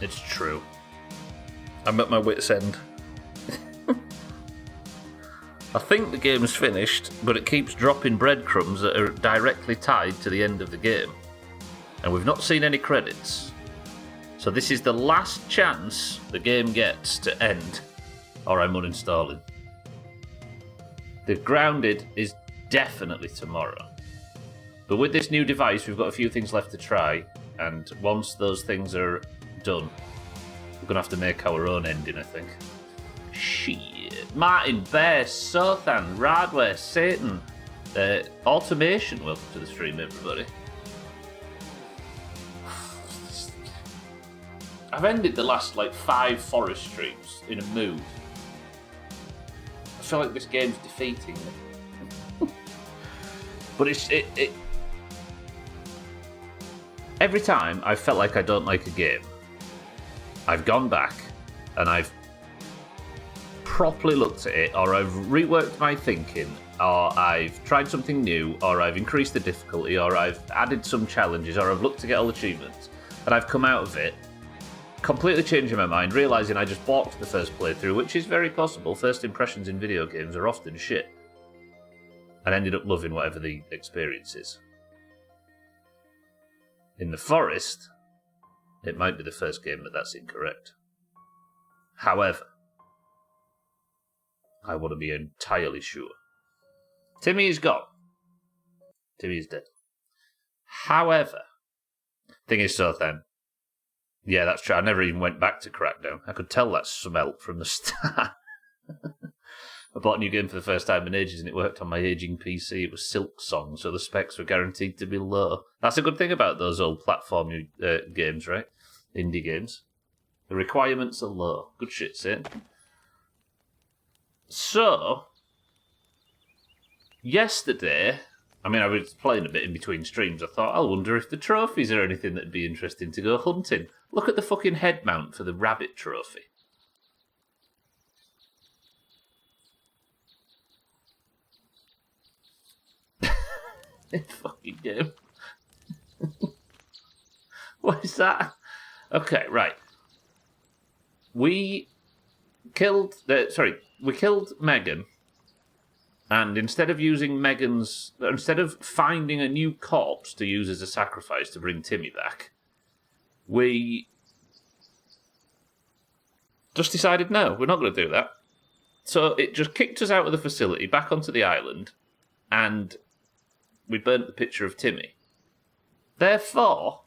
It's true. I'm at my wit's end. I think the game's finished, but it keeps dropping breadcrumbs that are directly tied to the end of the game. And we've not seen any credits. So this is the last chance the game gets to end, or I'm uninstalling. The Grounded is definitely tomorrow. But with this new device, we've got a few things left to try, and once those things are done, we're going to have to make our own ending, I think. Shit. Martin, Bear, Sothan, Radware, Satan, Automation, welcome to the stream, everybody. I've ended the last, 5 forest streams in a mood. I feel like this game's defeating me. But it every time I've felt like I don't like a game, I've gone back and I've properly looked at it, or I've reworked my thinking, or I've tried something new, or I've increased the difficulty, or I've added some challenges, or I've looked to get all achievements, and I've come out of it completely changing my mind, realising I just balked the first playthrough, which is very possible. First impressions in video games are often shit. And ended up loving whatever the experience is. In the Forest, it might be the first game, but that's incorrect. However, I want to be entirely sure. Timmy is gone. Timmy is dead. However, thing is, so then, yeah, that's true. I never even went back to Crackdown. I could tell that smelt from the start. I bought a new game for the first time in ages, and it worked on my aging PC. It was Silk Song, so the specs were guaranteed to be low. That's a good thing about those old platform games, right? Indie games. The requirements are low. Good shit, Sid. So, yesterday, I was playing a bit in between streams. I thought, I wonder if the trophies are anything that'd be interesting to go hunting. Look at the fucking head mount for the rabbit trophy. Fucking game. What is that? Okay, right. We killed Megan, and instead of finding a new corpse to use as a sacrifice to bring Timmy back, we just decided, no, we're not going to do that. So it just kicked us out of the facility, back onto the island, and we burnt the picture of Timmy. Therefore,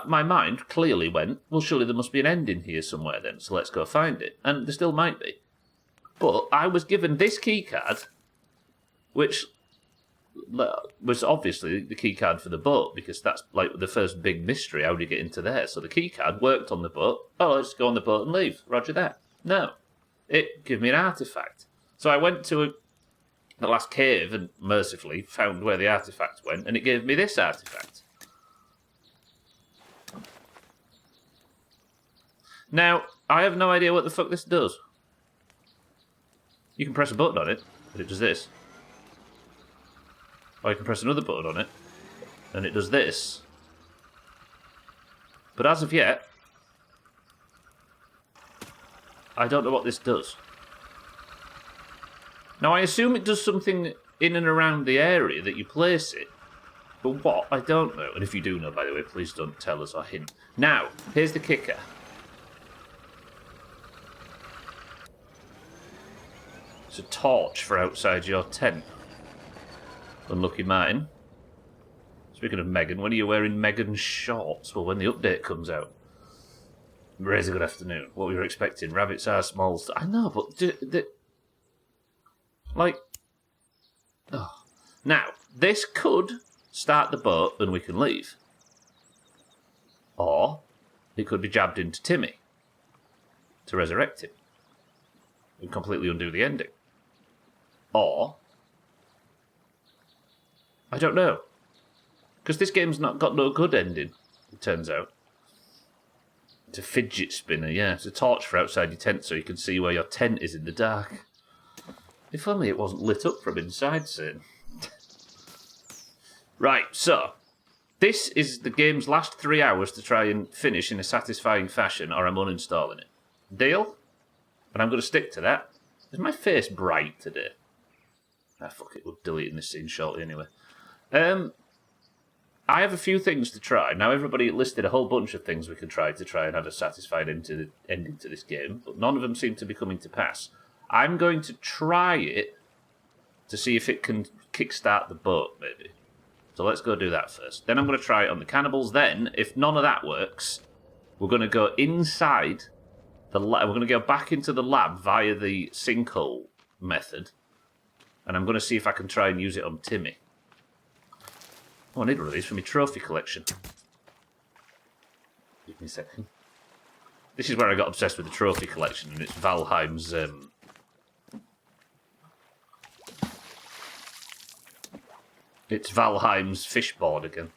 my mind clearly went, well, surely there must be an ending here somewhere then, so let's go find it. And there still might be. But I was given this keycard, which was obviously the keycard for the boat, because that's the first big mystery. How do you get into there? So the keycard worked on the boat. Oh, let's go on the boat and leave. Roger that. No. It gave me an artifact. So I went to the last cave and mercifully found where the artifact went, and it gave me this artifact. Now, I have no idea what the fuck this does. You can press a button on it, and it does this. Or you can press another button on it, and it does this. But as of yet, I don't know what this does. Now, I assume it does something in and around the area that you place it. But what? I don't know. And if you do know, by the way, please don't tell us or hint. Now, here's the kicker. It's a torch for outside your tent. Unlucky Martin. Speaking of Megan, when are you wearing Megan's shorts? Well, when the update comes out. Razor, good afternoon. What were you expecting? Rabbits are small. I know, but... Now, this could start the boat and we can leave. Or it could be jabbed into Timmy to resurrect him and completely undo the ending. Or, I don't know. Because this game's not got no good ending, it turns out. It's a fidget spinner, yeah. It's a torch for outside your tent so you can see where your tent is in the dark. If only it wasn't lit up from inside, Sin. Right, so, This is the game's last 3 hours to try and finish in a satisfying fashion, or I'm uninstalling it. Deal? And I'm going to stick to that. Is my face bright today? Ah, fuck it, we'll delete this scene shortly anyway. I have a few things to try. Now, everybody listed a whole bunch of things we could try and have a satisfied ending to this game, but none of them seem to be coming to pass. I'm going to try it to see if it can kickstart the boat, maybe. So let's go do that first. Then I'm going to try it on the cannibals. Then, if none of that works, we're going to go inside the lab. We're going to go back into the lab via the sinkhole method. And I'm going to see if I can try and use it on Timmy. Oh, I need one of these for my trophy collection. Give me a second. This is where I got obsessed with the trophy collection, and it's Valheim's... It's Valheim's fishboard again.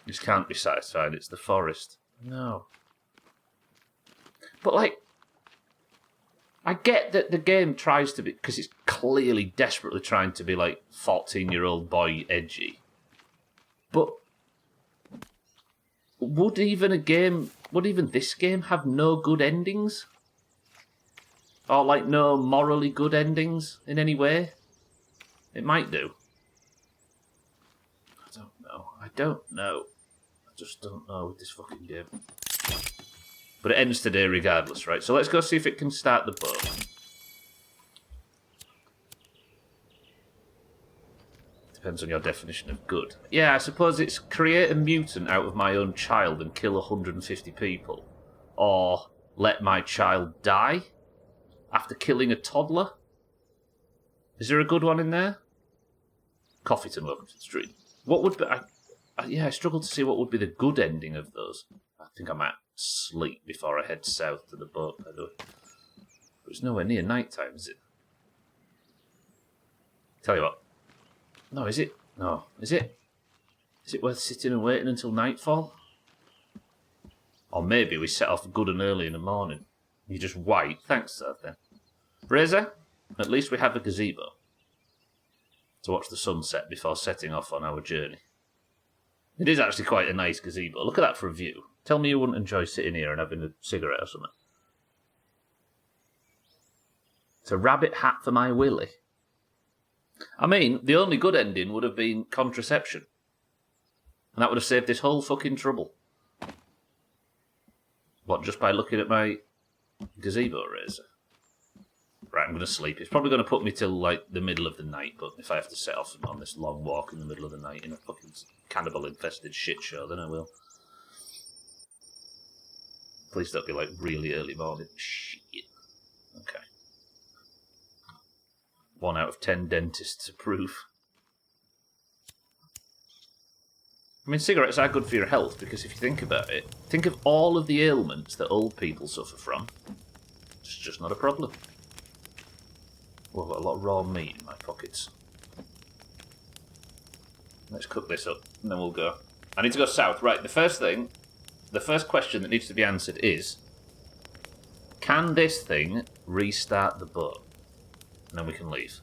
This can't be satisfied. It's the forest. No. But, like, I get that the game tries to be... Because it's clearly desperately trying to be, like, 14-year-old boy edgy. But would even this game have no good endings? Or, like, no morally good endings in any way? It might do. I don't know. I just don't know with this fucking game. But it ends today regardless, right? So let's go see if it can start the boat. Depends on your definition of good. Yeah, I suppose it's create a mutant out of my own child and kill 150 people. Or let my child die after killing a toddler. Is there a good one in there? Coffeeton, welcome to the stream. What would be... I struggle to see what would be the good ending of those. I think I might sleep before I head south to the boat, by the way. But it's nowhere near night time, is it? Tell you what. No, is it? No. Is it? Is it worth sitting and waiting until nightfall? Or maybe we set off good and early in the morning. You just wait. Thanks, sir, then. Razor, at least we have a gazebo to watch the sunset before setting off on our journey. It is actually quite a nice gazebo. Look at that for a view. Tell me you wouldn't enjoy sitting here and having a cigarette or something. It's a rabbit hat for my Willie. I mean, the only good ending would have been contraception. And that would have saved this whole fucking trouble. What, just by looking at my gazebo razor? Right, I'm going to sleep. It's probably going to put me till, like, the middle of the night, but if I have to set off on this long walk in the middle of the night in a fucking cannibal-infested shit show, then I will. Please don't be, like, really early morning. Shit. Okay. 1 out of 10 dentists approve. I mean, cigarettes are good for your health, because if you think about it, think of all of the ailments that old people suffer from. It's just not a problem. Well, I've got a lot of raw meat in my pockets. Let's cook this up, and then we'll go. I need to go south. Right, the first question that needs to be answered is, can this thing restart the boat? And then we can leave.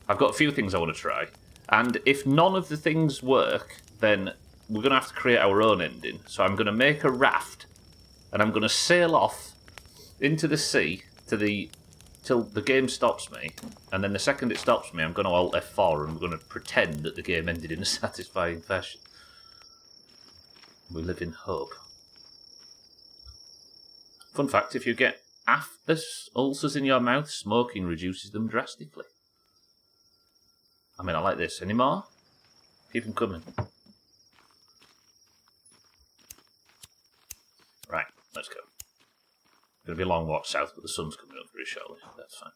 I've got a few things I want to try. And if none of the things work, then we're going to have to create our own ending. So I'm going to make a raft, and I'm going to sail off into the sea till the game stops me, and then the second it stops me, I'm going to Alt F4 and we're going to pretend that the game ended in a satisfying fashion. We live in hope. Fun fact, if you get ulcers in your mouth, smoking reduces them drastically. I mean, I like this. Any more? Keep them coming. Right, let's go. Going to be a long walk south, but the sun's coming up very shortly. That's fine.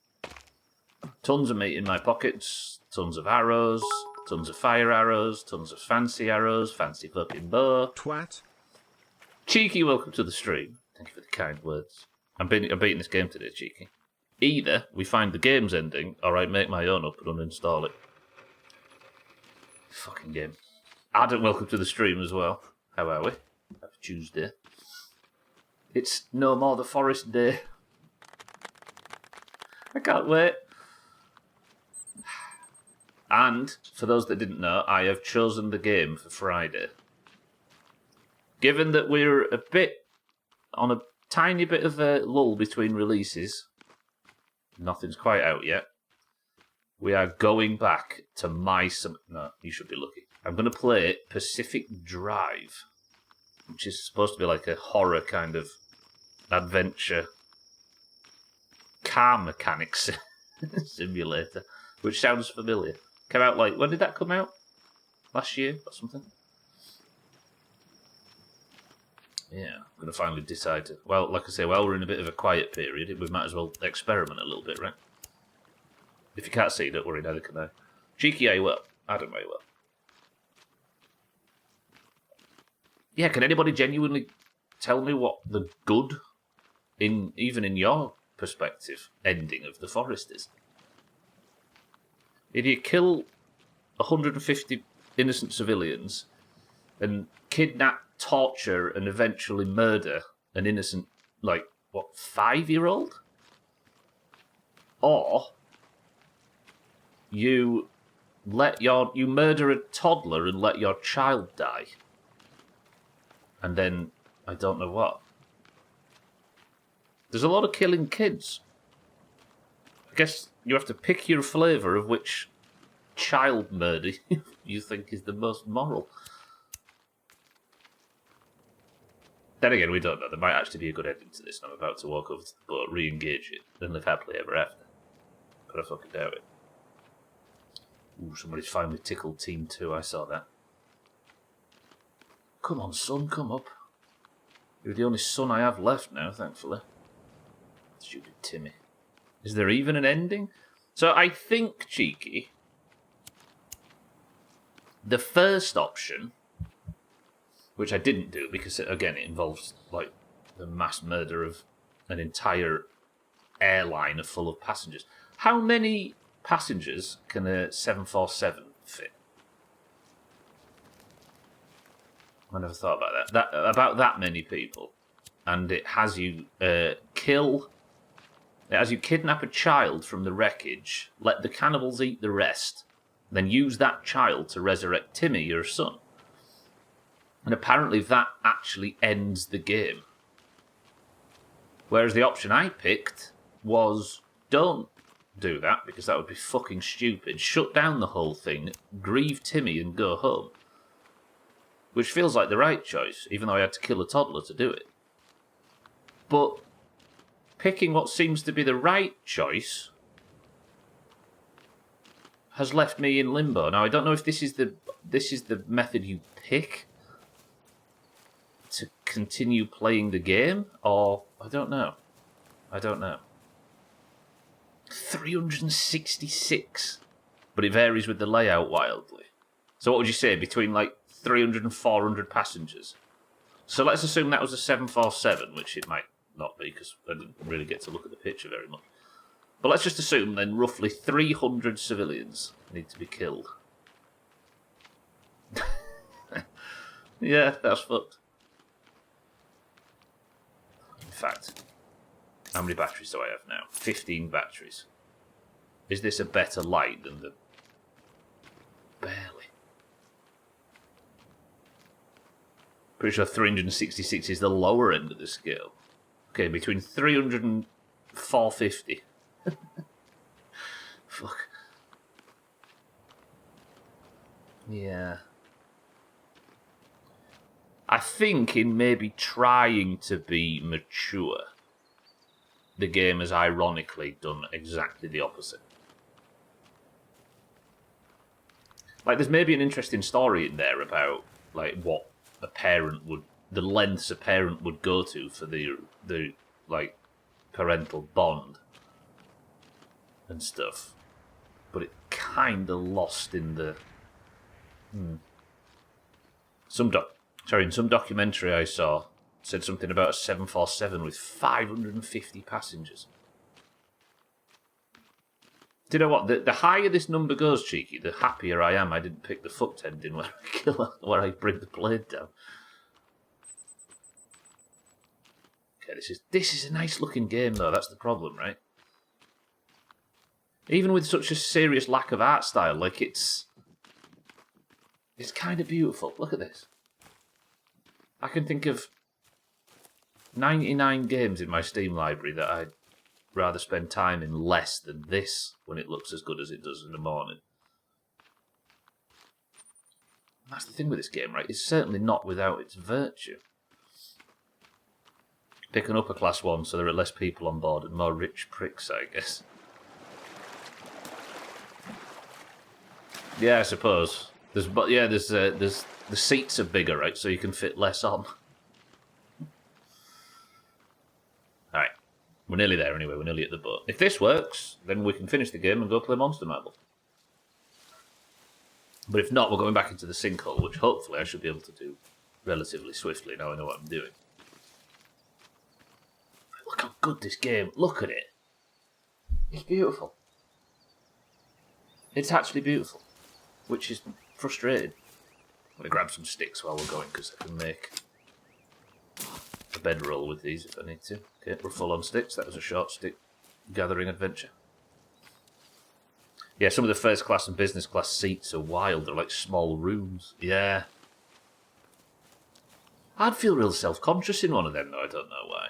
Tons of meat in my pockets, tons of arrows, tons of fire arrows, tons of fancy arrows, fancy fucking bow. Twat. Cheeky, welcome to the stream. Thank you for the kind words. I'm beating this game today, Cheeky. Either we find the game's ending, or I make my own up and uninstall it. Fucking game. Adam, welcome to the stream as well. How are we? Happy Tuesday. It's no more the forest day. I can't wait. And, for those that didn't know, I have chosen the game for Friday. given that we're a bit on a tiny bit of a lull between releases, nothing's quite out yet. We are going back to my... No, you should be lucky. I'm going to play Pacific Drive, which is supposed to be like a horror kind of adventure car mechanics simulator, which sounds familiar. Came out like... When did that come out? Last year or something? Yeah, I'm going to finally decide to... Well, like I say, while we're in a bit of a quiet period, we might as well experiment a little bit, right? If you can't see, don't worry, neither can I. Cheeky, I will. Adam, I will. Yeah, can anybody genuinely tell me what the good, even in your perspective, ending of The Forest is? If you kill 150 innocent civilians and kidnap, torture, and eventually murder an innocent, 5-year-old? Or you murder a toddler and let your child die. And then, I don't know what. There's a lot of killing kids. I guess you have to pick your flavour of which child murder you think is the most moral. Then again, we don't know. There might actually be a good ending to this, and I'm about to walk over to the boat, re-engage it, and live happily ever after. But I fucking doubt it. Ooh, somebody's finally tickled Team 2, I saw that. Come on, son, come up. You're the only son I have left now, thankfully. Stupid Timmy. Is there even an ending? So I think, Cheeky, the first option, which I didn't do because, again, it involves, the mass murder of an entire airliner full of passengers. How many passengers can a 747 fit? I never thought about that. About that many people. And it has you kidnap a child from the wreckage, let the cannibals eat the rest, then use that child to resurrect Timmy, your son. And apparently that actually ends the game. Whereas the option I picked was, don't do that, because that would be fucking stupid. Shut down the whole thing, grieve Timmy and go home. Which feels like the right choice, even though I had to kill a toddler to do it. But picking what seems to be the right choice has left me in limbo. Now, I don't know if this is the method you pick to continue playing the game, or I don't know. 366, but it varies with the layout wildly. So what would you say, between 300 and 400 passengers? So let's assume that was a 747, which it might not be, because I didn't really get to look at the picture very much. But let's just assume then roughly 300 civilians need to be killed. Yeah, that's fucked. In fact, how many batteries do I have now? 15 batteries. Is this a better light than the... Barely. Pretty sure 366 is the lower end of the scale. Okay, between 300 and 450. Fuck. Yeah. I think in maybe trying to be mature, the game has ironically done exactly the opposite. There's maybe an interesting story in there about, what a parent would... the lengths a parent would go to for the parental bond and stuff. But it kind of lost in the... in some documentary I saw said something about a 747 with 550 passengers. Do you know what? The higher this number goes, Cheeky, the happier I am I didn't pick the fucked ending where I bring the blade down. Okay, this is a nice looking game though, that's the problem, right? Even with such a serious lack of art style, it's kind of beautiful. Look at this. I can think of 99 games in my Steam library that I'd rather spend time in less than this when it looks as good as it does in the morning. And that's the thing with this game, right? It's certainly not without its virtue. Pick an upper class one so there are less people on board and more rich pricks, I guess. Yeah, I suppose. There's the seats are bigger, right? So you can fit less on. Alright. We're nearly there anyway, we're nearly at the boat. If this works, then we can finish the game and go play Monster Marble. But if not, we're going back into the sinkhole, which hopefully I should be able to do relatively swiftly now I know what I'm doing. Look how good this game, look at it. It's beautiful. It's actually beautiful, which is frustrating. I'm going to grab some sticks while we're going because I can make a bedroll with these if I need to. Okay, we're full on sticks. That was a short stick gathering adventure. Yeah, some of the first class and business class seats are wild. They're like small rooms. Yeah. I'd feel real self-conscious in one of them though, I don't know why.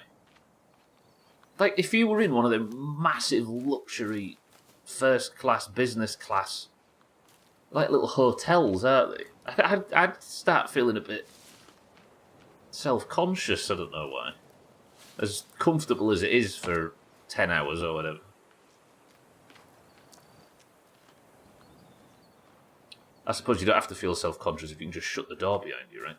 Like, if you were in one of them massive luxury first class, business class, like little hotels, aren't they? I'd start feeling a bit self-conscious, I don't know why. As comfortable as it is for 10 hours or whatever. I suppose you don't have to feel self-conscious if you can just shut the door behind you, right?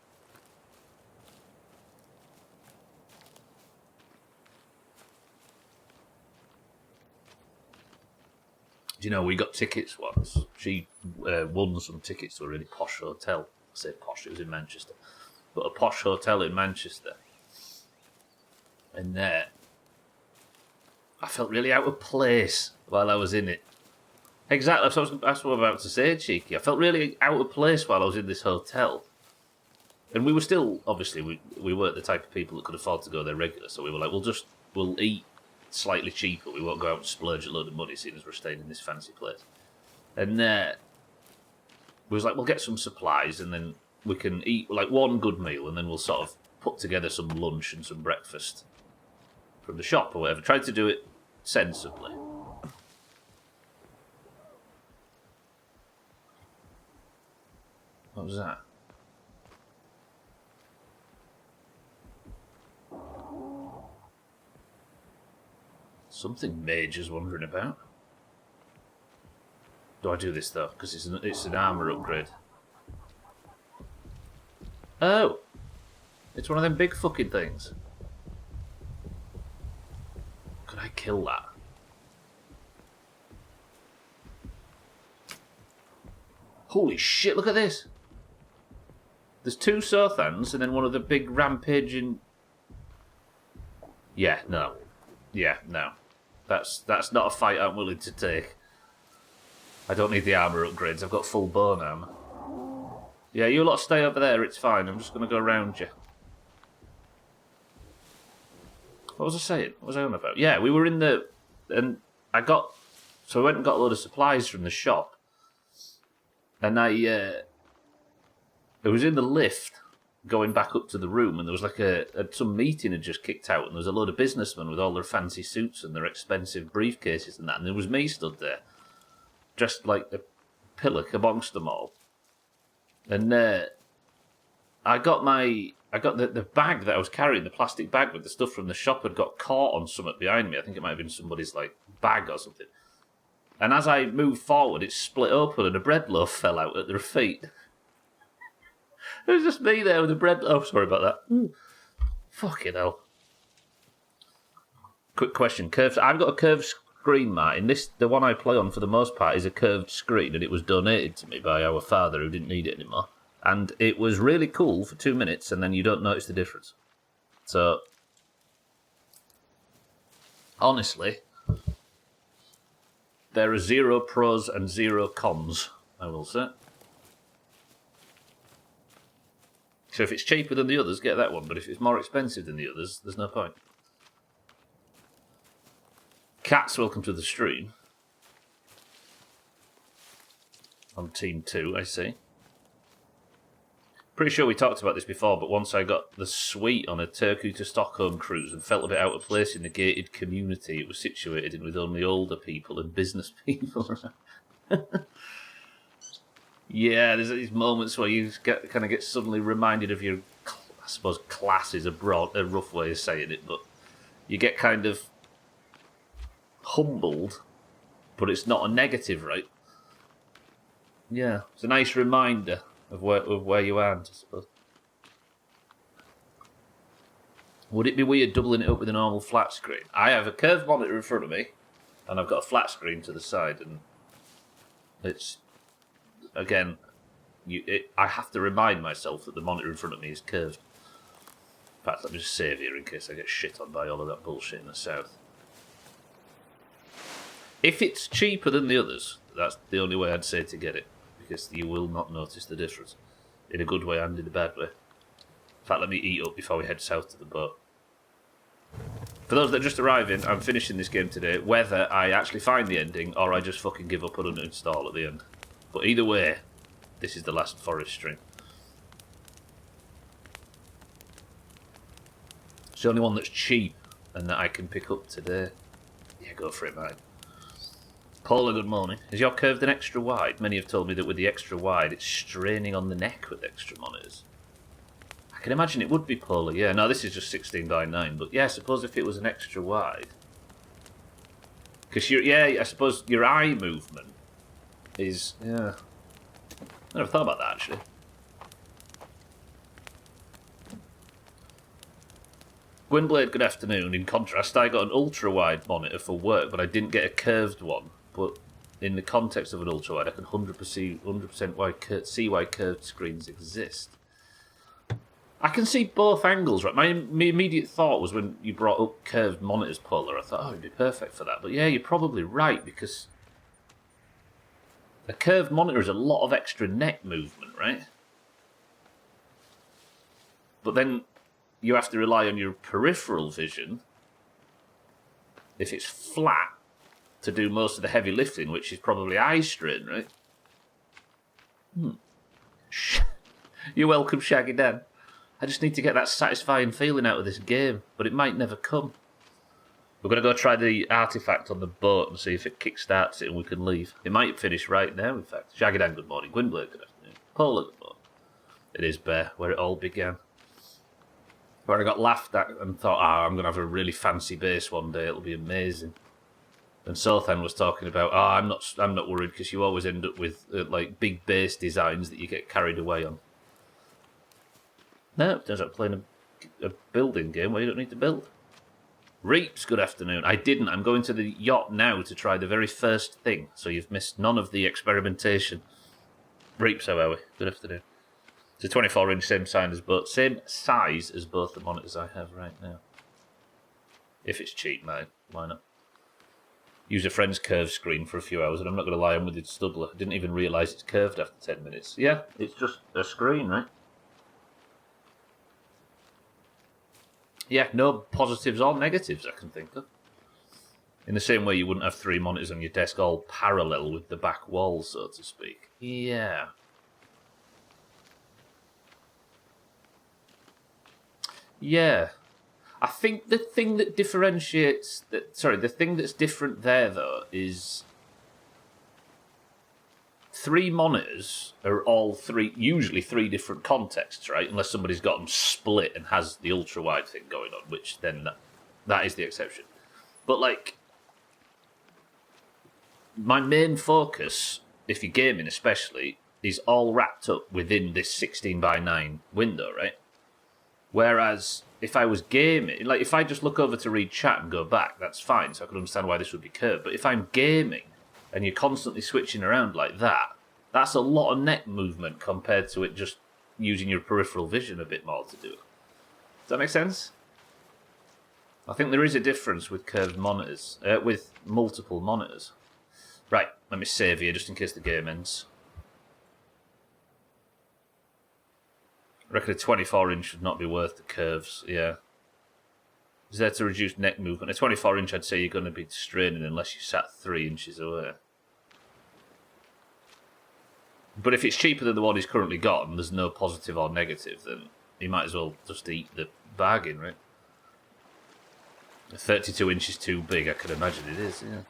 Do you know, we got tickets once. She won some tickets to a really posh hotel. I say posh, it was in Manchester. But a posh hotel in Manchester. And there, I felt really out of place while I was in it. Exactly, that's what I'm about to say, Cheeky. I felt really out of place while I was in this hotel. And we were still, obviously, we weren't the type of people that could afford to go there regular, so we were like, we'll eat slightly cheaper. We won't go out and splurge a load of money seeing as we're staying in this fancy place. And we was like, we'll get some supplies and then we can eat like one good meal and then we'll sort of put together some lunch and some breakfast from the shop or whatever. Tried to do it sensibly. What was that? Something major's wandering about. Do I do this though? Because it's an armour upgrade. Oh! It's one of them big fucking things. Could I kill that? Holy shit, look at this! There's two Sothans and then one of the big rampaging... Yeah, no. Yeah, no. That's not a fight I'm willing to take. I don't need the armour upgrades, I've got full bone armour. Yeah, you lot stay over there, it's fine, I'm just going to go around you. What was I saying? What was I on about? Yeah, we were in the... And I went and got a load of supplies from the shop. And it was in the lift going back up to the room, and there was like some meeting had just kicked out, and there was a load of businessmen with all their fancy suits and their expensive briefcases and that, and there was me stood there, dressed like a pillock amongst them all. And I got the bag that I was carrying, the plastic bag with the stuff from the shop had got caught on something behind me. I think it might have been somebody's like bag or something. And as I moved forward, it split open and a bread loaf fell out at their feet. It was just me there with a bread loaf. Sorry about that. Ooh. Fucking hell. Quick question. I've got a curved screen, Martin. The one I play on for the most part is a curved screen, and it was donated to me by our father who didn't need it anymore. And it was really cool for 2 minutes, and then you don't notice the difference. So, honestly, there are 0 pros and 0 cons, I will say. So if it's cheaper than the others, get that one. But if it's more expensive than the others, there's no point. Cats, welcome to the stream. On Team 2, I see. Pretty sure we talked about this before, but once I got the suite on a Turku to Stockholm cruise and felt a bit out of place in the gated community it was situated in with only older people and business people. Yeah, there's these moments where you get suddenly reminded of your, I suppose class is a rough way of saying it, but you get kind of humbled, but it's not a negative, right? Yeah, it's a nice reminder of where you are, I suppose. Would it be weird doubling it up with a normal flat screen? I have a curved monitor in front of me, and I've got a flat screen to the side, and it's, again, I have to remind myself that the monitor in front of me is curved. In fact, let me just save here in case I get shit on by all of that bullshit in the south. If it's cheaper than the others, that's the only way I'd say to get it, because you will not notice the difference, in a good way and in a bad way. In fact, let me eat up before we head south to the boat. For those that are just arriving, I'm finishing this game today, whether I actually find the ending or I just fucking give up and uninstall at the end. But either way, this is the last forest stream. It's the only one that's cheap and that I can pick up today. Yeah, go for it, mate. Paula, good morning. Is your curved and extra wide? Many have told me that with the extra wide, it's straining on the neck with extra monitors. I can imagine it would be, Paula. Yeah, no, this is just 16:9, but yeah, I suppose if it was an extra wide. Because I suppose your eye movement is, yeah. I never thought about that, actually. Gwynblade, good afternoon. In contrast, I got an ultra-wide monitor for work, but I didn't get a curved one. But in the context of an ultra-wide, I can 100% see why curved screens exist. I can see both angles, right? My immediate thought was when you brought up curved monitors, Polar, I thought, oh, it'd be perfect for that. But yeah, you're probably right, because a curved monitor is a lot of extra neck movement, right? But then you have to rely on your peripheral vision, if it's flat, to do most of the heavy lifting, which is probably eye strain, right? You're welcome, Shaggy Dan. I just need to get that satisfying feeling out of this game, but it might never come. We're going to go try the artifact on the boat and see if it kickstarts it and we can leave. It might finish right now, in fact. Shaggy Dan, good morning. Gwynblade, good afternoon. Paula, good morning. It is Bear, where it all began. Where I got laughed at and thought, I'm going to have a really fancy base one day, it'll be amazing. And Sothan was talking about, I'm not worried because you always end up with like big base designs that you get carried away on. No, it turns out playing a building game where you don't need to build. Reaps, good afternoon. I didn't. I'm going to the yacht now to try the very first thing, so you've missed none of the experimentation. Reaps, how are we? Good afternoon. It's a 24-inch, same size as both the monitors I have right now. If it's cheap, mate, why not? Use a friend's curved screen for a few hours, and I'm not going to lie, I'm with it Studler. I didn't even realise it's curved after 10 minutes. Yeah, it's just a screen, right? Yeah, no positives or negatives I can think of. In the same way you wouldn't have 3 monitors on your desk all parallel with the back wall, so to speak. Yeah. Yeah. I think the thing that differentiates... the thing that's different there, though, is 3 monitors are all usually 3 different contexts, right? Unless somebody's got them split and has the ultra-wide thing going on, which then that is the exception. But, like, my main focus, if you're gaming especially, is all wrapped up within this 16:9 window, right? Whereas if I was gaming, like if I just look over to read chat and go back, that's fine, so I can understand why this would be curved. But if I'm gaming and you're constantly switching around like that, that's a lot of neck movement compared to it just using your peripheral vision a bit more to do it. Does that make sense? I think there is a difference with curved monitors, with multiple monitors. Right, let me save here just in case the game ends. I reckon a 24-inch should not be worth the curves, yeah. Is there to reduce neck movement? A 24-inch, I'd say you're going to be straining unless you sat 3 inches away. But if it's cheaper than the one he's currently got and there's no positive or negative, then he might as well just eat the bargain, right? 32 inches too big, I can imagine it is, yeah.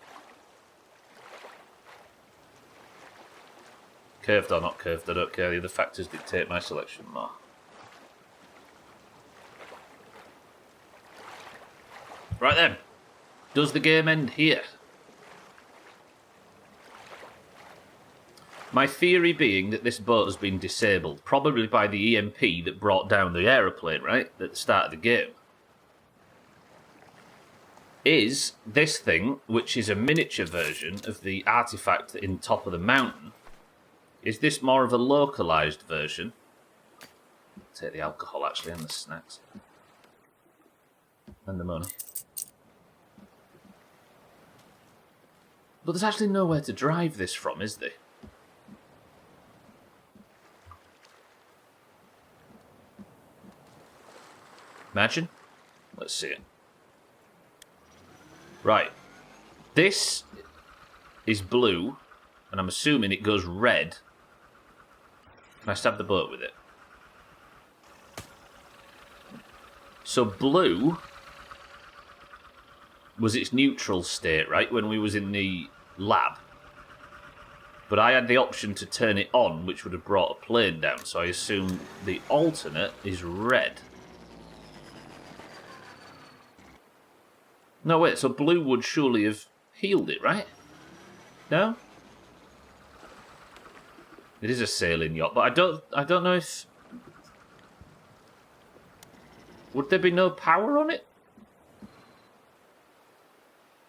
Curved or not curved, I don't care. The other factors dictate my selection more. Right then. Does the game end here? My theory being that this boat has been disabled, probably by the EMP that brought down the aeroplane, right? At the start of the game. Is this thing, which is a miniature version of the artifact in top of the mountain, is this more of a localised version? Take the alcohol, actually, and the snacks. And the money. But there's actually nowhere to drive this from, is there? Imagine? Let's see it. Right. This is blue, and I'm assuming it goes red. Can I stab the boat with it? So blue was its neutral state, right, when we was in the lab. But I had the option to turn it on, which would have brought a plane down, so I assume the alternate is red. No, wait, so blue would surely have healed it, right? No? It is a sailing yacht, but I don't know if... Would there be no power on it?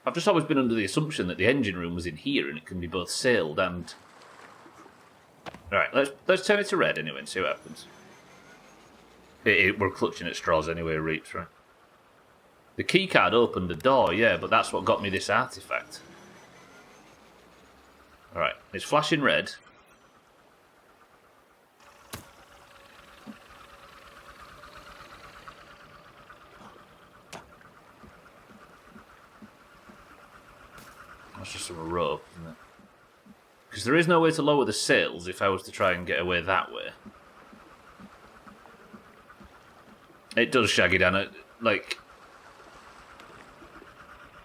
I've just always been under the assumption that the engine room was in here and it can be both sailed and... Alright, let's turn it to red anyway and see what happens. We're clutching at straws anyway, Reaps, right? The keycard opened the door, yeah, but that's what got me this artifact. Alright, it's flashing red. That's just a rope, isn't it? Because there is no way to lower the sails if I was to try and get away that way. It does, Shaggy Dan. Like...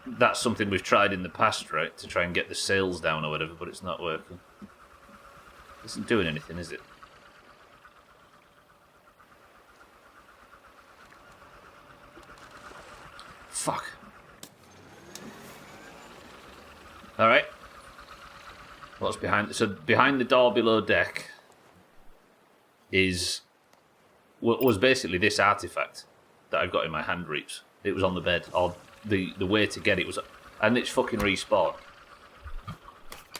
That's something we've tried in the past, right? To try and get the sails down or whatever, but it's not working. It isn't doing anything, is it? Fuck. Alright. What's behind... So, behind the door below deck is... was basically this artifact that I've got in my hand, Reaps. It was on the bed, or... The way to get it was... And it's fucking respawned.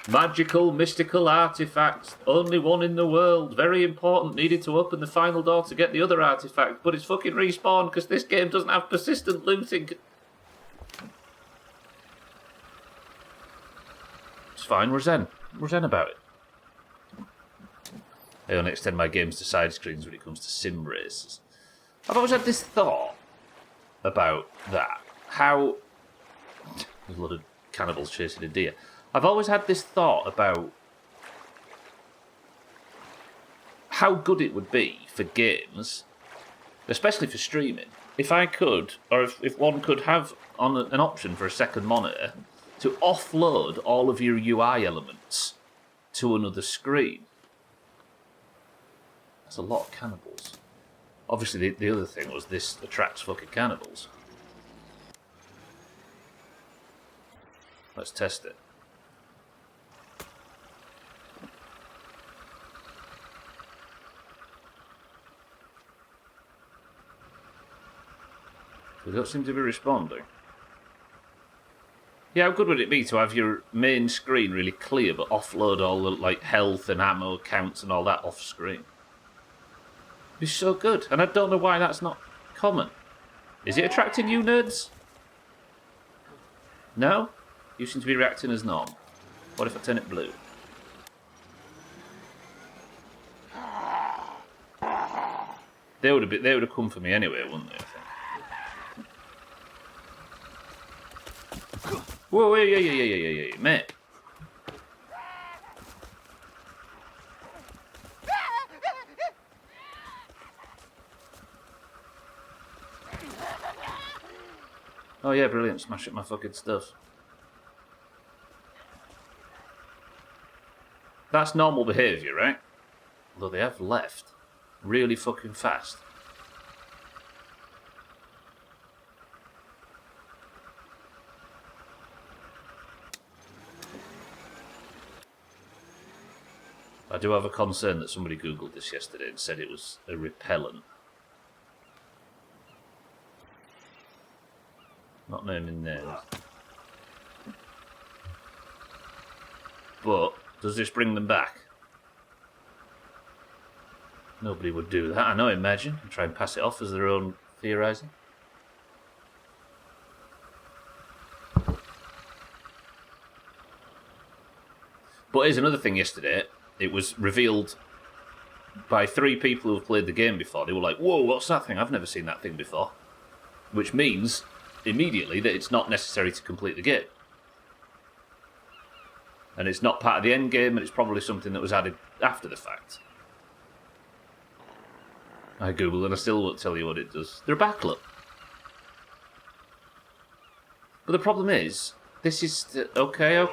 Magical, mystical artifact. Only one in the world. Very important. Needed to open the final door to get the other artifact. But it's fucking respawned because this game doesn't have persistent looting. It's fine. We're zen. We're zen about it. I only extend my games to side screens when it comes to sim races. I've always had this thought about that. How... There's a lot of cannibals chasing a deer. I've always had this thought about how good it would be for games, especially for streaming, if I could, or if one could have on an option for a second monitor, to offload all of your UI elements to another screen. That's a lot of cannibals. Obviously, the other thing was this attracts fucking cannibals. Let's test it. They don't seem to be responding. Yeah, how good would it be to have your main screen really clear, but offload all the like health and ammo counts and all that off screen? It'd be so good, and I don't know why that's not common. Is it attracting you nerds? No? You seem to be reacting as normal. What if I turn it blue? They would have come for me anyway, wouldn't they? I think. Whoa, yeah, mate. Oh yeah, brilliant. Smash up my fucking stuff. That's normal behaviour, right? Although they have left really fucking fast. I do have a concern that somebody Googled this yesterday and said it was a repellent. Not naming names. But, does this bring them back? Nobody would do that, I know, imagine. And try and pass it off as their own theorising. But here's another thing yesterday. It was revealed by 3 people who have played the game before. They were like, whoa, what's that thing? I've never seen that thing before. Which means, immediately, that it's not necessary to complete the game. And it's not part of the end game, and it's probably something that was added after the fact. I Googled and I still won't tell you what it does. They're a backlit. But the problem is, this is... Okay.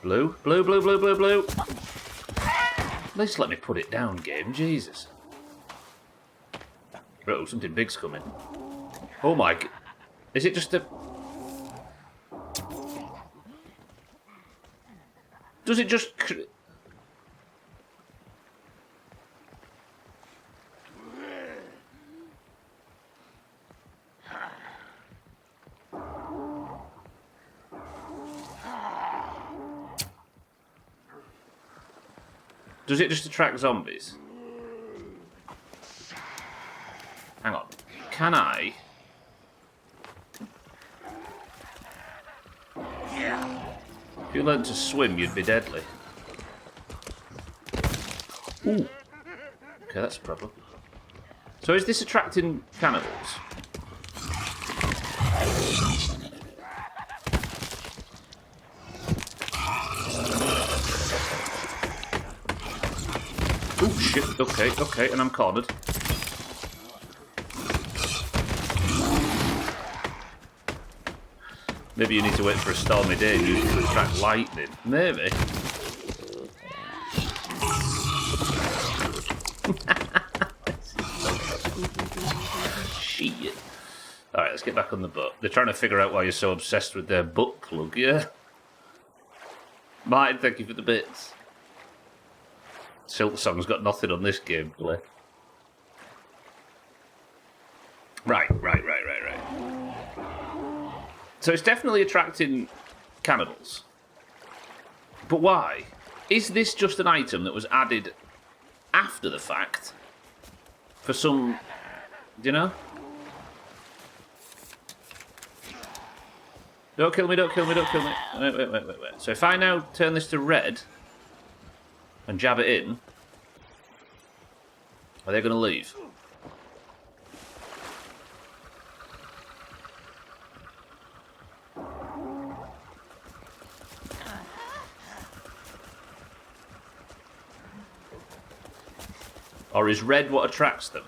Blue. At least let me put it down, game. Jesus. Oh, something big's coming. Oh my... Is it just a... Does it just... Does it just attract zombies? Hang on. Can I... If you learned to swim, you'd be deadly. Ooh. Okay, that's a problem. So is this attracting cannibals? Oh shit, okay, and I'm cornered. Maybe you need to wait for a stormy day and use it to attract lightning. Maybe. Shit. Alright, let's get back on the boat. They're trying to figure out why you're so obsessed with their butt plug, yeah? Martin, thank you for the bits. Silk Song's got nothing on this gameplay. Right. So it's definitely attracting cannibals. But why? Is this just an item that was added after the fact? For some... Do you know? Don't kill me. Wait. So if I now turn this to red and jab it in, are they going to leave? Or is red what attracts them?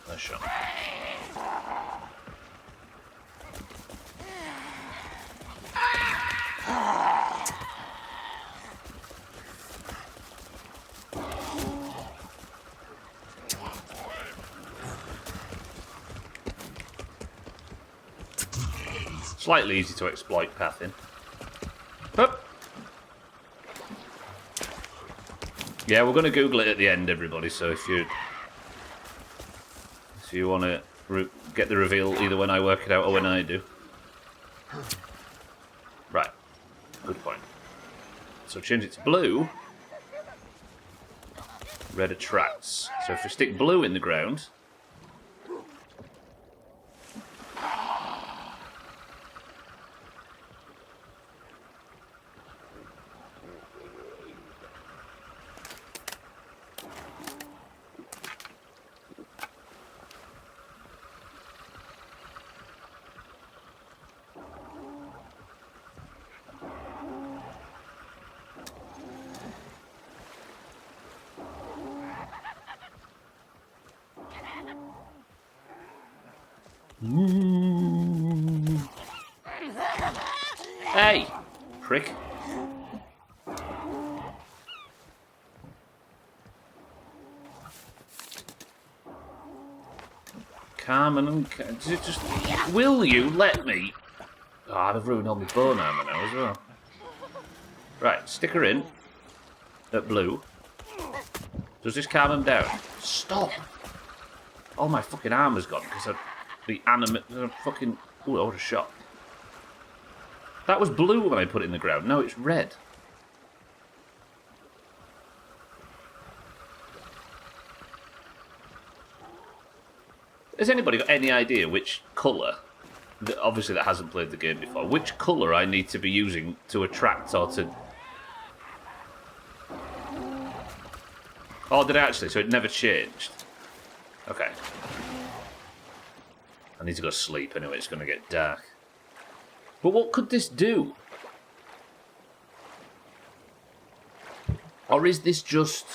Nice shot. Slightly easy to exploit pathing. Up. Yeah, we're going to Google it at the end, everybody. So if you want to get the reveal either when I work it out or when I do. Right. Good point. So change it to blue. Red attracts. So if we stick blue in the ground. Hey! Prick. Carmen and... Just... Will you let me... Oh, I've ruined all my bone armour now as well. Right, stick her in. At blue. Does this calm him down? Stop! All my fucking armour's gone because the animate... fucking... Ooh, I would have shot. That was blue when I put it in the ground. No, it's red. Has anybody got any idea which colour, obviously that hasn't played the game before, which colour I need to be using to attract or to... Oh, did I actually? So it never changed? Okay. I need to go sleep anyway, it's going to get dark. But what could this do? Or is this just...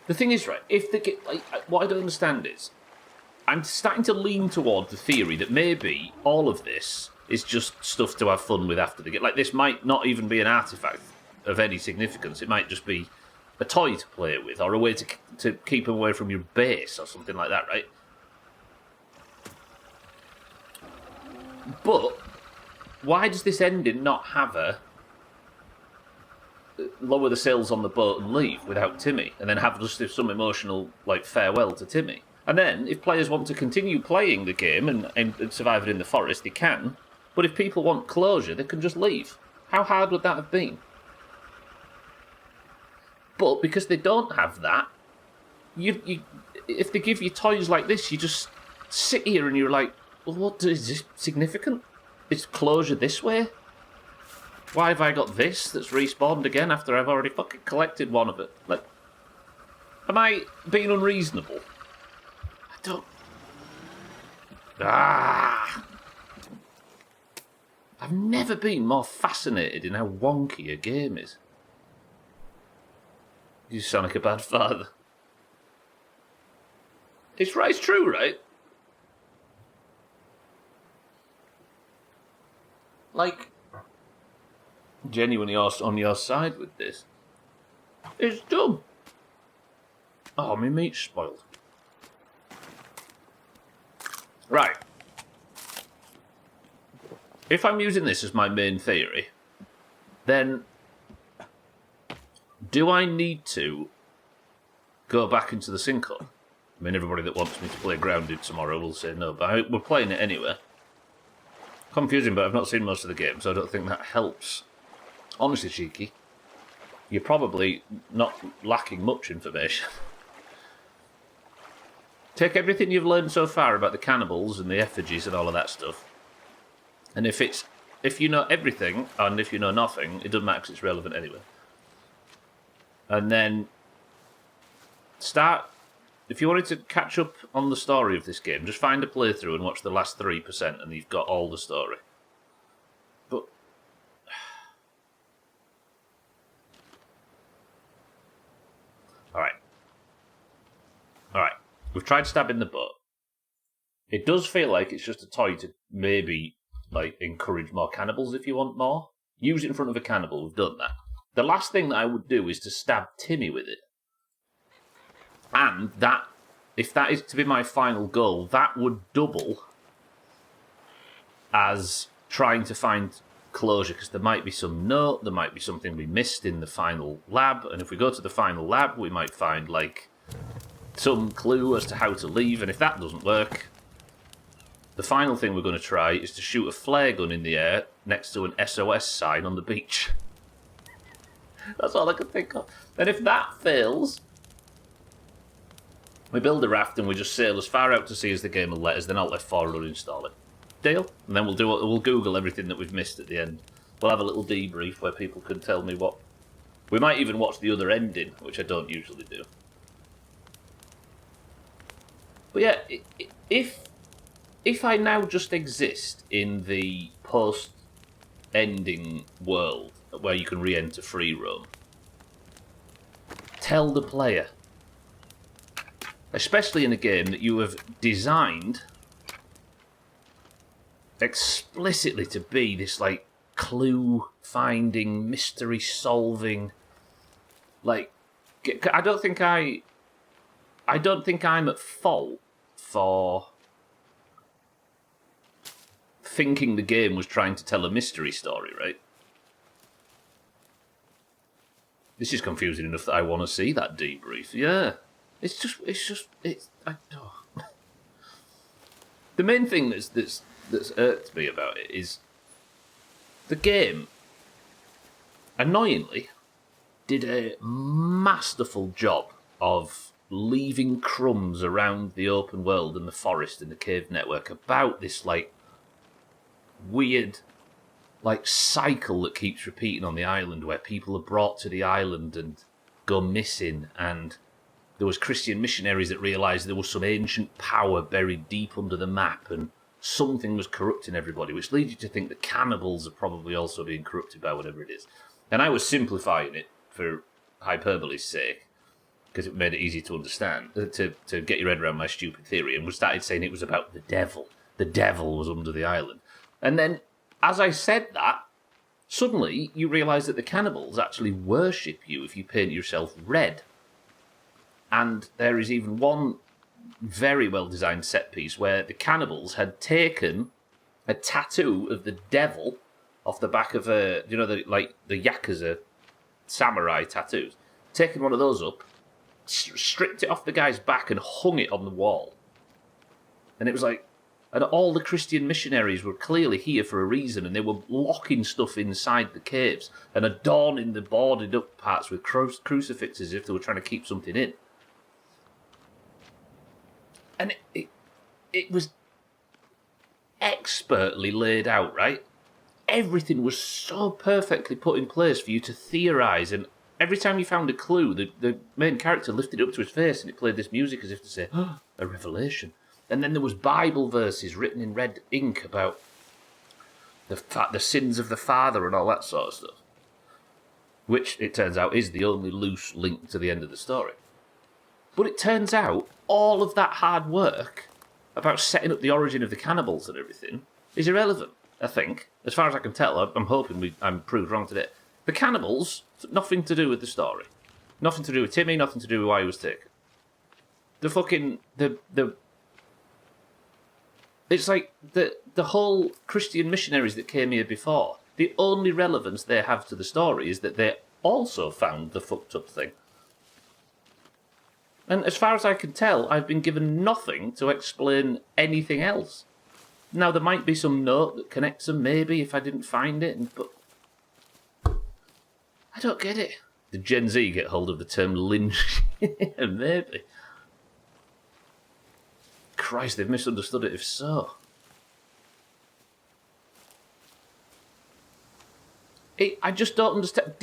The thing is, right, if the what I don't understand is, I'm starting to lean toward the theory that maybe all of this is just stuff to have fun with after the game. Like, this might not even be an artifact of any significance. It might just be a toy to play with, or a way to keep them away from your base, or something like that, right? But why does this ending not have a lower the sails on the boat and leave without Timmy, and then have just some emotional like farewell to Timmy? And then, if players want to continue playing the game and survive it in the forest, they can. But if people want closure, they can just leave. How hard would that have been? But because they don't have that, if they give you toys like this, you just sit here and you're like, well, what is this significant? Is closure this way? Why have I got this that's respawned again after I've already fucking collected one of it? Like, am I being unreasonable? I don't... Ah! I've never been more fascinated in how wonky a game is. You sound like a bad father. It's right, it's true, right? Like, genuinely on your side with this. It's dumb. Oh, my meat's spoiled. Right. If I'm using this as my main theory, then do I need to go back into the sinkhole? I mean, everybody that wants me to play Grounded tomorrow will say no, but we're playing it anyway. Confusing, but I've not seen most of the game, so I don't think that helps. Honestly, Cheeky, you're probably not lacking much information. Take everything you've learned so far about the cannibals and the effigies and all of that stuff, and if you know everything and if you know nothing, it doesn't matter because it's relevant anyway. And then start. If you wanted to catch up on the story of this game, just find a playthrough and watch the last 3%, and you've got all the story. But all right. We've tried stabbing the butt. It does feel like it's just a toy to maybe like encourage more cannibals if you want more. Use it in front of a cannibal. We've done that. The last thing that I would do is to stab Timmy with it. And that, if that is to be my final goal, that would double as trying to find closure, because there might be some note, there might be something we missed in the final lab, and if we go to the final lab, we might find, like, some clue as to how to leave, and if that doesn't work, the final thing we're going to try is to shoot a flare gun in the air next to an SOS sign on the beach. That's all I can think of. And if that fails, we build a raft and we just sail as far out to sea as the game will let us, then I'll let Forward uninstall it. Deal? And then we'll Google everything that we've missed at the end. We'll have a little debrief where people can tell me what... We might even watch the other ending, which I don't usually do. But yeah, if I now just exist in the post-ending world where you can re-enter free roam, tell the player. Especially in a game that you have designed explicitly to be this, like, clue-finding, mystery-solving... Like, I don't think I'm at fault for thinking the game was trying to tell a mystery story, right? This is confusing enough that I want to see that debrief. Yeah. It's The main thing that's irked me about it is the game, annoyingly, did a masterful job of leaving crumbs around the open world and the forest and the cave network about this, like, weird, like, cycle that keeps repeating on the island, where people are brought to the island and go missing, and there was Christian missionaries that realised there was some ancient power buried deep under the map, and something was corrupting everybody, which leads you to think that cannibals are probably also being corrupted by whatever it is. And I was simplifying it for hyperbole's sake, because it made it easy to understand, to get your head around my stupid theory, and we started saying it was about the devil. The devil was under the island. And then, as I said that, suddenly you realise that the cannibals actually worship you if you paint yourself red. And there is even one very well-designed set piece where the cannibals had taken a tattoo of the devil off the back of the Yakuza samurai tattoos. Taken one of those up, stripped it off the guy's back and hung it on the wall. And it was like, and all the Christian missionaries were clearly here for a reason, and they were locking stuff inside the caves and adorning the boarded up parts with crucifixes as if they were trying to keep something in. And it was expertly laid out, right? Everything was so perfectly put in place for you to theorise, and every time you found a clue, the main character lifted it up to his face and it played this music as if to say, oh, a revelation. And then there was Bible verses written in red ink about the sins of the father and all that sort of stuff, which, it turns out, is the only loose link to the end of the story. But it turns out all of that hard work about setting up the origin of the cannibals and everything is irrelevant, I think. As far as I can tell, I'm hoping I'm proved wrong today. The cannibals, nothing to do with the story. Nothing to do with Timmy, nothing to do with why he was taken. It's like the whole Christian missionaries that came here before, the only relevance they have to the story is that they also found the fucked up thing. And as far as I can tell, I've been given nothing to explain anything else. Now, there might be some note that connects them, maybe, if I didn't find it, but I don't get it. Did Gen Z get hold of the term lynch? Maybe. Christ, they've misunderstood it if so. I just don't understand.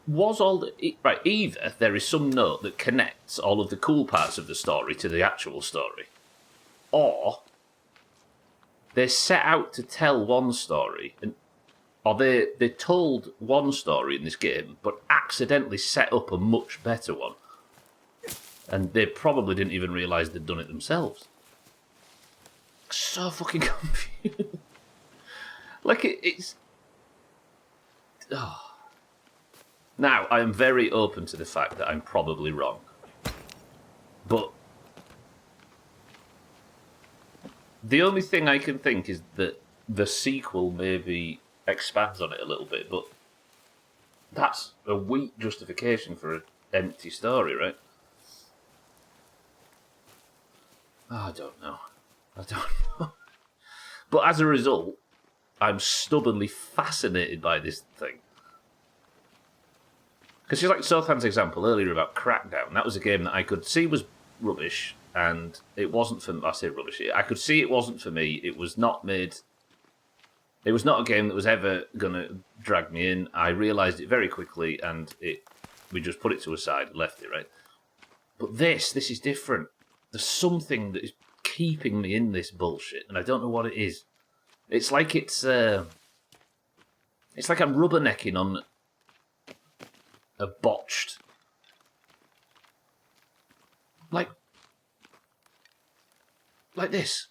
Right, either there is some note that connects all of the cool parts of the story to the actual story, or they set out to tell one story, or they told one story in this game, but accidentally set up a much better one. And they probably didn't even realise they'd done it themselves. So fucking confused. Like, it's... Oh. Now, I am very open to the fact that I'm probably wrong. But the only thing I can think is that the sequel maybe expands on it a little bit, but that's a weak justification for an empty story, right? Oh, I don't know. But as a result, I'm stubbornly fascinated by this thing. Because just like Sothan's example earlier about Crackdown, that was a game that I could see was rubbish, and it wasn't for... I say rubbish. I could see it wasn't for me. It was not made... It was not a game that was ever going to drag me in. I realised it very quickly, and we just put it to a side and left it, right? But this is different. There's something that is keeping me in this bullshit, and I don't know what it is. It's like I'm rubbernecking on a botched... Like, Like this.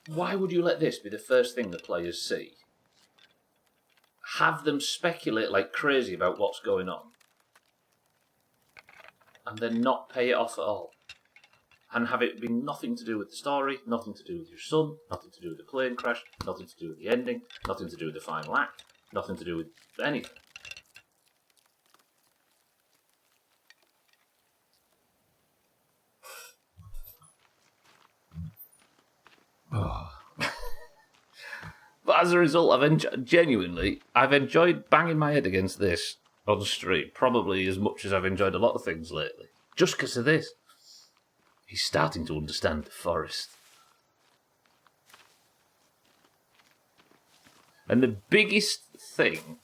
Why would you let this be the first thing that players see? Have them speculate like crazy about what's going on, and then not pay it off at all. And have it be nothing to do with the story, nothing to do with your son, nothing to do with the plane crash, nothing to do with the ending, nothing to do with the final act, nothing to do with anything. Oh. But as a result, I've enjoyed banging my head against this on the street, probably as much as I've enjoyed a lot of things lately. Just because of this. He's starting to understand the forest. And the biggest thing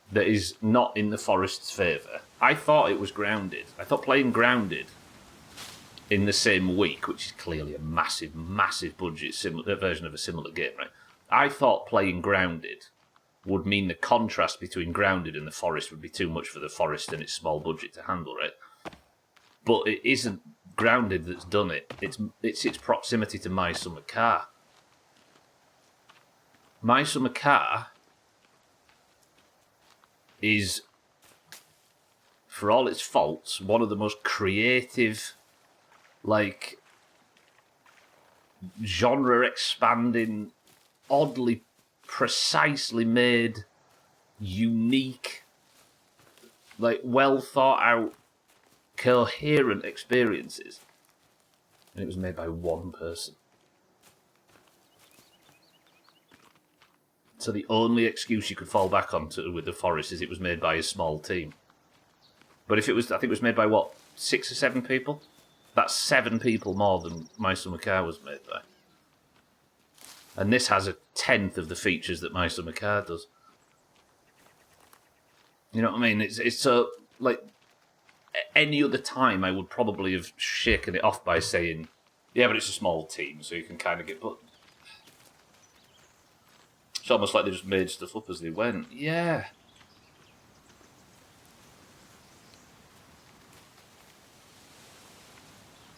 that is not in the forest's favour, I thought it was Grounded. I thought playing Grounded in the same week, which is clearly a massive, massive budget version of a similar game, right? I thought playing Grounded would mean the contrast between Grounded and the Forest would be too much for the Forest and its small budget to handle, right? But it isn't Grounded that's done it. It's its proximity to My Summer Car. My Summer Car is, for all its faults, one of the most creative, like, genre-expanding, oddly precisely made, unique, like, well-thought-out, coherent experiences. And it was made by one person. So the only excuse you could fall back on with The Forest is it was made by a small team. But if it was, I think it was made by, 6 or 7 people? That's 7 people more than My Summer Car was made by. And this has a 10th of the features that My Summer Car does. You know what I mean? It's so, like, any other time I would probably have shaken it off by saying, yeah, but it's a small team, so you can kind of get... But it's almost like they just made stuff up as they went. Yeah.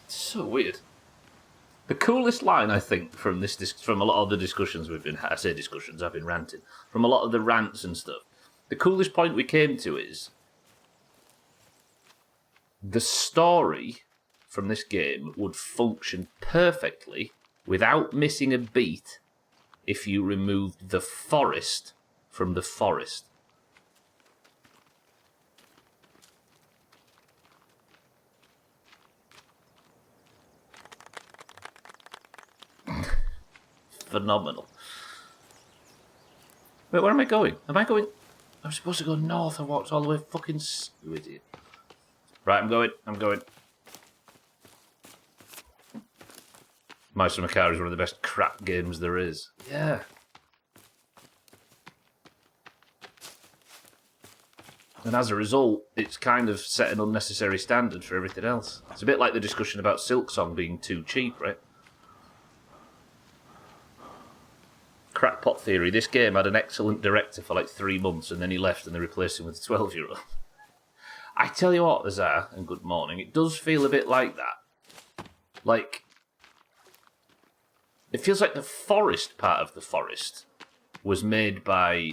So weird. The coolest line, I think, from a lot of the discussions we've been... I say discussions, I've been ranting. From a lot of the rants and stuff. The coolest point we came to is the story from this game would function perfectly without missing a beat if you removed the forest from the forest. Phenomenal. Wait, where am I going? I'm supposed to go north. I walked all the way fucking... You idiot. Right, I'm going. My Summer Car is one of the best crap games there is. Yeah. And as a result, it's kind of set an unnecessary standard for everything else. It's a bit like the discussion about Silksong being too cheap, right? Crackpot theory. This game had an excellent director for like 3 months and then he left and they replaced him with a 12-year-old. I tell you what, Azar, and good morning, it does feel a bit like that. Like, it feels like the forest part of the forest was made by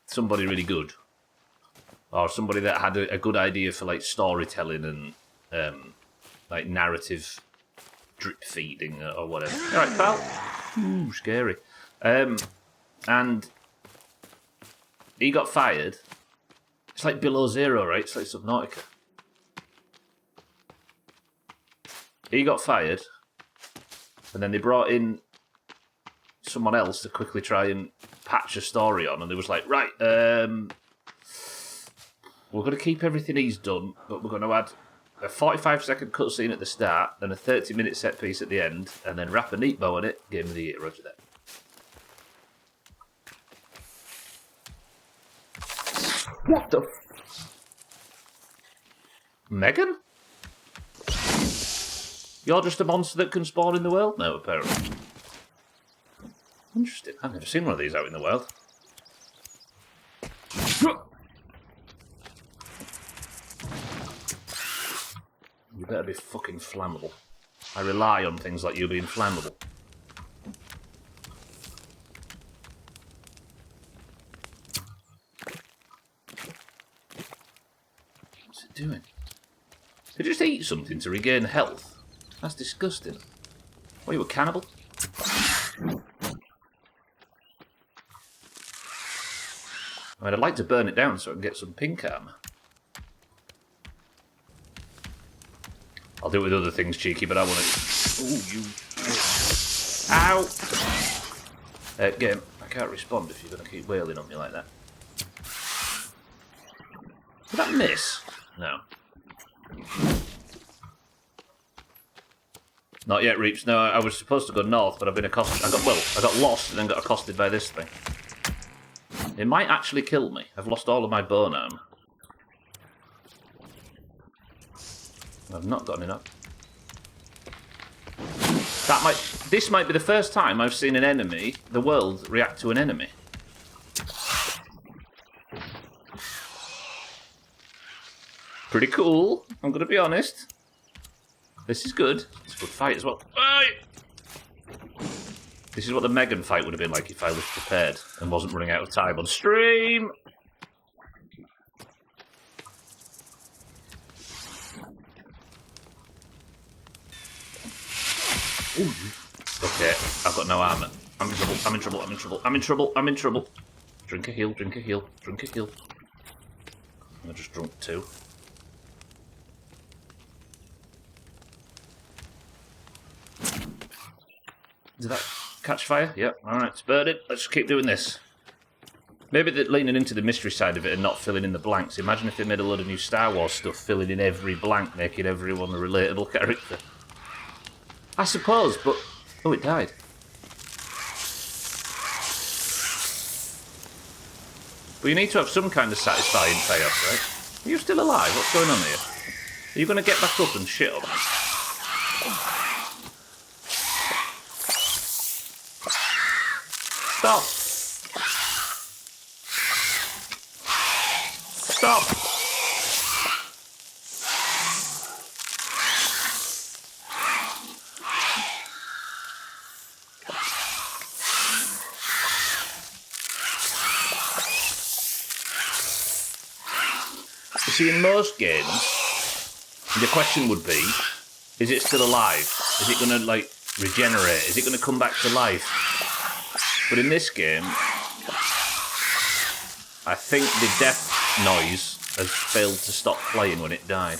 somebody really good. Or somebody that had a good idea for, like, storytelling and, like, narrative drip feeding or whatever. All right, pal. Ooh, scary. And he got fired. It's like Below Zero, right? It's like Subnautica. He got fired, and then they brought in someone else to quickly try and patch a story on, and they was like, right, we're going to keep everything he's done, but we're going to add a 45-second cutscene at the start and a 30-minute set piece at the end, and then wrap a neat bow on it. Game of the year, roger that. What the... Megan? You're just a monster that can spawn in the world? No, apparently. Interesting. I've never seen one of these out in the wild. better be fucking flammable. I rely on things like you being flammable. What's it doing? Did it just eat something to regain health? That's disgusting. What, are you a cannibal? I mean, I'd like to burn it down so I can get some pink armor. I'll do it with other things, cheeky, but I want to... Ooh, you... Ow! Game, I can't respond if you're going to keep wailing on me like that. Did that miss? No. Not yet, Reaps. No, I was supposed to go north, but I've been accosted. I got lost and then got accosted by this thing. It might actually kill me. I've lost all of my bone armor. I've not gotten enough. This might be the first time I've seen an enemy, the world, react to an enemy. Pretty cool, I'm gonna be honest. This is good. It's a good fight as well. Aye! This is what the Megan fight would have been like if I was prepared and wasn't running out of time on stream. Ooh. Okay, I've got no armor. I'm in trouble, I'm in trouble, I'm in trouble, I'm in trouble, I'm in trouble. Drink a heal, drink a heal, drink a heal. I just drunk 2. Did that catch fire? Yep, alright, it's burning. Let's keep doing this. Maybe they're leaning into the mystery side of it and not filling in the blanks. Imagine if they made a load of new Star Wars stuff, filling in every blank, making everyone a relatable character. I suppose, but... Oh, it died. But you need to have some kind of satisfying payoff, right? Are you still alive? What's going on here? Are you going to get back up and shit on me? Stop! Stop! You see, in most games, the question would be, is it still alive? Is it going to, like, regenerate? Is it going to come back to life? But in this game, I think the death noise has failed to stop playing when it died.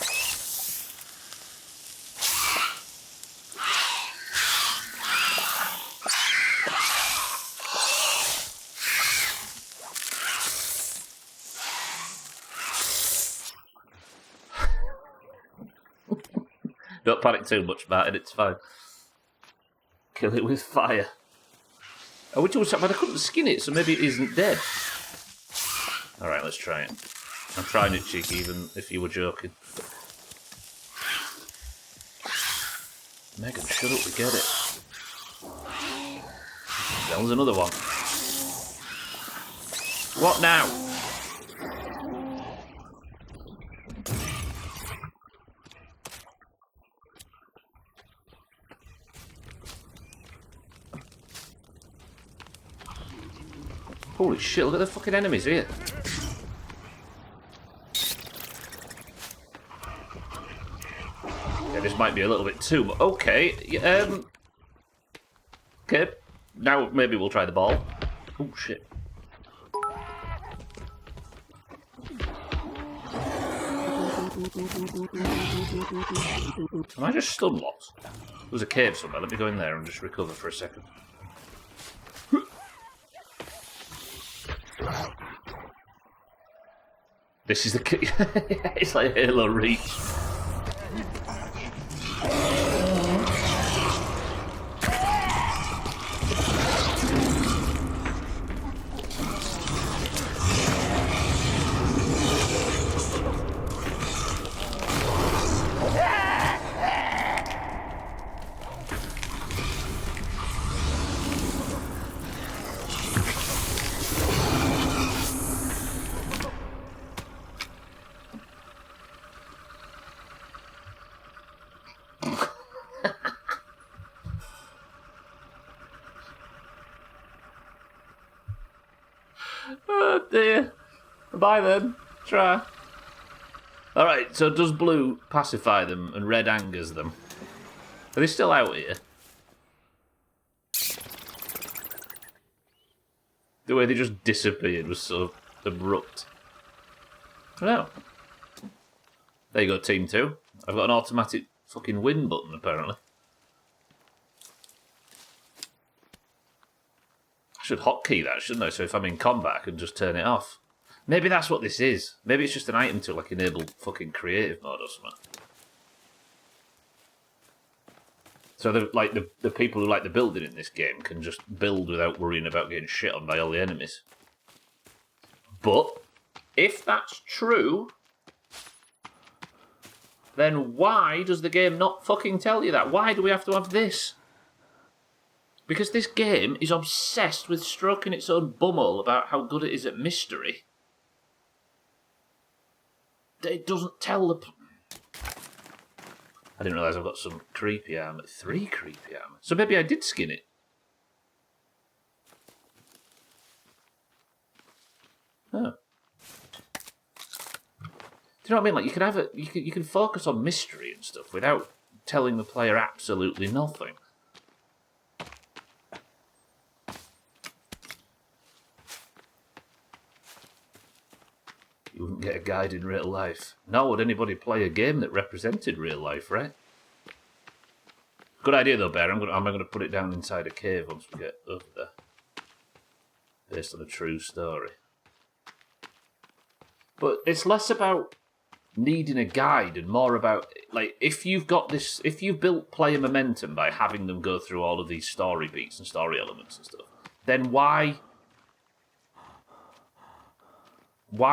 Don't panic too much about it, it's fine. Kill it with fire. I wish it was something, but I couldn't skin it, so maybe it isn't dead. Alright, let's try it. I'm trying it, cheeky, even if you were joking. Megan, shut up, we get it. That was another one. What now? Holy shit, look at the fucking enemies here. Yeah, this might be a little bit too much. Okay, okay, now maybe we'll try the ball. Oh shit. Am I just stun locked? There's a cave somewhere, let me go in there and just recover for a second. This is the key. It's like Halo Reach. dear. Bye then. Try. Alright, so does blue pacify them and red angers them? Are they still out here? The way they just disappeared was so abrupt. No. There you go, Team 2. I've got an automatic fucking win button, apparently. I should hotkey that, shouldn't I? So if I'm in combat, I can just turn it off. Maybe that's what this is. Maybe it's just an item to, like, enable fucking creative mode or something. So, the people who like the building in this game can just build without worrying about getting shit on by all the enemies. But, if that's true, then why does the game not fucking tell you that? Why do we have to have this? Because this game is obsessed with stroking its own bumhole about how good it is at mystery. It doesn't tell the... I didn't realise I've got some creepy armour. 3 creepy armour. So maybe I did skin it. Oh. Do you know what I mean? Like, you can have you can focus on mystery and stuff without telling the player absolutely nothing. You wouldn't get a guide in real life. Nor would anybody play a game that represented real life, right? Good idea though, Bear. I'm going to put it down inside a cave once we get over there. Based on a true story. But it's less about needing a guide and more about, like, if you've built player momentum by having them go through all of these story beats and story elements and stuff, then why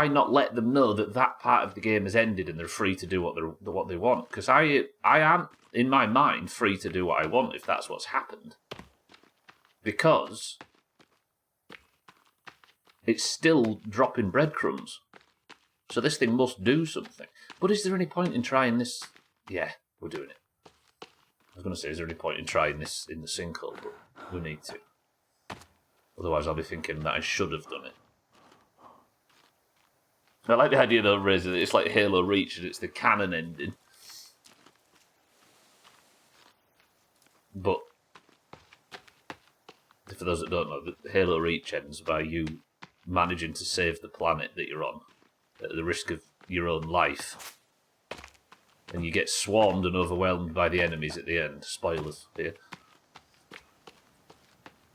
not let them know that that part of the game has ended and they're free to do what they want? Because I am, in my mind, free to do what I want if that's what's happened. Because it's still dropping breadcrumbs. So this thing must do something. But is there any point in trying this? Yeah, we're doing it. I was going to say, is there any point in trying this in the sinkhole? But we need to. Otherwise I'll be thinking that I should have done it. I like the idea though, Razor, that it's like Halo Reach and it's the canon ending. But, for those that don't know, the Halo Reach ends by you managing to save the planet that you're on at the risk of your own life. And you get swarmed and overwhelmed by the enemies at the end. Spoilers here.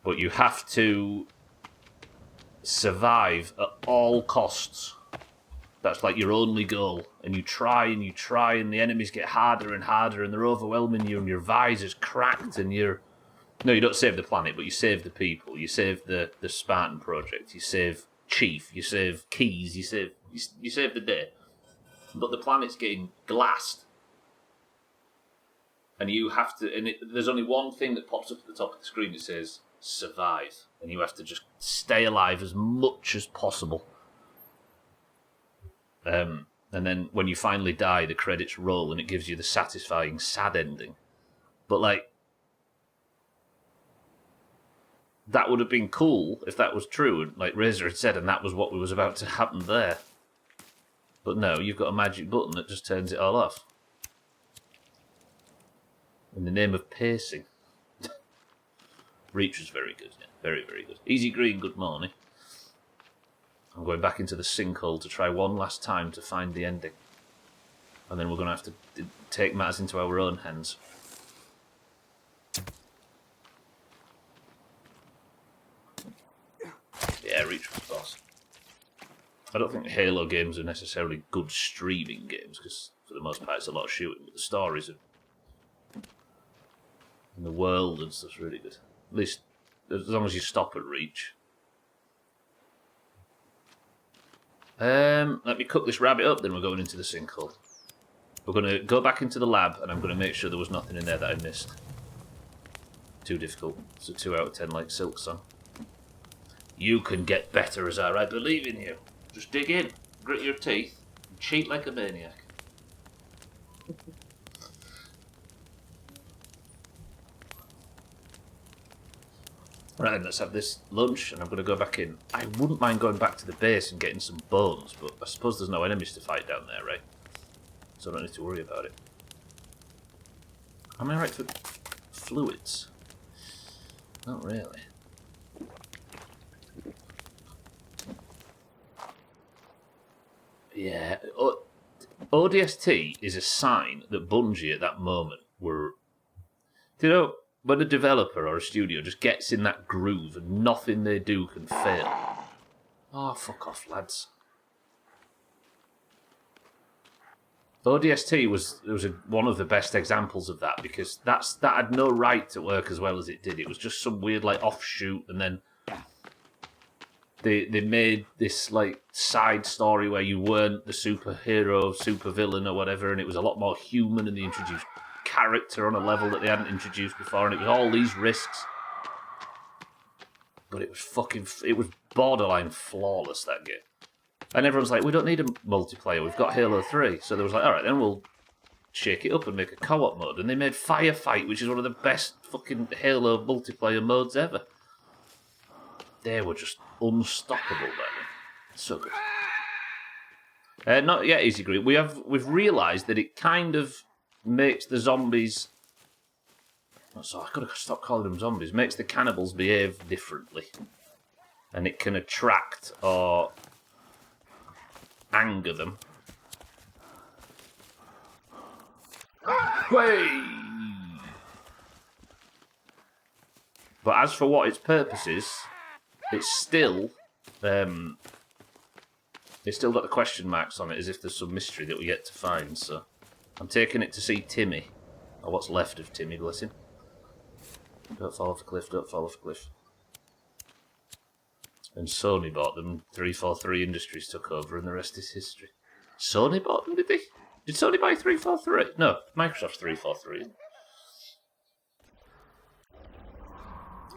But you have to survive at all costs. That's like your only goal. And you try, and the enemies get harder and harder, and they're overwhelming you, and your visor's cracked, and you're... No, you don't save the planet, but you save the people. You save the Spartan project. You save Chief. You save Keys. You save the day. But the planet's getting glassed. And you have to... And there's only one thing that pops up at the top of the screen that says, survive. And you have to just stay alive as much as possible. And then when you finally die, the credits roll and it gives you the satisfying sad ending. But, like, that would have been cool if that was true, and like Razor had said, and that was what was about to happen there. But no, you've got a magic button that just turns it all off. In the name of pacing. Reach was very good, yeah. Very, very good. Easy Green, good morning. I'm going back into the sinkhole to try one last time to find the ending. And then we're going to have to take matters into our own hands. Yeah, Reach was boss. I don't think Halo games are necessarily good streaming games, because for the most part it's a lot of shooting, but the stories are... and the world and stuff's really good. At least, as long as you stop at Reach. Let me cook this rabbit up, then we're going into the sinkhole. We're going to go back into the lab, and I'm going to make sure there was nothing in there that I missed. Too difficult. It's a 2 out of 10 like Silk Song. You can get better, Azar. I believe in you. Just dig in, grit your teeth, and cheat like a maniac. Right, then, let's have this lunch, and I'm going to go back in. I wouldn't mind going back to the base and getting some bones, but I suppose there's no enemies to fight down there, right? So I don't need to worry about it. Am I right for fluids? Not really. Yeah, ODST is a sign that Bungie at that moment were... You know, when a developer or a studio just gets in that groove and nothing they do can fail. Oh, fuck off, lads. ODST was one of the best examples of that, because that had no right to work as well as it did. It was just some weird like offshoot, and then they made this like side story where you weren't the superhero, supervillain or whatever, and it was a lot more human, and they introduced character on a level that they hadn't introduced before, and it was all these risks. But it was borderline flawless, that game. And everyone's like, we don't need a multiplayer, we've got Halo 3. So they was like, alright, then we'll shake it up and make a co-op mode. And they made Firefight, which is one of the best fucking Halo multiplayer modes ever. They were just unstoppable, then. So good. Not yet, Easy Green. We've realised that it kind of makes the zombies... So I've got to stop calling them zombies. Makes the cannibals behave differently. And it can attract or anger them. Way! But as for what its purpose is, it's still got the question marks on it, as if there's some mystery that we yet to find. So I'm taking it to see Timmy, or what's left of Timmy, bless him. Don't fall off a cliff, don't fall off a cliff. And Sony bought them, 343 Industries took over, and the rest is history. Sony bought them, did they? Did Sony buy 343? No, Microsoft's 343.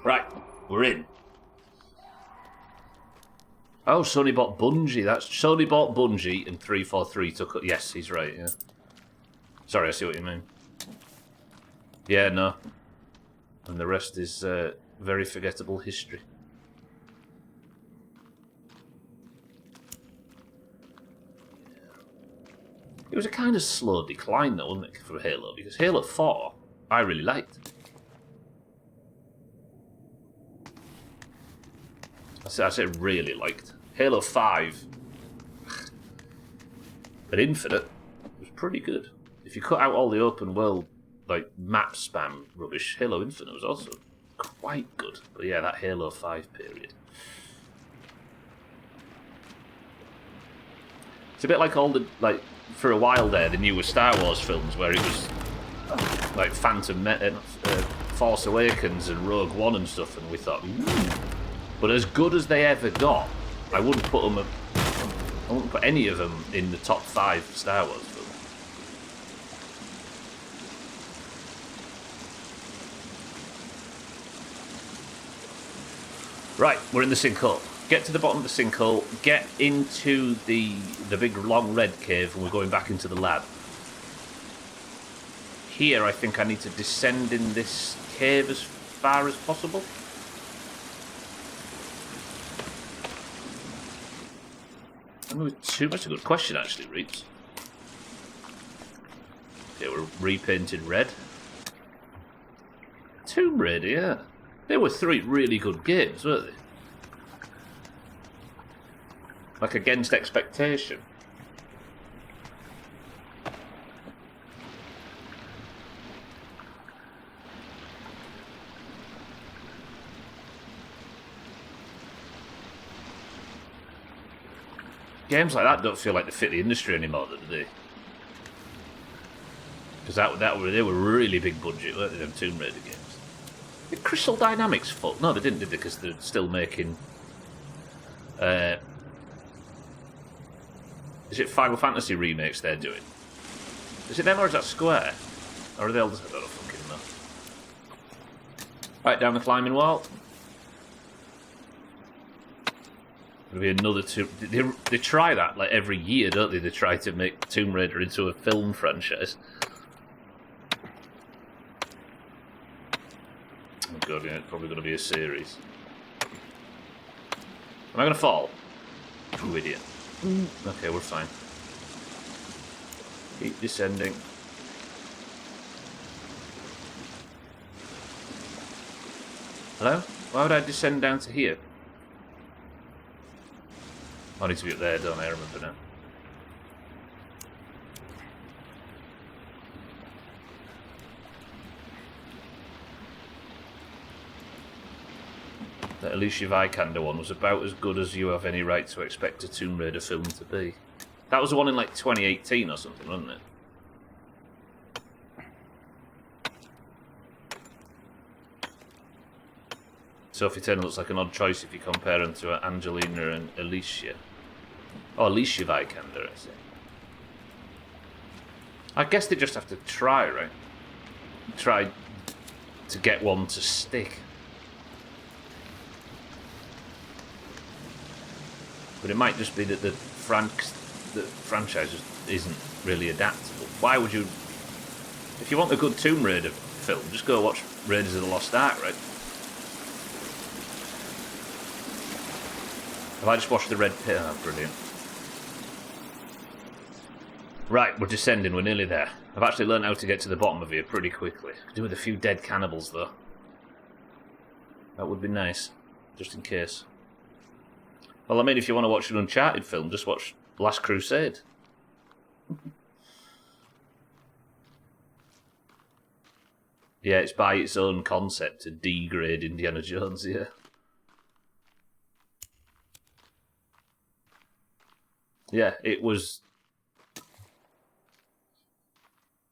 Right, we're in. Oh, Sony bought Bungie. Sony bought Bungie, and 343 took... Yes, he's right, yeah. Sorry, I see what you mean. Yeah, no. And the rest is very forgettable history. It was a kind of slow decline, though, wasn't it, for Halo? Because Halo 4, I really liked. I said really liked. Halo 5, at Infinite, was pretty good. If you cut out all the open world, like, map spam rubbish, Halo Infinite was also quite good. But yeah, that Halo 5 period. It's a bit like all the, like, for a while there, the newer Star Wars films, where it was like Force Awakens and Rogue One and stuff, and we thought, but as good as they ever got, I wouldn't put any of them in the top 5 Star Wars films. Right, we're in the sinkhole. Get to the bottom of the sinkhole, get into the big long red cave, and we're going back into the lab. Here, I think I need to descend in this cave as far as possible. That's a good question, actually, Reeps. Okay, we're repainted red. Tomb Raider, yeah. They were 3 really good games, weren't they? Like, against expectation. Games like that don't feel like they fit the industry anymore, do they? Because they were really big budget, weren't they, them Tomb Raider games? Did Crystal Dynamics fuck? No, they didn't, did they? Because they're still making... Is it Final Fantasy remakes they're doing? Is it them or is that Square? Or are they all just... I don't know, fucking know. Right, down the climbing wall. There'll be another Tomb... They try that, like, every year, don't they? They try to make Tomb Raider into a film franchise. Oh god, yeah, it's probably going to be a series. Am I going to fall? You idiot. Okay, we're fine. Keep descending. Hello? Why would I descend down to here? I need to be up there, don't I? I remember now. That Alicia Vikander one was about as good as you have any right to expect a Tomb Raider film to be. That was the one in like 2018 or something, wasn't it? Sophie Turner looks like an odd choice if you compare them to Angelina and Alicia. Oh, Alicia Vikander, I see. I guess they just have to try, right? Try to get one to stick. But it might just be that the franchise just isn't really adaptable. Why would you... If you want a good Tomb Raider film, just go watch Raiders of the Lost Ark, right? Have I just watched the Red Pit? Oh, brilliant. Right, we're descending, we're nearly there. I've actually learned how to get to the bottom of here pretty quickly. Could do with a few dead cannibals, though. That would be nice, just in case. Well, I mean, if you want to watch an Uncharted film, just watch Last Crusade. Yeah, it's by its own concept to degrade Indiana Jones, yeah. Yeah, it was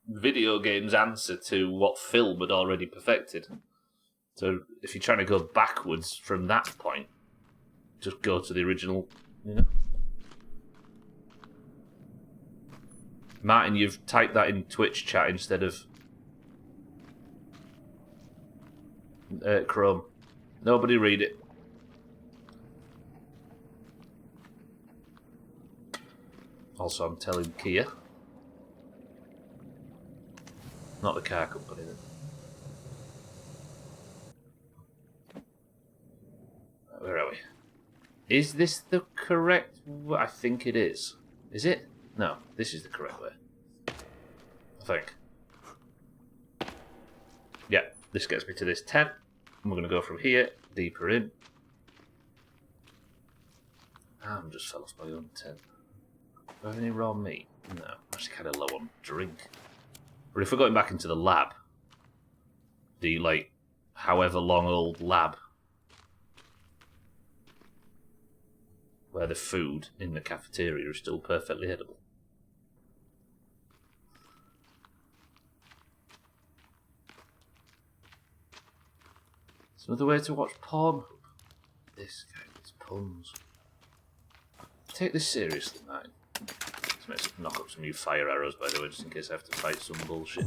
video games' answer to what film had already perfected. So if you're trying to go backwards from that point, just go to the original, you know. Martin, you've typed that in Twitch chat instead of Chrome. Nobody read it. Also, I'm telling Kia. Not the car company, then. Where are we? Is this the correct way? I think it is. Is it? No, this is the correct way. I think. Yeah, this gets me to this tent. And we're going to go from here, deeper in. I just fell off my own tent. Do I have any raw meat? No, I'm actually kind of low on drink. But if we're going back into the lab, the, like, however long old lab, where the food in the cafeteria is still perfectly edible. It's another way to watch Pornhub. This guy gets puns. Take this seriously, man. Let's knock up some new fire arrows, by the way, just in case I have to fight some bullshit.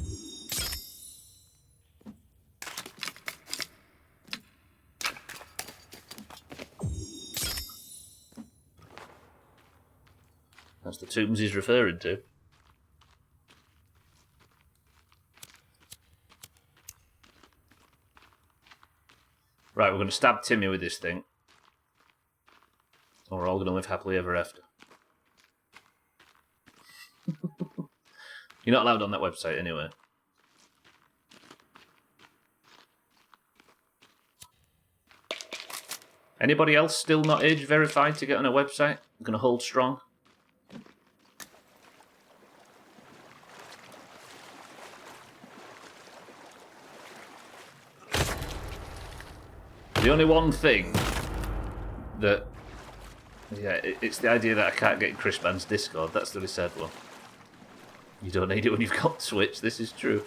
That's the tombs he's referring to. Right, we're going to stab Timmy with this thing. And we're all going to live happily ever after. You're not allowed on that website anyway. Anybody else still not age verified to get on a website? Going to hold strong? The only one thing that... Yeah, it's the idea that I can't get in Chris Mann's Discord. That's the really sad one. You don't need it when you've got Twitch, this is true.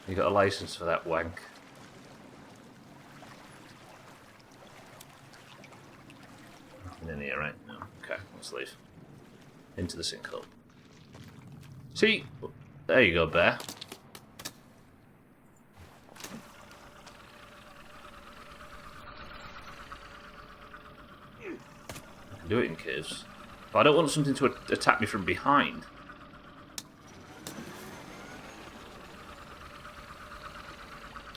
You got a license for that wank. Nothing in here, right? No. Okay, let's leave. Into the sinkhole. See? There you go, bear. I can do it in caves. But I don't want something to attack me from behind.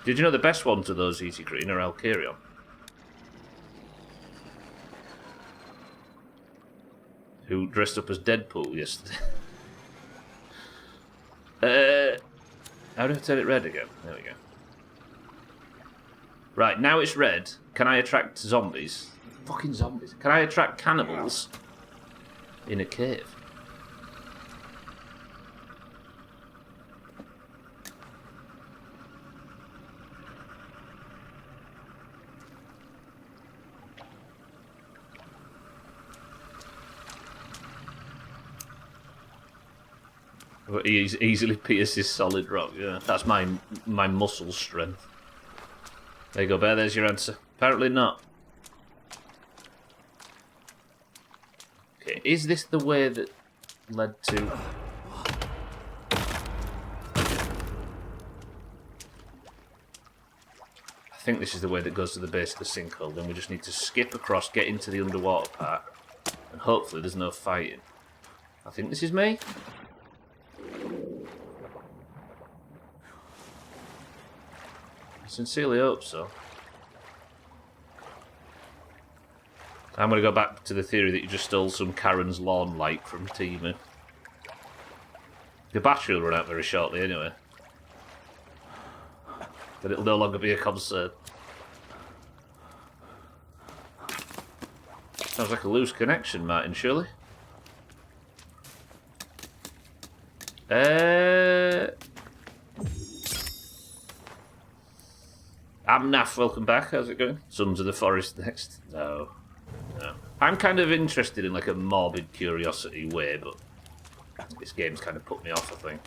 Did you know the best ones of those Easy Green are Alkarion? Who dressed up as Deadpool yesterday. How do I turn it red again? There we go. Right, now it's red. Can I attract zombies? Fucking zombies. Can I attract cannibals in a cave? He easily pierces solid rock. Yeah, that's my muscle strength. There you go, Bear. There's your answer. Apparently not. Okay, is this the way that led to? I think this is the way that goes to the base of the sinkhole. Then we just need to skip across, get into the underwater part, and hopefully there's no fighting. I think this is me. I sincerely hope so. I'm going to go back to the theory that you just stole some Karen's lawn light from Timu. The battery will run out very shortly anyway. But it'll no longer be a concern. Sounds like a loose connection, Martin, surely? Amnaf, welcome back. How's it going? Sons of the Forest next. No. I'm kind of interested in like a morbid curiosity way, but this game's kind of put me off, I think.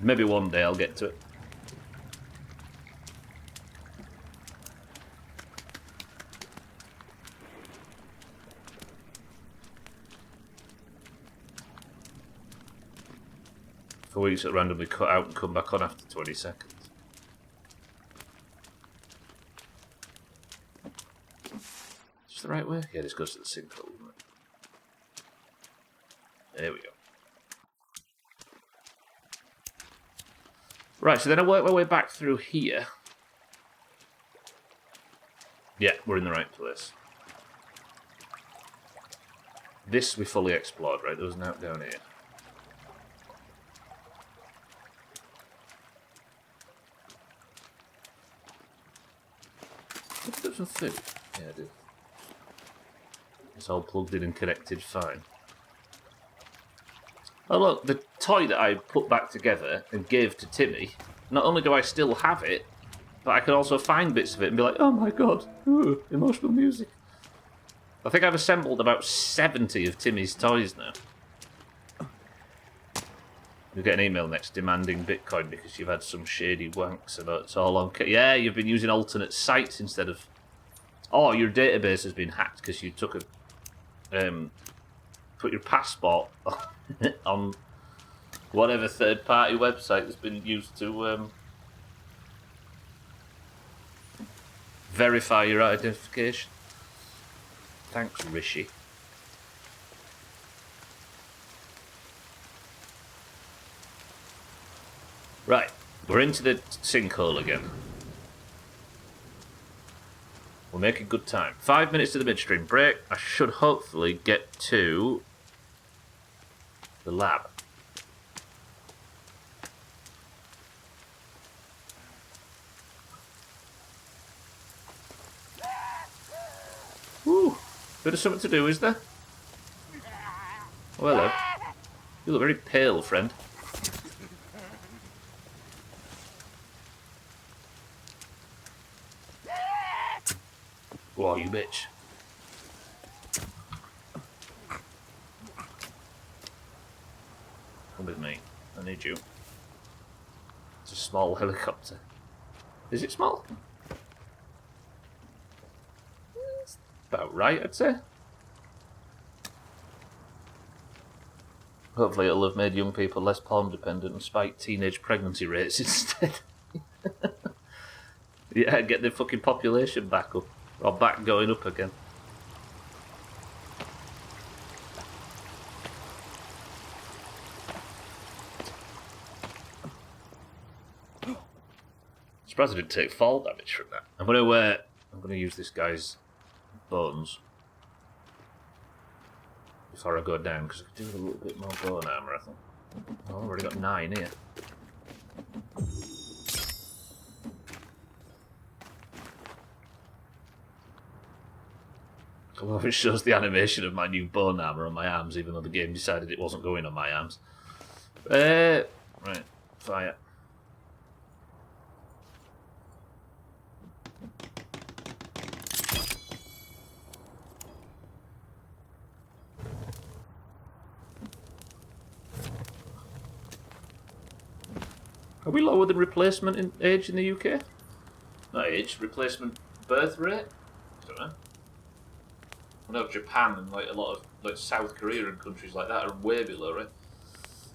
Maybe one day I'll get to it. For weeks that randomly cut out and come back on after 20 seconds. The right way? Yeah, this goes to the sinkhole, isn't it? There we go. Right, so then I work my way back through here. Yeah, we're in the right place. This we fully explored, right? There was an out down here. Let's put some food. Yeah, I do. It's all plugged in and connected fine. Oh look, the toy that I put back together and gave to Timmy, not only do I still have it, but I can also find bits of it and be like, oh my god, ooh, emotional music. I think I've assembled about 70 of Timmy's toys now. You'll get an email next demanding Bitcoin because you've had some shady wanks and it's all on... Yeah, you've been using alternate sites instead of... Oh, your database has been hacked because you took a... put your passport on whatever third-party website that's been used to verify your identification. Thanks, Rishi. Right, we're into the sinkhole again. We're making good time. 5 minutes to the midstream break. I should hopefully get to the lab. Woo! Bit of something to do, is there? Oh, hello. You look very pale, friend. Whoa, you bitch. Come with me. I need you. It's a small helicopter. Is it small? It's about right, I'd say. Hopefully it'll have made young people less porn dependent and spike teenage pregnancy rates instead. Yeah, get the fucking population back up. Or back going up again. Surprised I didn't take fall damage from that. I'm gonna use this guy's bones before I go down, because I could do with a little bit more bone armour, I think. Oh, I've already got 9 here. Well, it shows the animation of my new bone armour on my arms, even though the game decided it wasn't going on my arms. Right, fire. Are we lower than replacement age in the UK? Not age, replacement birth rate? I don't know. I know Japan and like a lot of like South Korea and countries like that are way below it.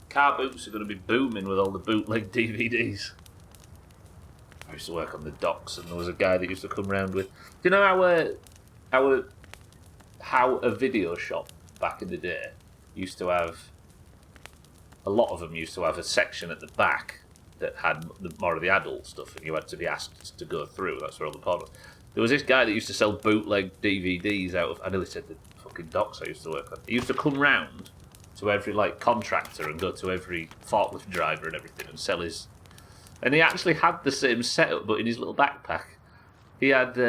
Car boots are going to be booming with all the bootleg DVDs. I used to work on the docks, and there was a guy that used to come round with. Do you know how a video shop back in the day used to have? A lot of them used to have a section at the back that had more of the adult stuff, and you had to be asked to go through. That's where all the porn was. There was this guy that used to sell bootleg DVDs out of. I nearly said the fucking docks I used to work on. He used to come round to every like contractor and go to every forklift driver and everything and sell his. And he actually had the same setup, but in his little backpack, he had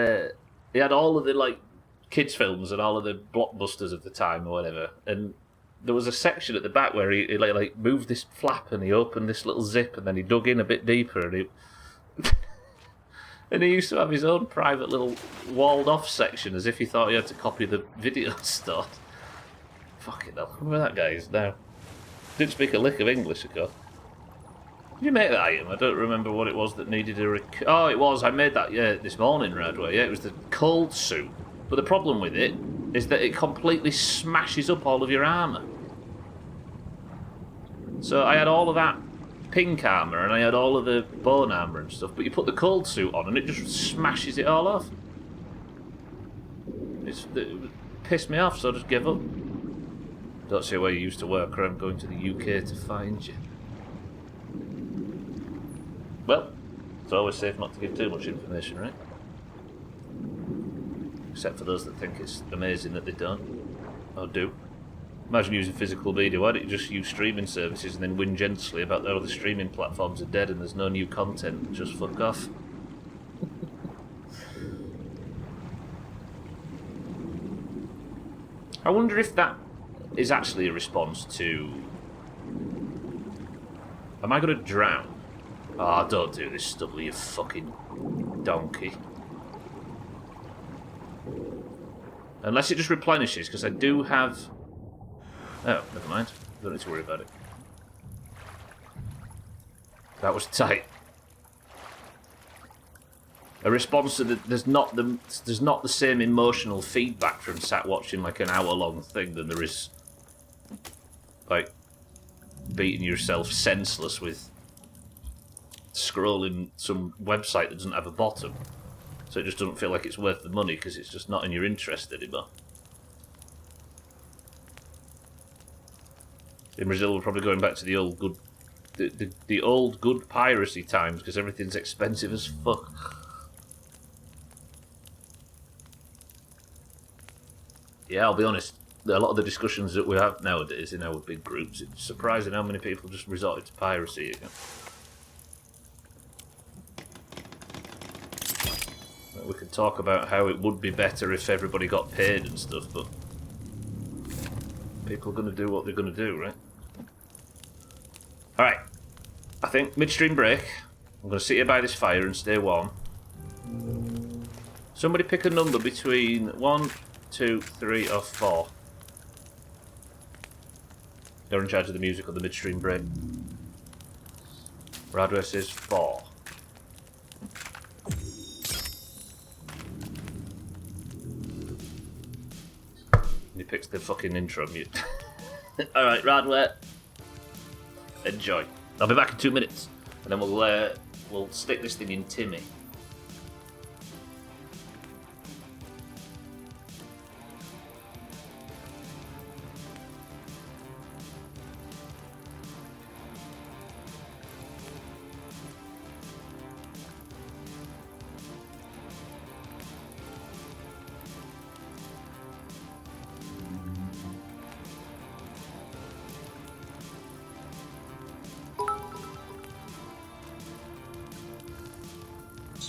all of the like kids films and all of the blockbusters of the time or whatever. And there was a section at the back where he like moved this flap and he opened this little zip and then he dug in a bit deeper and he and he used to have his own private little walled off section as if he thought he had to copy the video store. Fucking hell, where that guy is now. Didn't speak a lick of English, of course. Did you make that item? I don't remember what it was that needed a oh, it was. I made that, this morning, Radway. Yeah, it was the cold suit. But the problem with it is that it completely smashes up all of your armour. So I had all of that pink armour and I had all of the bone armour and stuff, but you put the cold suit on and it just smashes it all off. It pissed me off, so I just gave up. Don't see where you used to work, or I'm going to the UK to find you. Well, it's always safe not to give too much information, right? Except for those that think it's amazing that they don't. Or do. Imagine using physical media. Why don't you just use streaming services and then whinge gently about that all the streaming platforms are dead and there's no new content? Just fuck off. I wonder if that is actually a response to... Am I going to drown? Oh, don't do this stuff, you fucking donkey. Unless it just replenishes, because I do have... Oh, never mind. Don't need to worry about it. That was tight. A response to the... There's not the same emotional feedback from sat watching like an hour-long thing than there is... Like, beating yourself senseless with scrolling some website that doesn't have a bottom. So it just doesn't feel like it's worth the money because it's just not in your interest anymore. In Brazil, we're probably going back to the old good, the old good piracy times because everything's expensive as fuck. Yeah, I'll be honest. A lot of the discussions that we have nowadays in our big groups, it's surprising how many people just resorted to piracy again. We could talk about how it would be better if everybody got paid and stuff, but people are going to do what they're going to do, right? Alright, I think midstream break. I'm going to sit here by this fire and stay warm. Somebody pick a number between 1, 2, 3 or 4. You're in charge of the music on the midstream break. Radway says 4. He picks the fucking intro mute. Alright, Radway. Enjoy. I'll be back in 2 minutes. And then we'll stick this thing in Timmy.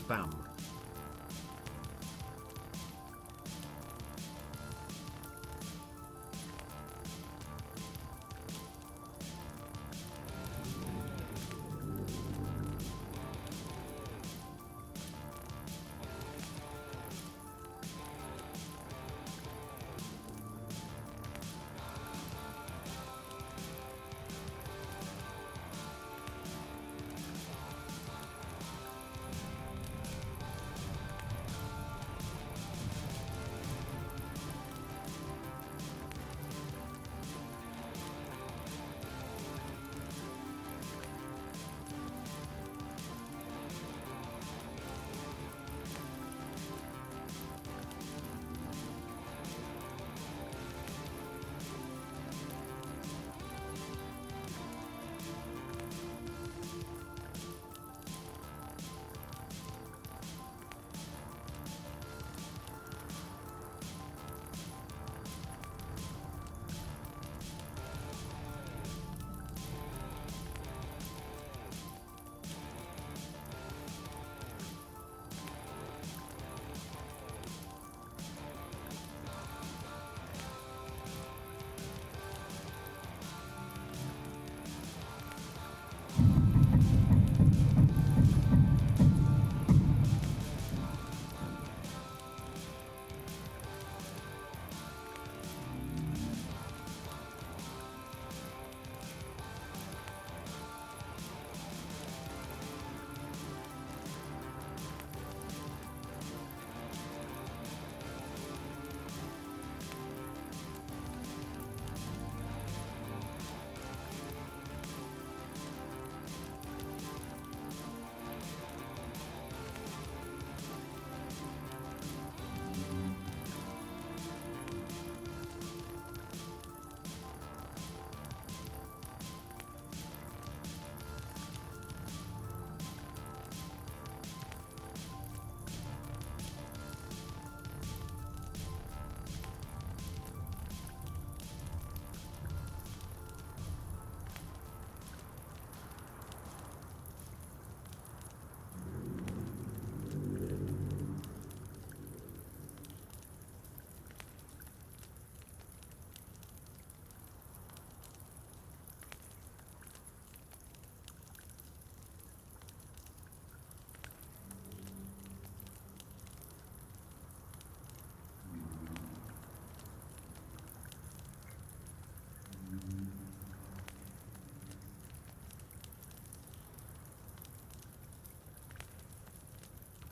spam.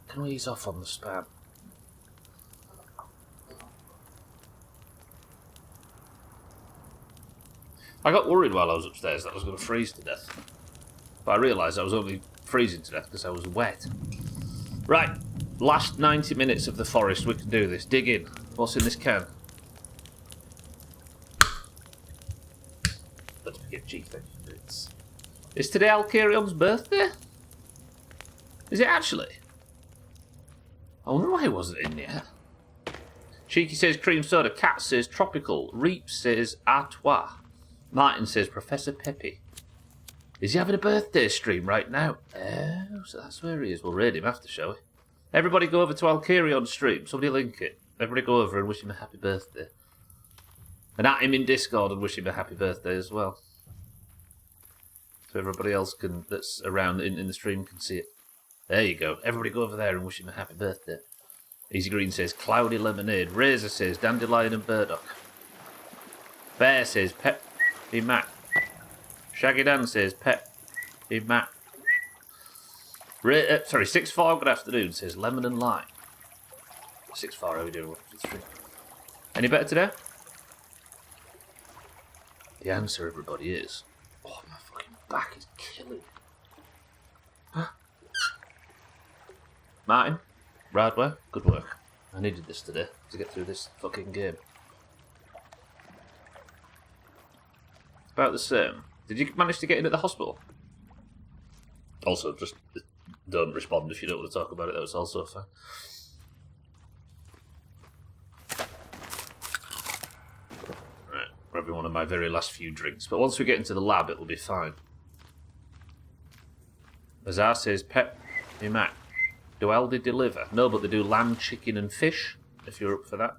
Can we ease off on the spam? I got worried while I was upstairs that I was going to freeze to death. But I realised I was only freezing to death because I was wet. Right, last 90 minutes of the forest, we can do this. Dig in. What's in this can? Let's get cheeky. Is today Alcarion's birthday? Is it actually? I wonder why it wasn't in yet. Cheeky says cream soda. Cat says tropical. Reap says artois. Martin says Professor Peppy. Is he having a birthday stream right now? Oh, so that's where he is. We'll raid him after, shall we? Everybody go over to Alcarion's stream. Somebody link it. Everybody go over and wish him a happy birthday. And at him in Discord and wish him a happy birthday as well. So everybody else that's around in the stream can see it. There you go. Everybody go over there and wish him a happy birthday. Easy Green says cloudy lemonade. Razor says dandelion and burdock. Bear says pep be Mac. Shaggy Dan says pep be Mac. 6-4 good afternoon says lemon and lime. 6-4, how are we doing? Any better today? The answer, everybody, is... Oh, my fucking back is killing me. Huh? Martin, Radware, good work. I needed this today to get through this fucking game. About the same. Did you manage to get in at the hospital? Also, just don't respond if you don't want to talk about it. That was also fine. Right, we're having one of my very last few drinks. But once we get into the lab, it will be fine. Azar says, Pep, be Mac. Do Aldi deliver? No, but they do lamb, chicken and fish, if you're up for that.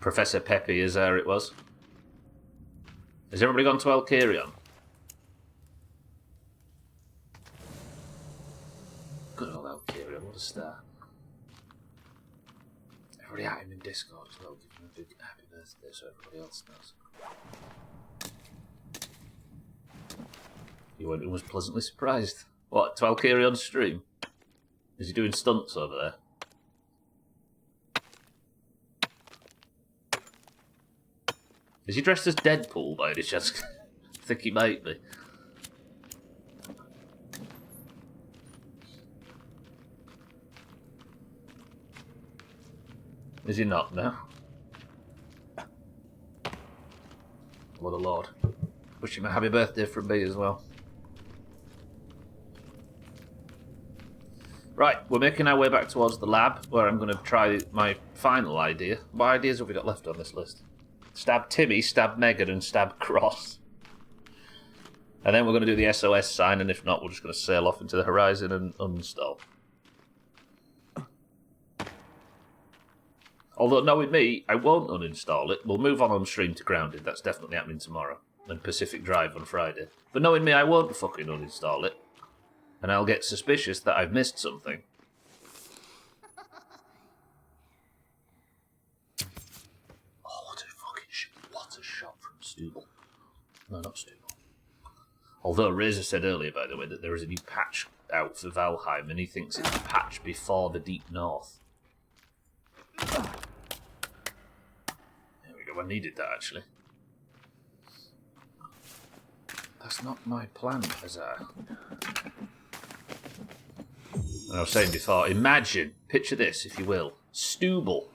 Professor Peppy is there, it was. Has everybody gone to Alkarion? Good old Alkarion, what a star. Everybody at him in Discord as well, give him a big happy birthday so everybody else knows. You went and was pleasantly surprised. What, to Alkarion's stream? Is he doing stunts over there? Is he dressed as Deadpool by any chance? I think he might be. Is he not now? What a lord. Wish him a happy birthday from me as well. Right, we're making our way back towards the lab, where I'm going to try my final idea. What ideas have we got left on this list? Stab Timmy, stab Megan, and stab Cross. And then we're going to do the SOS sign, and if not, we're just going to sail off into the horizon and uninstall. Although, knowing me, I won't uninstall it. We'll move on stream to Grounded. That's definitely happening tomorrow. And Pacific Drive on Friday. But knowing me, I won't fucking uninstall it. And I'll get suspicious that I've missed something. Oh, what a shot from Stubble. No, not Stubble. Although Razor said earlier, by the way, that there is a new patch out for Valheim, and he thinks it's a patch before the Deep North. There we go, I needed that, actually. That's not my plan, Azar. And I was saying before, imagine, picture this, if you will, Stubble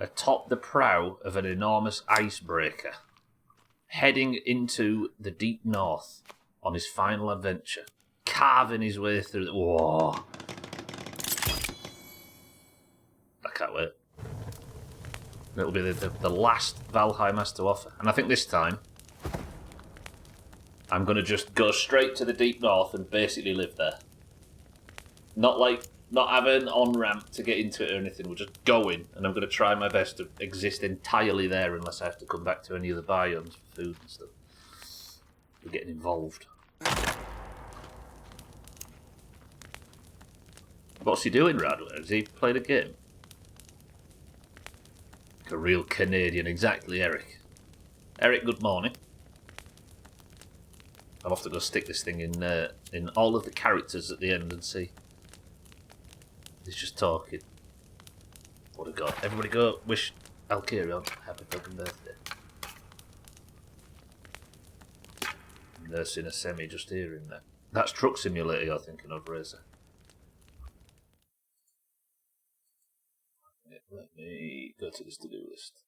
atop the prow of an enormous icebreaker, heading into the Deep North on his final adventure, carving his way through the... Whoa. I can't wait. It'll be the last Valheim has to offer. And I think this time, I'm going to just go straight to the Deep North and basically live there. Not have an on-ramp to get into it or anything. We're just going, and I'm going to try my best to exist entirely there unless I have to come back to any of the biomes for food and stuff. We're getting involved. What's he doing, Radware? Has he played a game? Like a real Canadian, exactly, Eric. Eric, good morning. I'll have to go stick this thing in all of the characters at the end and see. He's just talking. What a god. Everybody go wish Alkarion happy fucking birthday. I'm nursing a semi just hearing that. That's Truck Simulator you're thinking of, Razor. Let me go to this to-do list.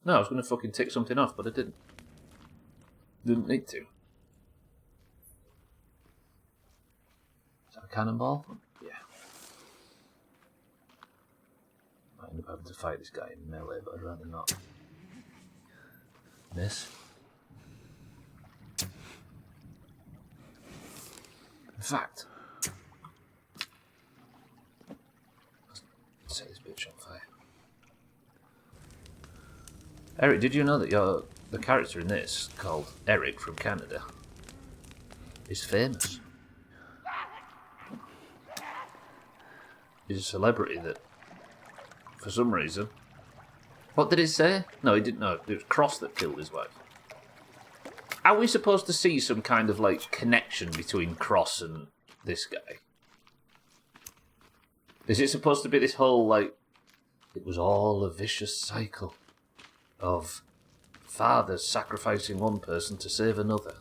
No, I was going to fucking tick something off, but I didn't. Didn't need to. Is that a cannonball? Yeah. Might end up having to fight this guy in melee, but I'd rather not. Miss. In fact, let's set this bitch on fire. Eric, did you know that the character in this, called Eric from Canada, is famous? He's a celebrity that, for some reason... What did he say? No, he didn't know. It was Cross that killed his wife. Are we supposed to see some kind of, like, connection between Cross and this guy? Is it supposed to be this whole, like... It was all a vicious cycle of fathers sacrificing one person to save another.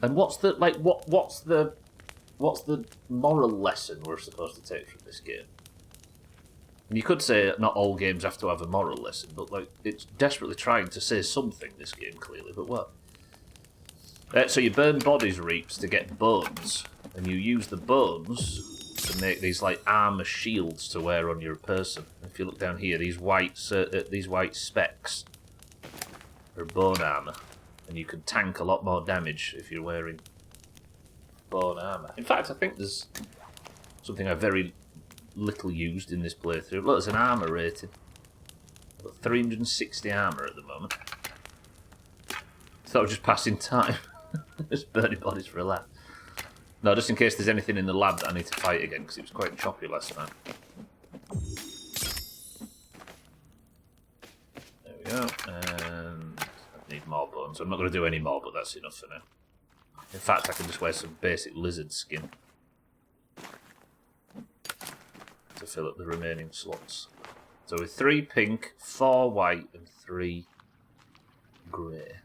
And what's the, like, what's the moral lesson we're supposed to take from this game? And you could say not all games have to have a moral lesson, but like it's desperately trying to say something, this game, clearly, but what? So you burn bodies reaps to get bones, and you use the bones to make these like armor shields to wear on your person. If you look down here, these white specks are bone armor. And you can tank a lot more damage if you're wearing bone armour. In fact, I think there's something I've very little used in this playthrough. Look, there's an armour rating. I've got 360 armour at the moment. Thought I was just passing time. Just burning bodies for a laugh. No, just in case there's anything in the lab that I need to fight again, because it was quite choppy last time. There we go. And I need more bones. I'm not going to do any more, but that's enough for now. In fact, I can just wear some basic lizard skin to fill up the remaining slots. So with 3 pink, 4 white, and 3 grey.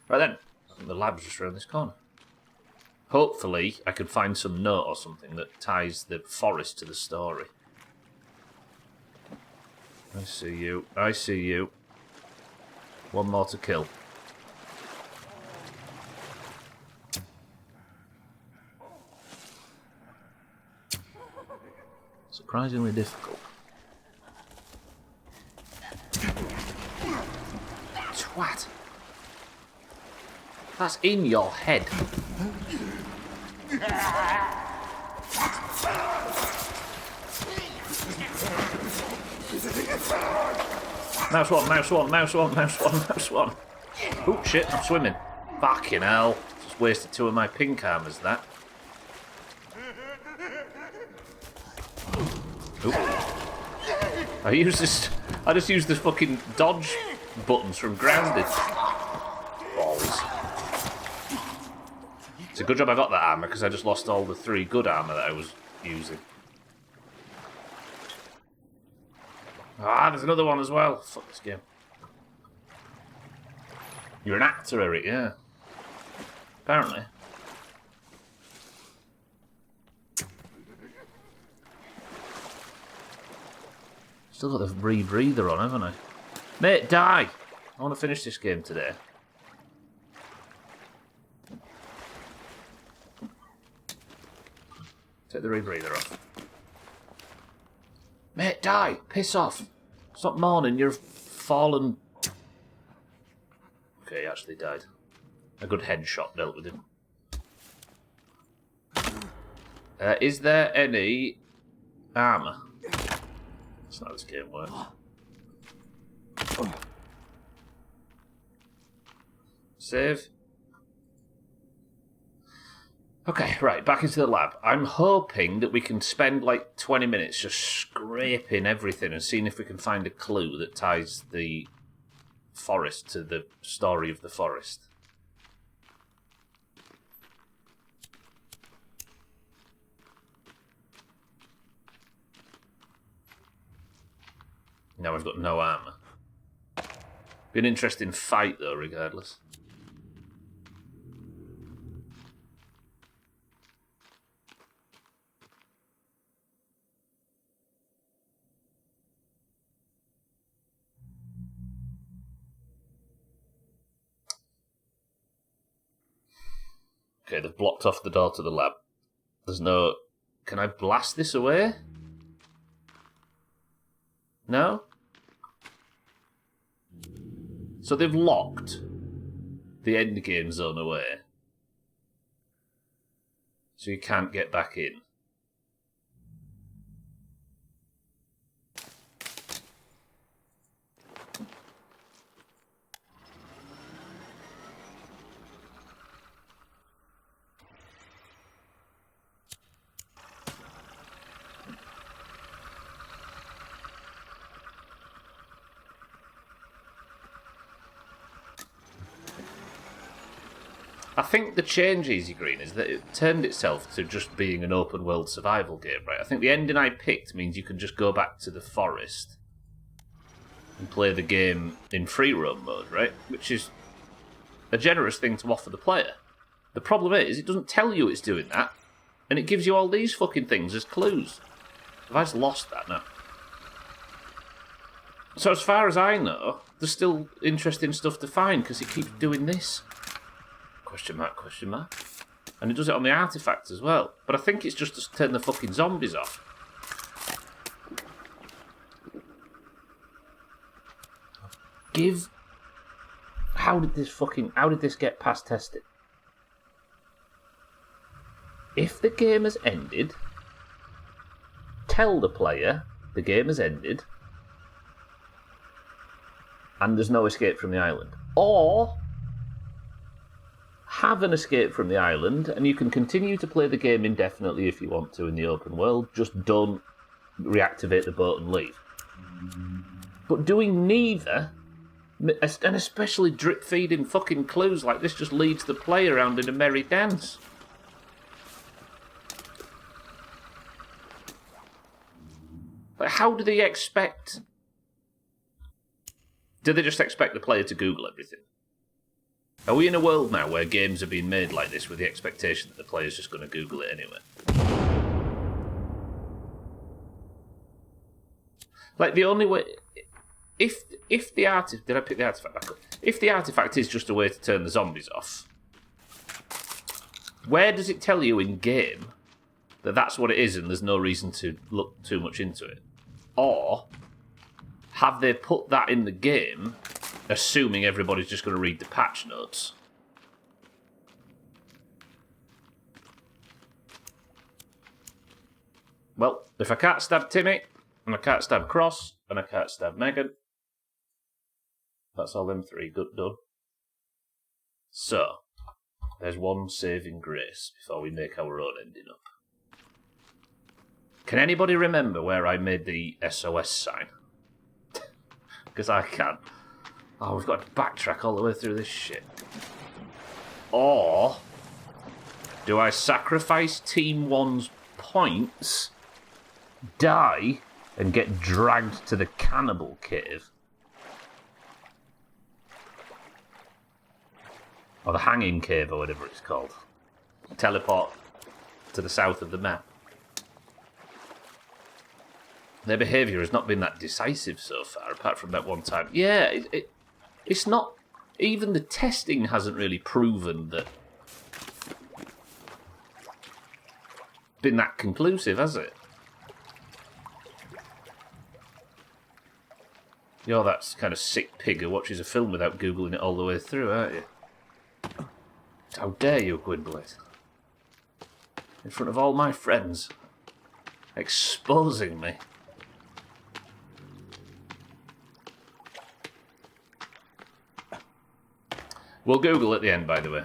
Right then, I think the lab's just around this corner. Hopefully, I can find some note or something that ties the forest to the story. I see you. I see you. One more to kill. Surprisingly difficult. Twat! That's in your head. Mouse one, mouse one, mouse one, mouse one, mouse one. Oh shit, I'm swimming. Fucking hell. Just wasted 2 of my pink armors, that. Oop. I just used the fucking dodge buttons from Grounded. Balls. It's a good job I got that armour, because I just lost all the 3 good armour that I was using. Ah, there's another one as well. Fuck this game. You're an actor, Eric, yeah. Apparently. Still got the rebreather on, haven't I? Mate, die! I want to finish this game today. Take the rebreather off. Mate, die! Piss off! Stop mourning, you're fallen. Okay, he actually died. A good headshot dealt with him. Is there any armour? That's not how this game works. Save. Okay, right, back into the lab. I'm hoping that we can spend like 20 minutes just scraping everything and seeing if we can find a clue that ties the forest to the story of the forest. Now I've got no armour. Be an interesting fight though, regardless. Okay, they've blocked off the door to the lab. There's no... Can I blast this away? No? So they've locked the endgame zone away. So you can't get back in. I think the change, Easy Green, is that it turned itself to just being an open world survival game, right? I think the ending I picked means you can just go back to the forest and play the game in free roam mode, right? Which is a generous thing to offer the player. The problem is, it doesn't tell you it's doing that, and it gives you all these fucking things as clues. Have I just lost that now? So as far as I know, there's still interesting stuff to find, because it keeps doing this. Question mark, question mark. And it does it on the artifact as well. But I think it's just to turn the fucking zombies off. Give how did this get past testing? If the game has ended, tell the player the game has ended and there's no escape from the island. Or have an escape from the island and you can continue to play the game indefinitely if you want to in the open world, just don't reactivate the boat and leave. But doing neither, and especially drip-feeding fucking clues like this, just leads the player around in a merry dance. Like, how do they expect... Do they just expect the player to Google everything? Are we in a world now where games are being made like this with the expectation that the player's just going to Google it anyway? Like, the only way... If the artifact... Did I pick the artifact back up? If the artifact is just a way to turn the zombies off, where does it tell you in-game that that's what it is and there's no reason to look too much into it? Or have they put that in the game, assuming everybody's just going to read the patch notes? Well, if I can't stab Timmy, and I can't stab Cross, and I can't stab Megan, that's all them three good done. So, there's one saving grace before we make our own ending up. Can anybody remember where I made the SOS sign? Because I can't. Oh, we've got to backtrack all the way through this shit. Or do I sacrifice Team 1's points, die, and get dragged to the cannibal cave? Or the hanging cave, or whatever it's called. Teleport to the south of the map. Their behaviour has not been that decisive so far, apart from that one time. Yeah, it's not... Even the testing hasn't really proven that... been that conclusive, has it? You're that kind of sick pig who watches a film without Googling it all the way through, aren't you? How dare you, Gwynbleight? In front of all my friends. Exposing me. We'll Google at the end, by the way.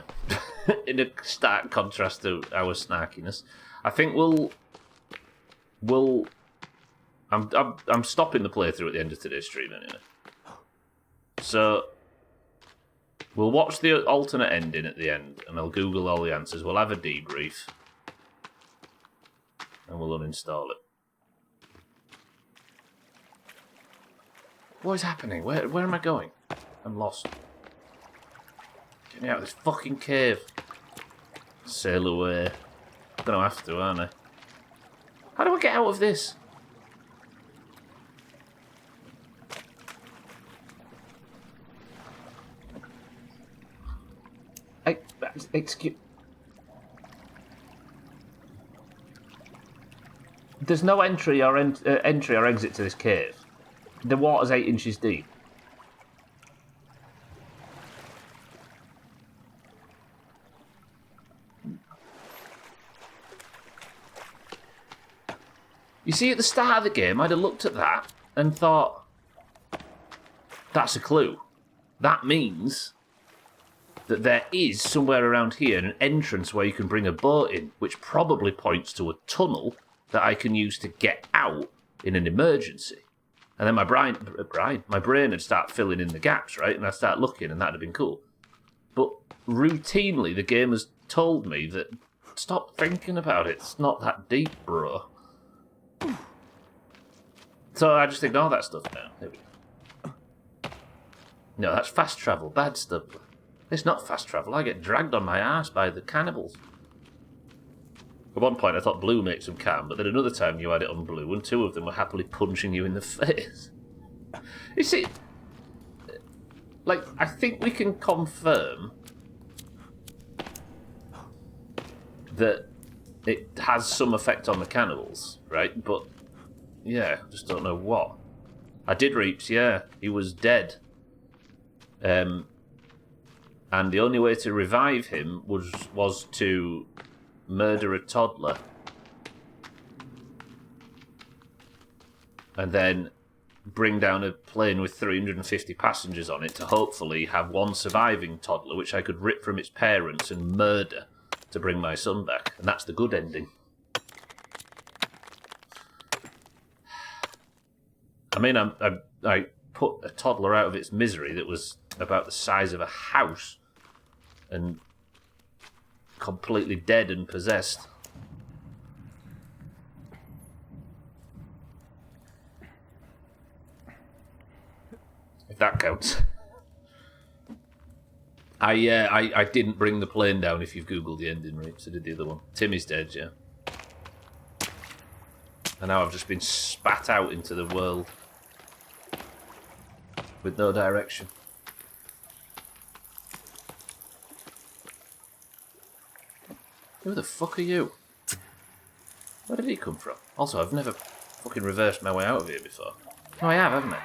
In a stark contrast to our snarkiness. I think I'm stopping the playthrough at the end of today's stream anyway. So we'll watch the alternate ending at the end, and I'll Google all the answers. We'll have a debrief, and we'll uninstall it. What is happening? Where am I going? I'm lost. Get me out of this fucking cave. Sail away. I'm gonna have to, aren't I? How do I get out of this? Excuse... There's no entry or exit to this cave. The water's 8 inches deep. You see, at the start of the game, I'd have looked at that and thought, that's a clue. That means that there is, somewhere around here, an entrance where you can bring a boat in, which probably points to a tunnel that I can use to get out in an emergency. And then my brain would start filling in the gaps, right? And I'd start looking, and that'd have been cool. But routinely, the game has told me that, stop thinking about it, it's not that deep, bro. So I just ignore that stuff now. There we go. No, that's fast travel, bad stuff. It's not fast travel, I get dragged on my arse by the cannibals. At one point I thought blue makes them calm, but then another time you had it on blue and 2 of them were happily punching you in the face. You see, like, I think we can confirm that it has some effect on the cannibals, right? But, yeah, just don't know what. I did reach, yeah, he was dead. And the only way to revive him was to murder a toddler. And then bring down a plane with 350 passengers on it to hopefully have one surviving toddler, which I could rip from its parents and murder to bring my son back. And that's the good ending. I mean, I put a toddler out of its misery that was about the size of a house and completely dead and possessed. If that counts. I didn't bring the plane down if you've Googled the ending, right? So I did the other one. Timmy's dead, yeah. And now I've just been spat out into the world. With no direction. Who the fuck are you? Where did he come from? Also, I've never fucking reversed my way out of here before. No, I have, haven't I?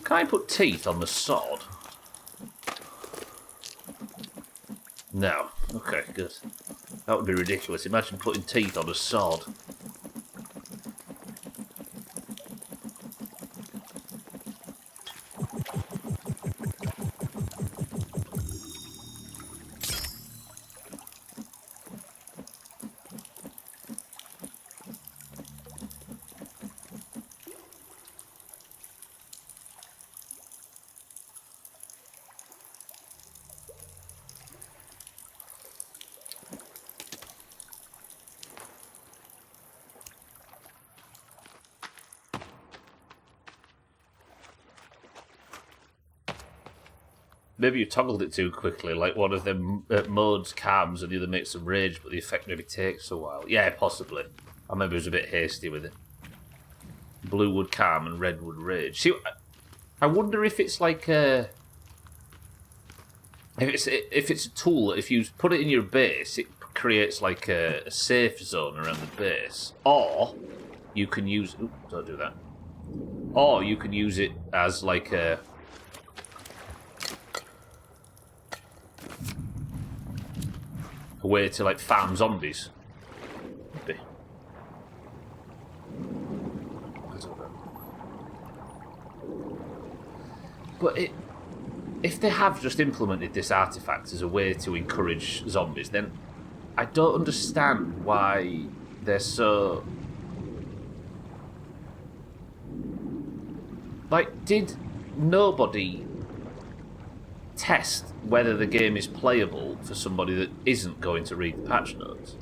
Can I put teeth on the sword? No. Okay, good. That would be ridiculous. Imagine putting teeth on a sword. Maybe you toggled it too quickly, like one of them modes calms and the other makes them rage, but the effect maybe takes a while. Yeah, possibly. Or maybe it was a bit hasty with it. Blue would calm and red would rage. See, I wonder if it's like a... If it's a tool that if you put it in your base, it creates like a safe zone around the base. Or you can use... Ooh, don't do that. Or you can use it as like a way to like farm zombies. Maybe. But if they have just implemented this artifact as a way to encourage zombies, then I don't understand why they're so... Like, did nobody test whether the game is playable for somebody that isn't going to read the patch notes?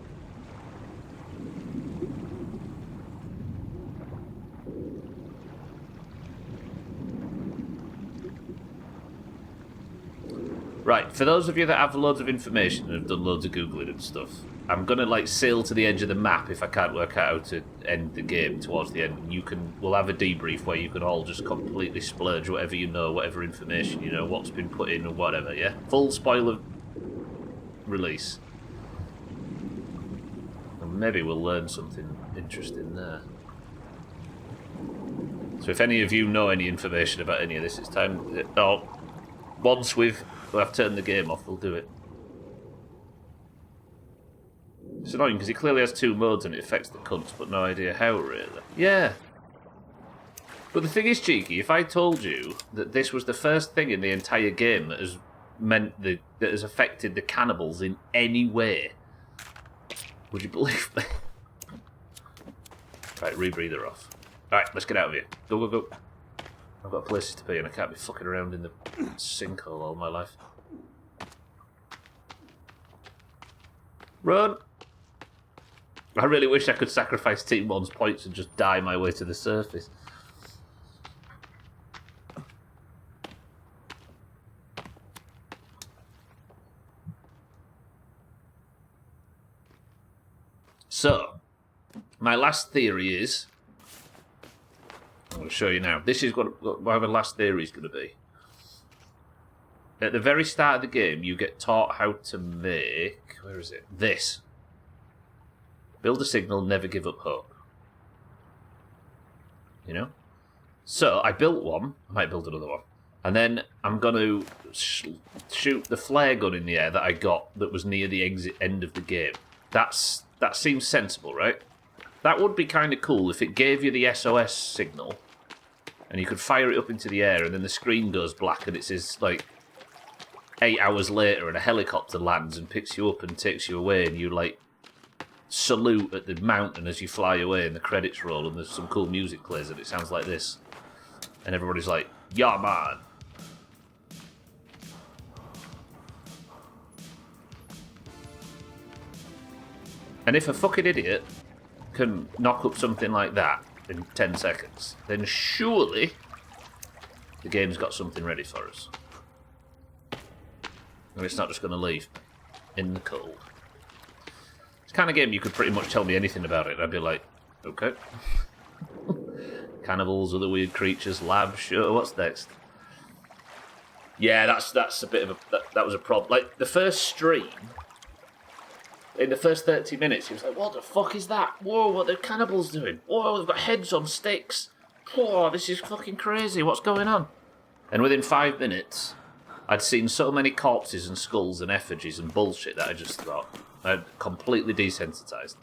Right, for those of you that have loads of information and have done loads of Googling and stuff, I'm going to like sail to the edge of the map if I can't work out how to end the game towards the end. We'll have a debrief where you can all just completely splurge whatever you know, whatever information you know, what's been put in or whatever, yeah? Full spoiler release. And maybe we'll learn something interesting there. So if any of you know any information about any of this, it's time... once I've turned the game off, we'll do it. It's annoying because it clearly has two modes and it affects the cunts, but no idea how, really. Yeah. But the thing is, Cheeky, if I told you that this was the first thing in the entire game that has that has affected the cannibals in any way, would you believe me? Right, rebreather off. Right, let's get out of here. Go, go, go. I've got places to be and I can't be fucking around in the sinkhole all my life. Run! I really wish I could sacrifice Team 1's points and just die my way to the surface. So, my last theory is going to show you now. This is what the last theory is going to be. At the very start of the game, you get taught how to make... Where is it? This. Build a signal, never give up hope. You know? So, I built one. I might build another one. And then I'm going to shoot the flare gun in the air that I got that was near the exit end of the game. That seems sensible, right? That would be kind of cool if it gave you the SOS signal and you could fire it up into the air and then the screen goes black and it says, like, 8 hours later and a helicopter lands and picks you up and takes you away and you, like, salute at the mountain as you fly away and the credits roll and there's some cool music plays and it sounds like this. And everybody's like, yeah, man. And if a fucking idiot can knock up something like that in 10 seconds, then surely the game's got something ready for us. And it's not just going to leave in the cold. It's the kind of game you could pretty much tell me anything about it. I'd be like, okay. Cannibals, other weird creatures, lab, sure, what's next? Yeah, that's a bit of a... That was a problem. Like, the first stream, in the first 30 minutes, he was like, what the fuck is that? Whoa, what are the cannibals doing? Whoa, they've got heads on sticks. Whoa, this is fucking crazy. What's going on? And within 5 minutes, I'd seen so many corpses and skulls and effigies and bullshit that I just thought I'd completely desensitized.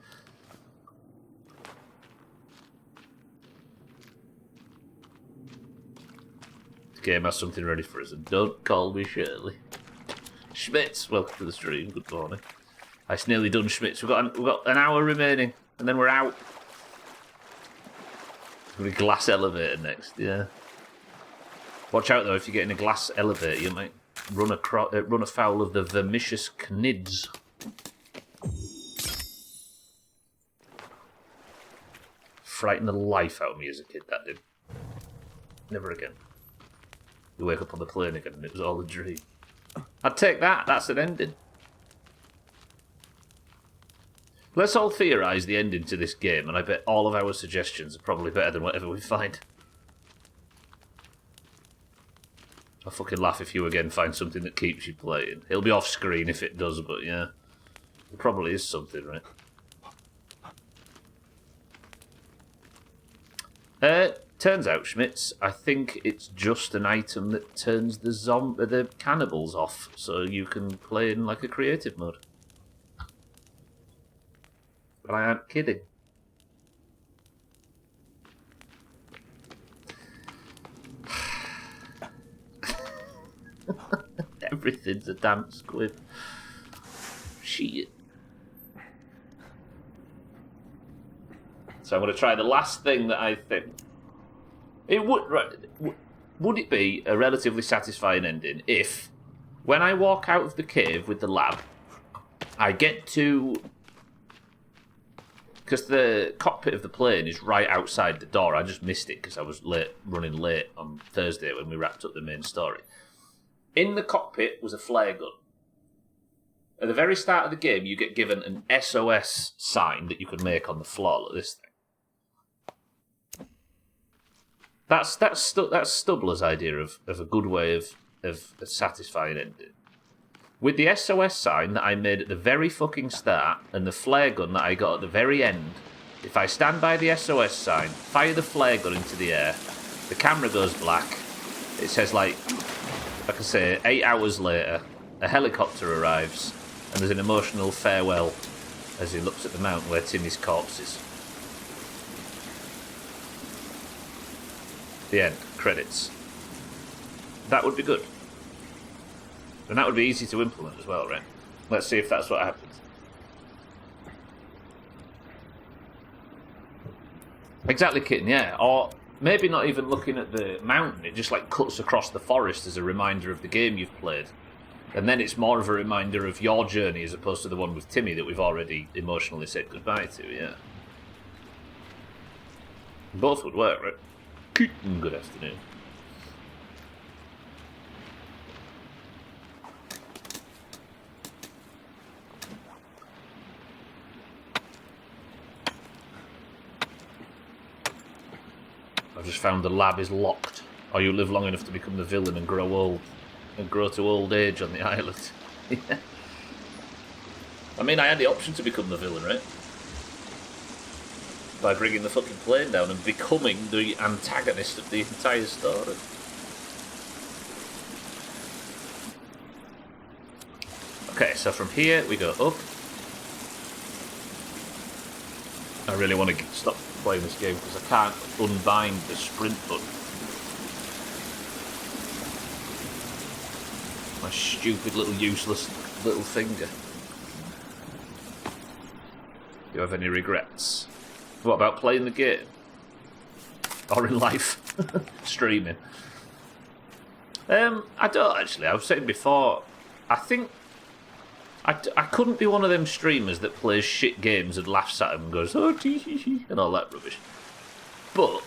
The game has something ready for us, and don't call me Shirley. Schmitz, welcome to the stream. Good morning. It's nearly done, Schmitz. We've got an hour remaining, and then we're out. We've got a glass elevator next, yeah. Watch out, though, if you get in a glass elevator, you might run afoul of the vermicious cnids. Frightened the life out of me as a kid, that did. Never again. You wake up on the plane again and it was all a dream. I'd take that, that's an ending. Let's all theorise the ending to this game, and I bet all of our suggestions are probably better than whatever we find. I'll fucking laugh if you again find something that keeps you playing. It'll be off screen if it does, but yeah. There probably is something, right? Turns out, Schmitz, I think it's just an item that turns the cannibals off, so you can play in like a creative mode. But I aren't kidding. Everything's a damn squib. Shit. So I'm going to try the last thing that I think. Would it be a relatively satisfying ending if, when I walk out of the cave with the lab, I get to... Because the cockpit of the plane is right outside the door. I just missed it because I was running late on Thursday when we wrapped up the main story. In the cockpit was a flare gun. At the very start of the game, you get given an SOS sign that you can make on the floor like this thing. That's Stubbler's idea of a good way of a satisfying ending. With the SOS sign that I made at the very fucking start and the flare gun that I got at the very end, if I stand by the SOS sign, fire the flare gun into the air, the camera goes black, it says like I say, 8 hours later, a helicopter arrives and there's an emotional farewell as he looks at the mountain where Timmy's corpse is. The end. Credits. That would be good. And that would be easy to implement as well, right? Let's see if that's what happens. Exactly, Kitten, yeah. Or maybe not even looking at the mountain, it just like cuts across the forest as a reminder of the game you've played. And then it's more of a reminder of your journey as opposed to the one with Timmy that we've already emotionally said goodbye to, yeah. Both would work, right? Kitten, good afternoon. just found the lab is locked. Or you live long enough to become the villain and grow old. And grow to old age on the island. Yeah. I mean, I had the option to become the villain, right? By bringing the fucking plane down and becoming the antagonist of the entire story. Okay, so from here we go up. I really want to stop playing this game because I can't unbind the sprint button. My stupid little useless little finger. Do you have any regrets? What about playing the game? Or in life? Streaming? I don't actually. I was saying before, I think I couldn't be one of them streamers that plays shit games and laughs at them and goes, oh, tee hee hee, and all that rubbish. But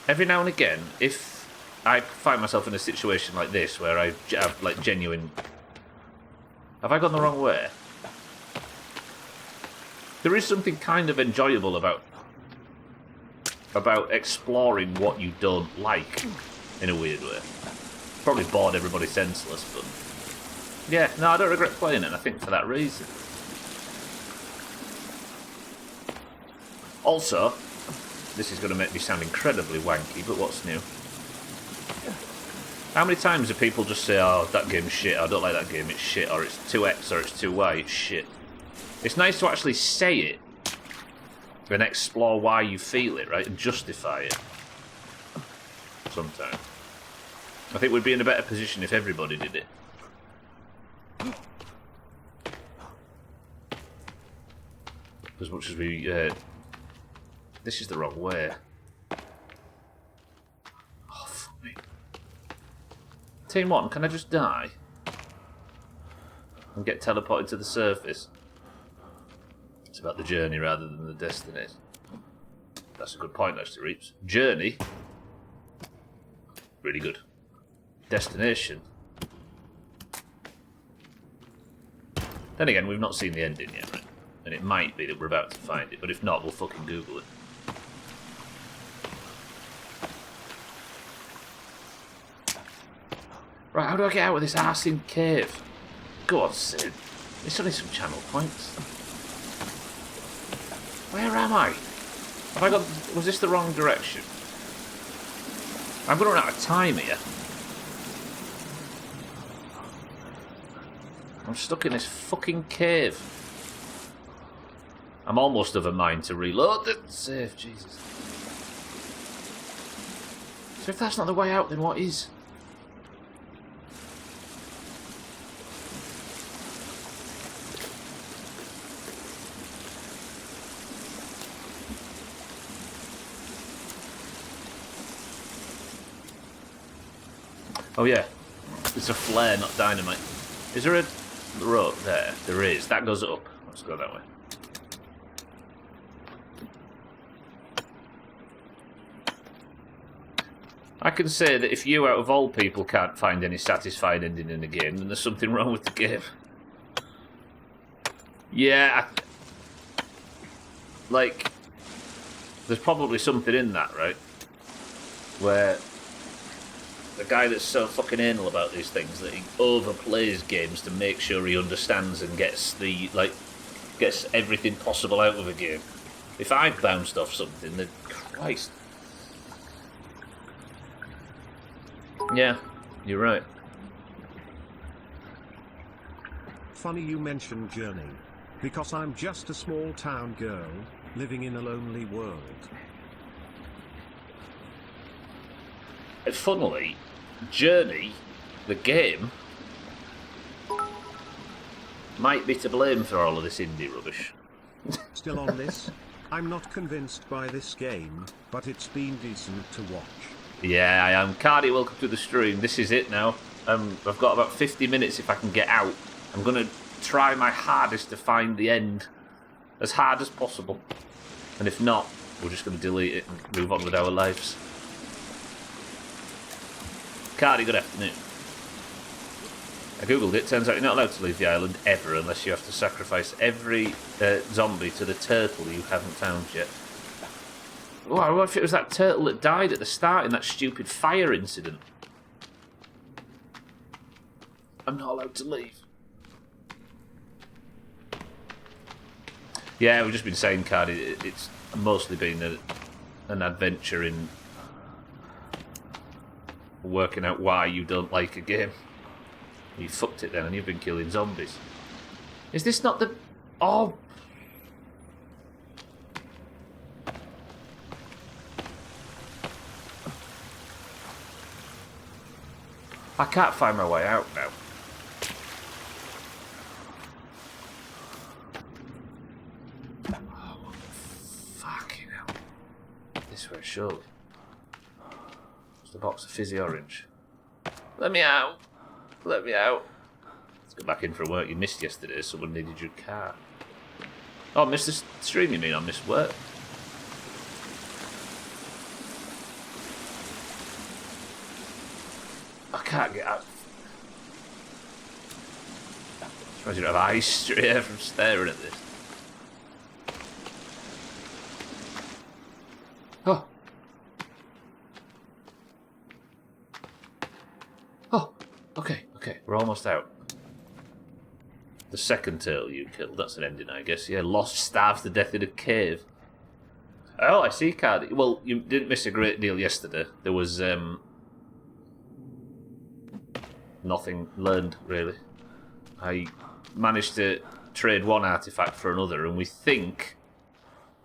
every now and again, if I find myself in a situation like this where I have like genuine... Have I gone the wrong way? There is something kind of enjoyable about exploring what you don't like, in a weird way. Probably bored everybody senseless, but... Yeah, no, I don't regret playing it, I think for that reason. Also, this is going to make me sound incredibly wanky, but what's new? How many times do people just say, oh, that game's shit, I don't like that game, it's shit, or it's 2X, or it's 2Y, it's shit. It's nice to actually say it, and explore why you feel it, right, and justify it. Sometimes. I think we'd be in a better position if everybody did it. As much as we... this is the wrong way. Oh, fuck me. Team 1, can I just die? And get teleported to the surface? It's about the journey rather than the destination. That's a good point, actually, Reeps. Journey? Really good. Destination? Then again, we've not seen the ending yet, right? And it might be that we're about to find it, but if not, we'll fucking Google it. Right, how do I get out of this arsing cave? Go on, Sid. It's only some channel points. Where am I? Have I got... Was this the wrong direction? I'm going to run out of time here. I'm stuck in this fucking cave. I'm almost of a mind to reload the save, Jesus. So if that's not the way out, then what is? Oh yeah, it's a flare, not dynamite. Is there a rope there? There is. That goes up. Let's go that way. I can say that if you, out of all people, can't find any satisfying ending in the game, then there's something wrong with the game. Yeah, like, there's probably something in that, right? Where the guy that's so fucking anal about these things that he overplays games to make sure he understands and gets gets everything possible out of a game. If I bounced off something, then Christ. Yeah, you're right. Funny you mentioned Journey, because I'm just a small town girl, living in a lonely world. And funnily, Journey, the game, might be to blame for all of this indie rubbish. Still on this? I'm not convinced by this game, but it's been decent to watch. Yeah, I am. Cardi, welcome to the stream. This is it now. I've got about 50 minutes if I can get out. I'm going to try my hardest to find the end. As hard as possible. And if not, we're just going to delete it and move on with our lives. Cardi, good afternoon. I googled it. Turns out you're not allowed to leave the island ever unless you have to sacrifice every zombie to the turtle you haven't found yet. Oh, what if it was that turtle that died at the start in that stupid fire incident? I'm not allowed to leave. Yeah, we've just been saying, Cardi, it's mostly been an adventure in working out why you don't like a game. You fucked it then, and you've been killing zombies. Is this not the... Oh... I can't find my way out now. Oh, fucking hell. This way, surely. Just a box of fizzy orange. Let me out. Let me out. Let's go back in for work. You missed yesterday. Someone needed your car. Oh, missed the stream, you mean? I missed work. I can't get out. Suppose you don't have eyes straight from staring at this. Oh. Oh. Okay, we're almost out. The second turtle you killed, that's an ending, I guess. Yeah, lost, starved to death in a cave. Oh, I see, Cardi. Well, you didn't miss a great deal yesterday. There was, nothing learned, really. I managed to trade one artifact for another, and we think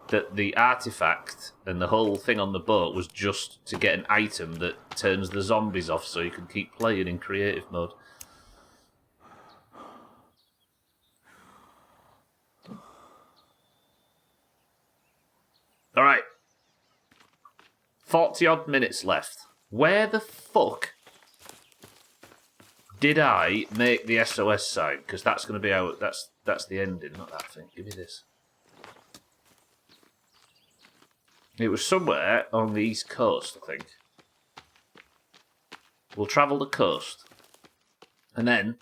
that the artifact and the whole thing on the boat was just to get an item that turns the zombies off so you can keep playing in creative mode. Alright. 40-odd minutes left. Where the fuck did I make the SOS sign? Because that's going to be out. That's the ending, not that thing. Give me this. It was somewhere on the east coast, I think. We'll travel the coast. And then,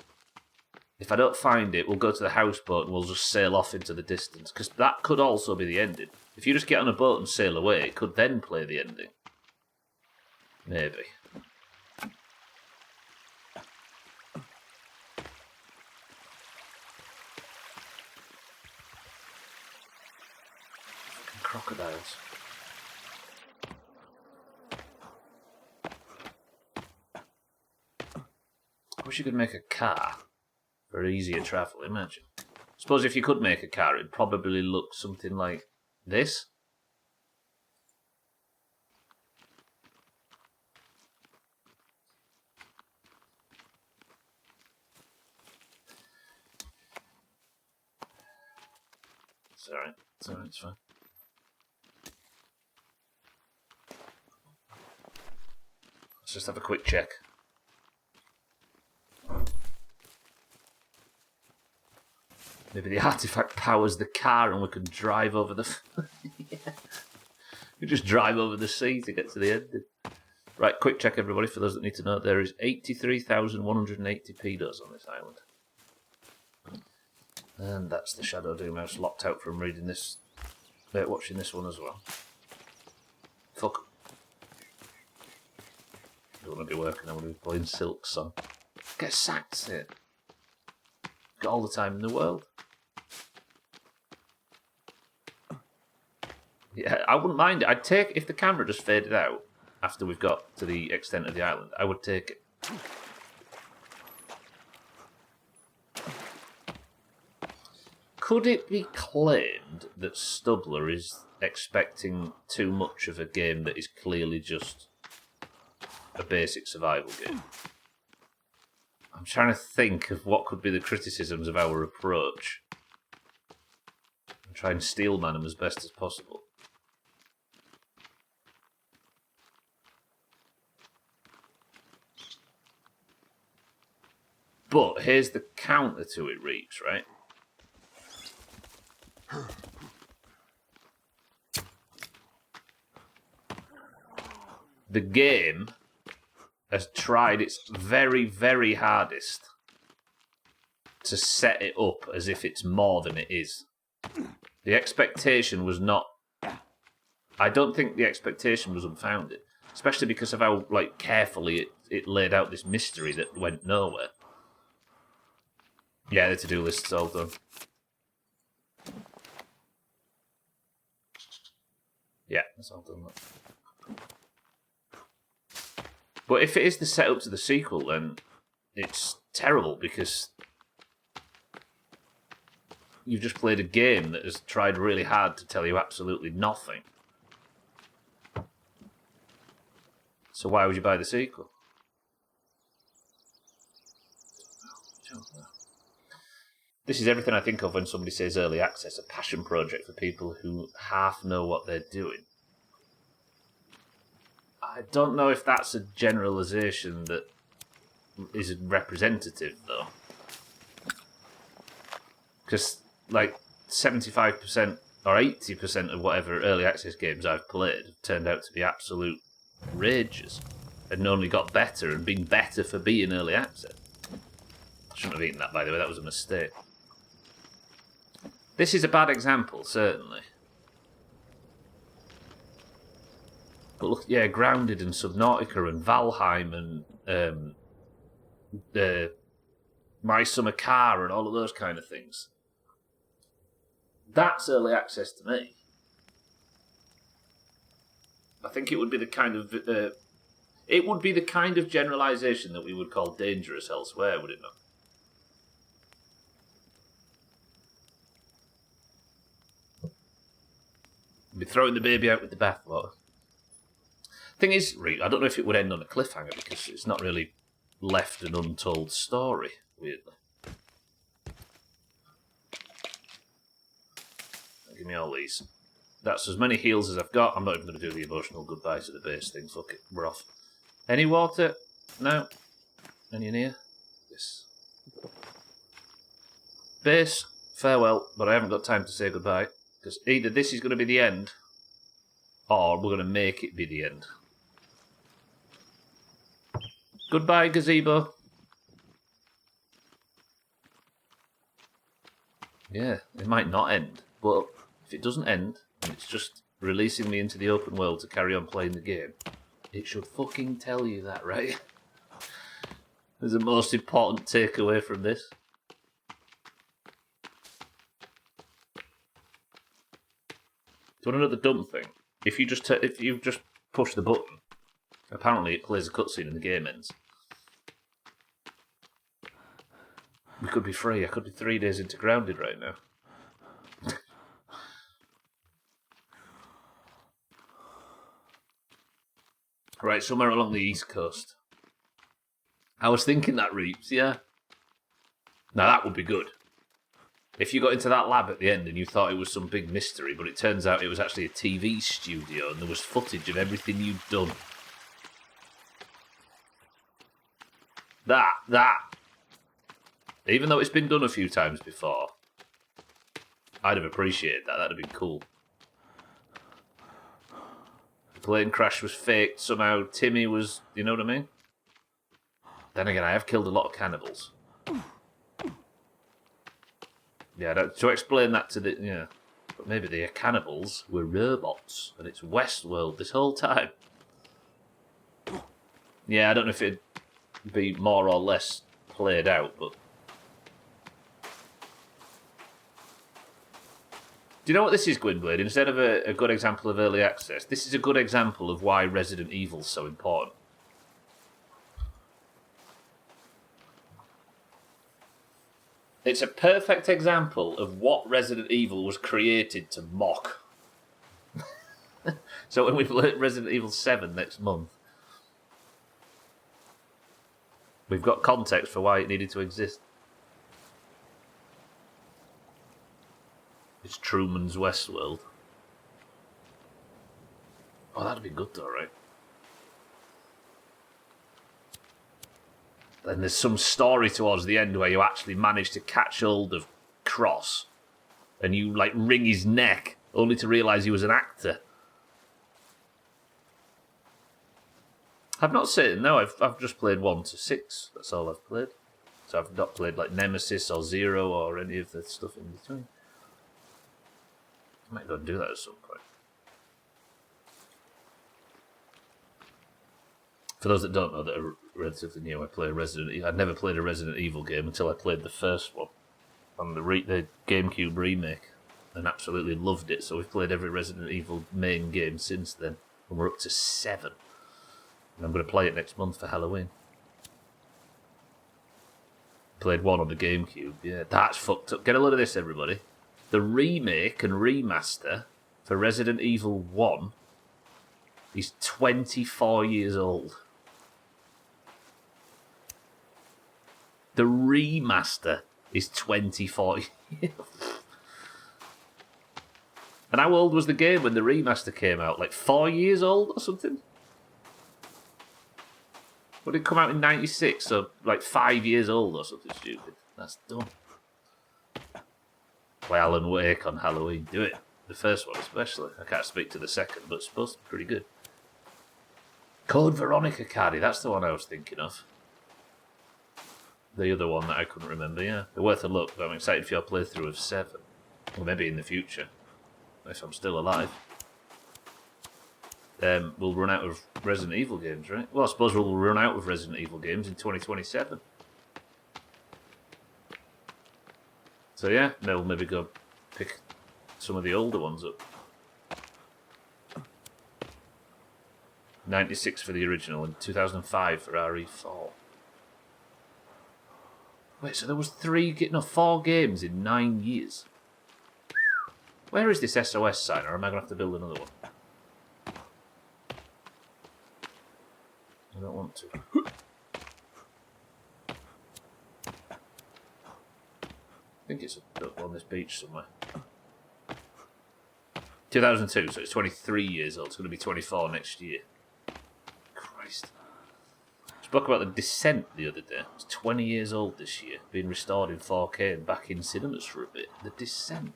if I don't find it, we'll go to the houseboat and we'll just sail off into the distance. Because that could also be the ending. If you just get on a boat and sail away, it could then play the ending. Maybe. Fucking crocodiles. I wish you could make a car for easier travel, imagine. Suppose if you could make a car, it'd probably look something like this. It's alright, it's fine. Let's just have a quick check. Maybe the artifact powers the car and we can drive over the... Yeah. We just drive over the sea to get to the end. Right, quick check, everybody, for those that need to know. There is 83,180 pedos on this island. And that's the Shadow Doomhaus locked out from reading this... watching this one as well. Fuck. I don't want to be working, I want to be playing Silk Song. Get sacked, it. Got all the time in the world. Yeah, I wouldn't mind it. I'd take, if the camera just faded out after we've got to the extent of the island, I would take it. Could it be claimed that Stubbler is expecting too much of a game that is clearly just a basic survival game? I'm trying to think of what could be the criticisms of our approach. And try and steelman them as best as possible. But here's the counter to it, Reeps, right? The game has tried its very, very hardest to set it up as if it's more than it is. The expectation was not, I don't think the expectation was unfounded, especially because of how carefully it laid out this mystery that went nowhere. Yeah, the to-do list's all done. Yeah, that's all done. But if it is the setup to the sequel, then it's terrible because you've just played a game that has tried really hard to tell you absolutely nothing. So why would you buy the sequel? This is everything I think of when somebody says early access, a passion project for people who half know what they're doing. I don't know if that's a generalisation that is representative, though. Because, 75% or 80% of whatever early access games I've played have turned out to be absolute rages and only got better and been better for being early access. I shouldn't have eaten that, by the way, that was a mistake. This is a bad example, certainly. But look, yeah, Grounded and Subnautica and Valheim and My Summer Car and all of those kind of things. That's early access to me. I think it would be the kind of generalisation that we would call dangerous elsewhere, would it not? Be throwing the baby out with the bathwater. Thing is, I don't know if it would end on a cliffhanger because it's not really left an untold story, weirdly. Give me all these. That's as many heals as I've got. I'm not even going to do the emotional goodbye to the base thing. Fuck it, we're off. Any water? No. Any in here? Yes. Base, farewell, but I haven't got time to say goodbye. Because either this is going to be the end, or we're going to make it be the end. Goodbye, gazebo. Yeah, it might not end, but if it doesn't end, and it's just releasing me into the open world to carry on playing the game, it should fucking tell you that, right? There's the most important takeaway from this. Do you want to know the dumb thing? If you just push the button, apparently it plays a cutscene and the game ends. We could be free. I could be 3 days into Grounded right now. Right, somewhere along the East Coast. I was thinking that, Reeps, yeah. Now that would be good. If you got into that lab at the end and you thought it was some big mystery, but it turns out it was actually a TV studio and there was footage of everything you'd done. That. Even though it's been done a few times before, I'd have appreciated that. That'd have been cool. The plane crash was faked somehow. Timmy was, you know what I mean? Then again, I have killed a lot of cannibals. Yeah, to explain that to the... Yeah. But maybe the cannibals were robots, and it's Westworld this whole time. Yeah, I don't know if it'd be more or less played out, but... Do you know what this is, Gwynblade? Instead of a good example of early access, this is a good example of why Resident Evil's so important. It's a perfect example of what Resident Evil was created to mock. So when we've learnt Resident Evil 7 next month, we've got context for why it needed to exist. It's Truman's Westworld. Oh, that'd be good though, right? Then there's some story towards the end where you actually manage to catch hold of Cross and you wring his neck only to realise he was an actor. I've not seen, no, I've just played 1 to 6. That's all I've played. So I've not played Nemesis or Zero or any of the stuff in between. I might go and do that at some point. For those that don't know that are relatively new, I play I'd never played a Resident Evil game until I played the first one on the GameCube remake, and absolutely loved it. So we've played every Resident Evil main game since then, and we're up to 7. And I'm going to play it next month for Halloween. Played 1 on the GameCube. Yeah, that's fucked up. Get a load of this, everybody. The remake and remaster for Resident Evil 1 is 24 years old. The remaster is 24 years. And how old was the game when the remaster came out? Like 4 years old or something? Would it come out in 96? So like 5 years old or something stupid. That's dumb. Play Alan Wake on Halloween. Do it. The first one especially. I can't speak to the second, but it's supposed to be pretty good. Code Veronica, Cardi. That's the one I was thinking of. The other one that I couldn't remember, yeah. They're worth a look, but I'm excited for your playthrough of 7. Or maybe in the future. If I'm still alive. We'll run out of Resident Evil games, right? Well, I suppose we'll run out of Resident Evil games in 2027. So yeah, we'll maybe go pick some of the older ones up. 96 for the original and 2005 for RE4. Wait, so there was 4 games in 9 years. Where is this SOS sign, or am I going to have to build another one? I don't want to. I think it's up on this beach somewhere. 2002, so it's 23 years old. It's going to be 24 next year. Christ. Spoke about The Descent the other day. It's 20 years old this year. Being restored in 4K and back in cinemas for a bit. The Descent.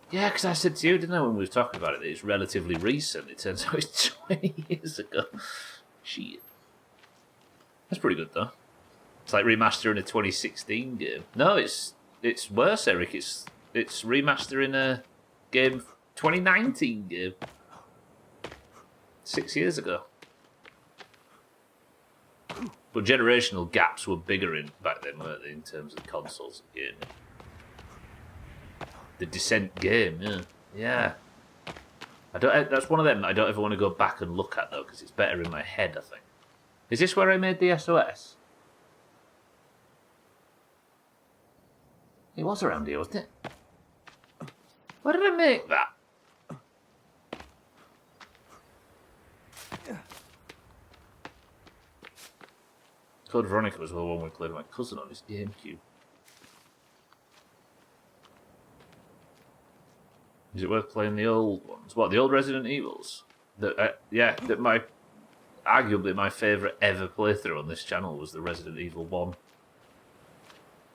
Yeah, because I said to you, didn't I, when we were talking about it, that it's relatively recent. It turns out it's 20 years ago. Shit. That's pretty good, though. It's like remastering a 2016 game. No, it's worse, Eric. It's remastering a game, 2019 game. 6 years ago. But generational gaps were bigger back then, weren't they, in terms of consoles and gaming. The Descent game, yeah. Yeah. That's one of them that I don't ever want to go back and look at, though, because it's better in my head, I think. Is this where I made the SOS? It was around here, wasn't it? Where did I make that? Code Veronica was the one we played with my cousin on his GameCube. Is it worth playing the old ones? What, the old Resident Evils? Arguably my favourite ever playthrough on this channel was the Resident Evil 1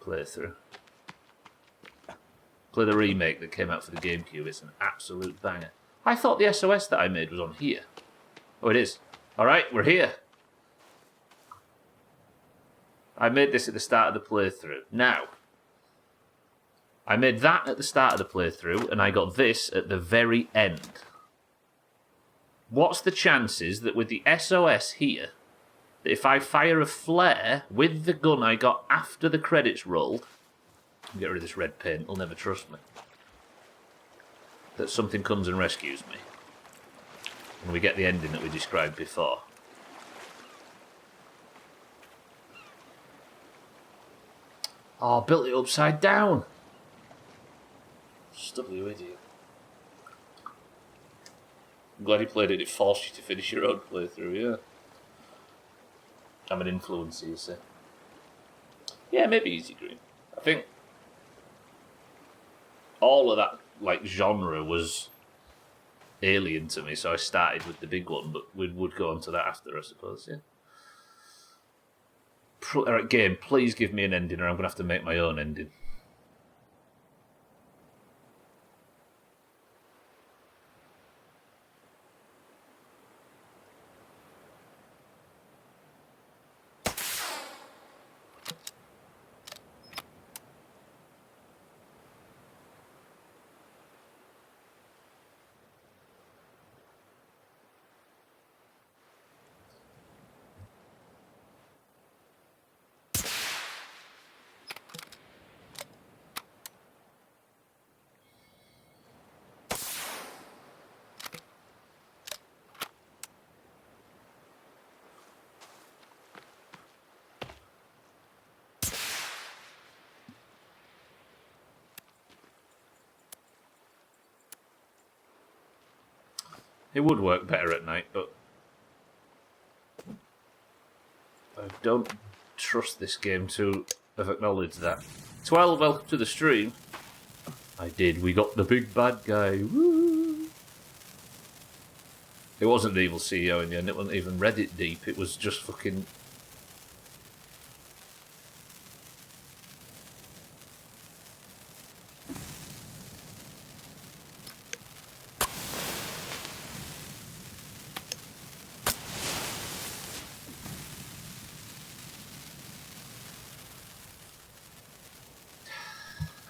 playthrough. Play the remake that came out for the GameCube. It's an absolute banger. I thought the SOS that I made was on here. Oh, it is. Alright, we're here. I made this at the start of the playthrough. Now, I made that at the start of the playthrough, and I got this at the very end. What's the chances that with the SOS here, that if I fire a flare with the gun I got after the credits rolled, get rid of this red paint, they'll never trust me, that something comes and rescues me, and we get the ending that we described before. Oh, I built it upside down. Stubby idiot. I'm glad you played it. It forced you to finish your own playthrough, yeah. I'm an influencer, you say. Yeah, maybe Easy Green. I think all of that genre was alien to me, so I started with the big one, but we would go on to that after, I suppose, yeah. Alright, game, please give me an ending, or I'm going to have to make my own ending. It would work better at night, but I don't trust this game to have acknowledged that. 12, welcome to the stream. I did. We got the big bad guy. Woo! It wasn't the evil CEO in the end. It wasn't even Reddit deep. It was just fucking...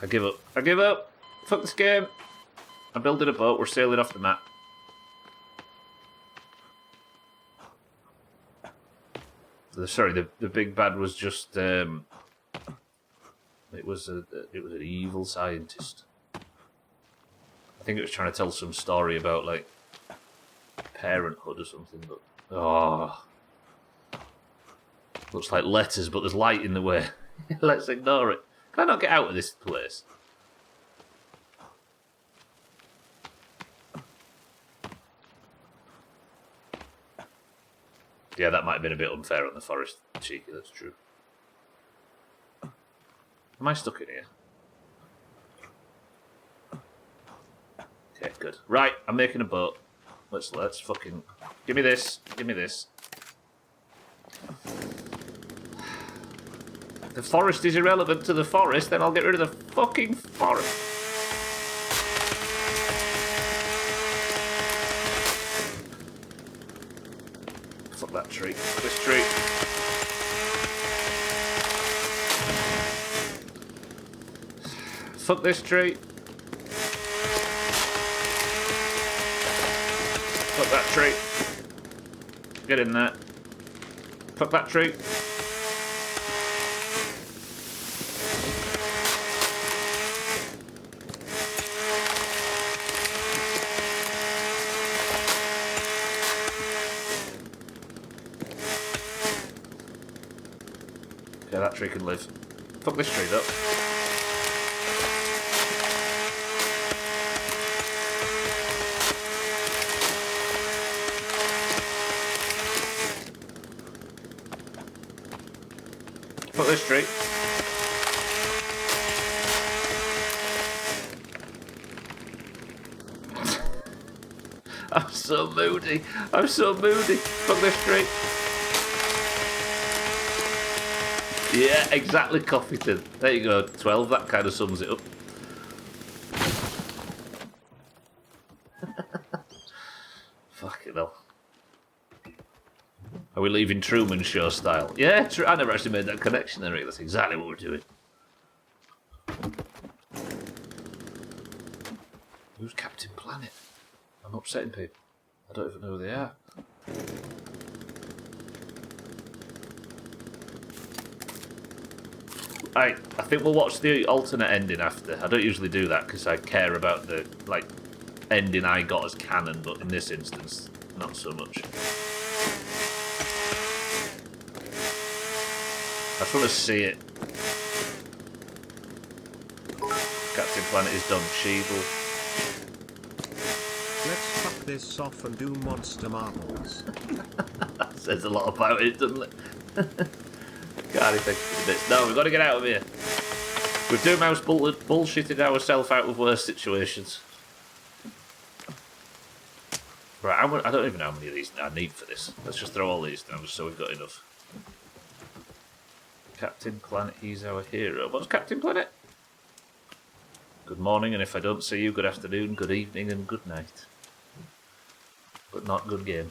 I give up. I give up. Fuck this game. I'm building a boat. We're sailing off the map. Sorry, the big bad was just it was an evil scientist. I think it was trying to tell some story about like parenthood or something, but looks like letters, but there's light in the way. Let's ignore it. Can I not get out of this place? Yeah, that might have been a bit unfair on the forest. Cheeky, that's true. Am I stuck in here? Okay, good. Right, I'm making a boat. Let's fucking... Give me this. Give me this. The forest is irrelevant to the forest, then I'll get rid of the fucking forest. Fuck that tree. Fuck this tree. Fuck this tree. Fuck that tree. Get in there. Fuck that tree. Okay, that tree can live. Fuck this tree though. Fuck this tree. I'm so moody. I'm so moody. Fuck this tree. Yeah, exactly, Coffeeton. There you go, 12. That kind of sums it up. Fucking hell. Are we leaving Truman Show style? Yeah, I never actually made that connection there, Rick. That's exactly what we're doing. Who's Captain Planet? I'm upsetting people. I don't even know who they are. I think we'll watch the alternate ending after. I don't usually do that because I care about the ending I got as canon, but in this instance, not so much. I just want to see it. Captain Planet is done. Sheeble. Let's fuck this off and do monster marbles. That says a lot about it, doesn't it? God, he thinks for the bits. No, we've got to get out of here. We've Doomhaus bullshitted ourselves out of worse situations. Right, I don't even know how many of these I need for this. Let's just throw all these down so we've got enough. Captain Planet, he's our hero. What's Captain Planet? Good morning, and if I don't see you, good afternoon, good evening, and good night. But not good game.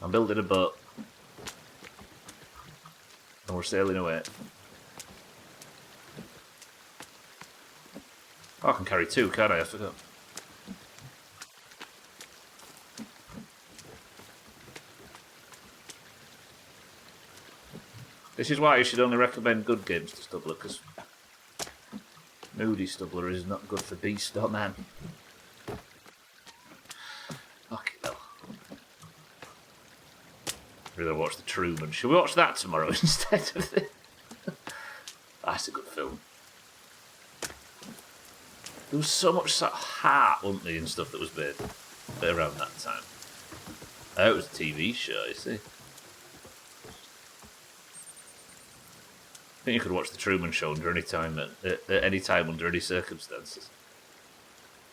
I'm building a boat. And we're sailing away. Oh, I can carry two, can't I forgot. This is why you should only recommend good games to Stubbler, because Moody Stubbler is not good for beast or man. Fucking hell. Really watch the Truman. Should we watch that tomorrow instead of this? That's a good film. There was so much sort of heart, wasn't there, and stuff that was made around that time. Oh, it was a TV show, you see. I think you could watch The Truman Show under any time, at any time, under any circumstances.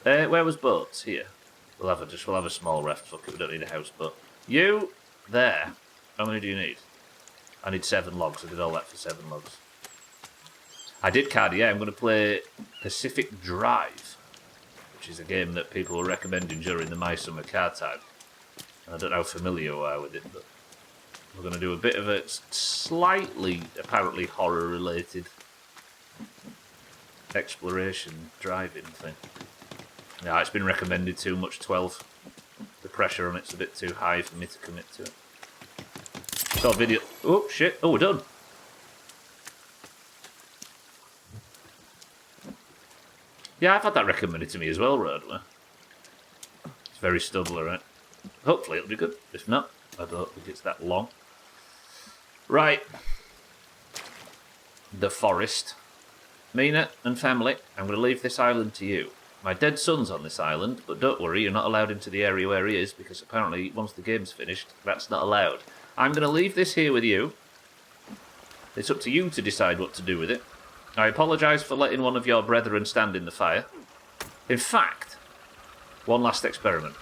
Where was boats? Here. We'll have a small raft. Fuck it, we don't need a houseboat. You, there. How many do you need? I need 7 logs. I did all that for 7 logs. I did Cardier. I'm going to play Pacific Drive, which is a game that people were recommending during the My Summer Car Time. And I don't know how familiar you are with it, but we're going to do a bit of a slightly, apparently horror-related exploration driving thing. Yeah, it's been recommended too much, 12. The pressure on it's a bit too high for me to commit to it. Saw a video. Oh, shit. Oh, we're done. Yeah, I've had that recommended to me as well, Roadway. It's very stubble, right? Hopefully it'll be good. If not, I don't think it's that long. Right. The forest. Mina and family, I'm going to leave this island to you. My dead son's on this island, but don't worry, you're not allowed into the area where he is, because apparently once the game's finished, that's not allowed. I'm going to leave this here with you. It's up to you to decide what to do with it. I apologise for letting one of your brethren stand in the fire. In fact, one last experiment.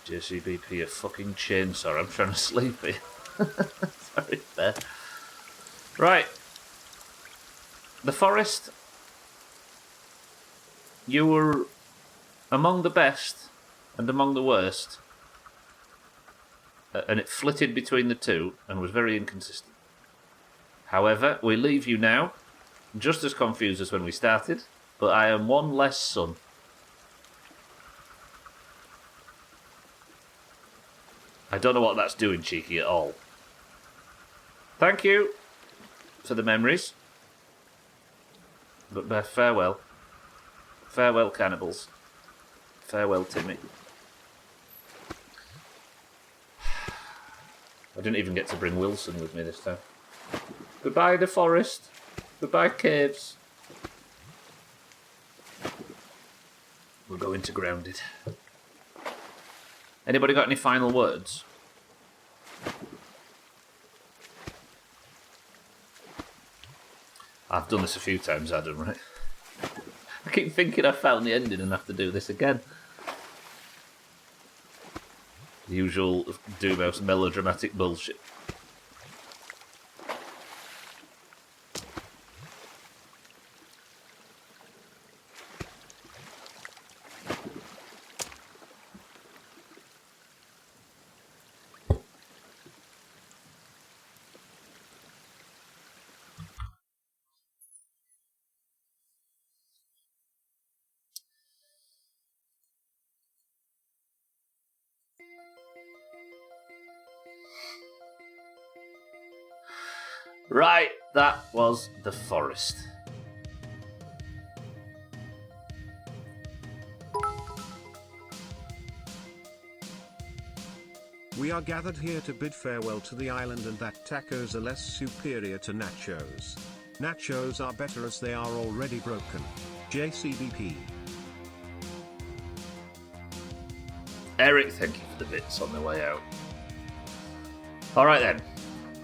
JCBP, a fucking chainsaw. I'm trying to sleep here. Sorry, there. Right. The forest. You were among the best and among the worst. And it flitted between the two and was very inconsistent. However, we leave you now, just as confused as when we started, but I am one less son. I don't know what that's doing, Cheeky, at all. Thank you for the memories. But farewell. Farewell, cannibals. Farewell, Timmy. I didn't even get to bring Wilson with me this time. Goodbye, the forest. Goodbye, caves. We're going to Grounded. Anybody got any final words? I've done this a few times, Adam, right? I keep thinking I found the ending and have to do this again. The usual Doomhaus melodramatic bullshit. Right, that was the forest. We are gathered here to bid farewell to the island and that tacos are less superior to nachos. Nachos are better as they are already broken. JCBP. Eric, thank you for the bits on the way out. Alright then.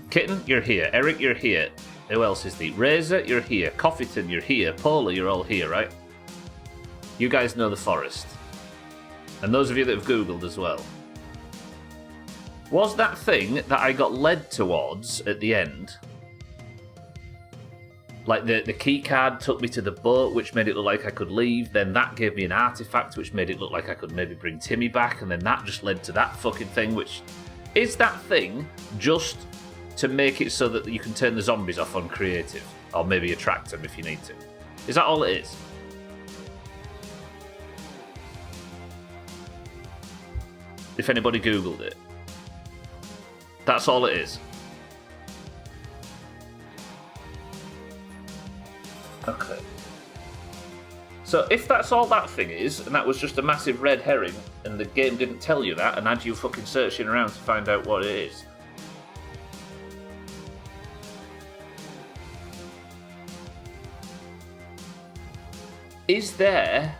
Kitten, you're here. Eric, you're here. Who else is there? Razor, you're here. Coffeeton, you're here. Paula, you're all here, right? You guys know the forest. And those of you that have Googled as well. Was that thing that I got led towards at the end? Like the key card took me to the boat, which made it look like I could leave. Then that gave me an artifact, which made it look like I could maybe bring Timmy back. And then that just led to that fucking thing, which... Is that thing just to make it so that you can turn the zombies off on creative? Or maybe attract them if you need to? Is that all it is? If anybody Googled it. That's all it is. So if that's all that thing is, and that was just a massive red herring, and the game didn't tell you that, and had you fucking searching around to find out what it is there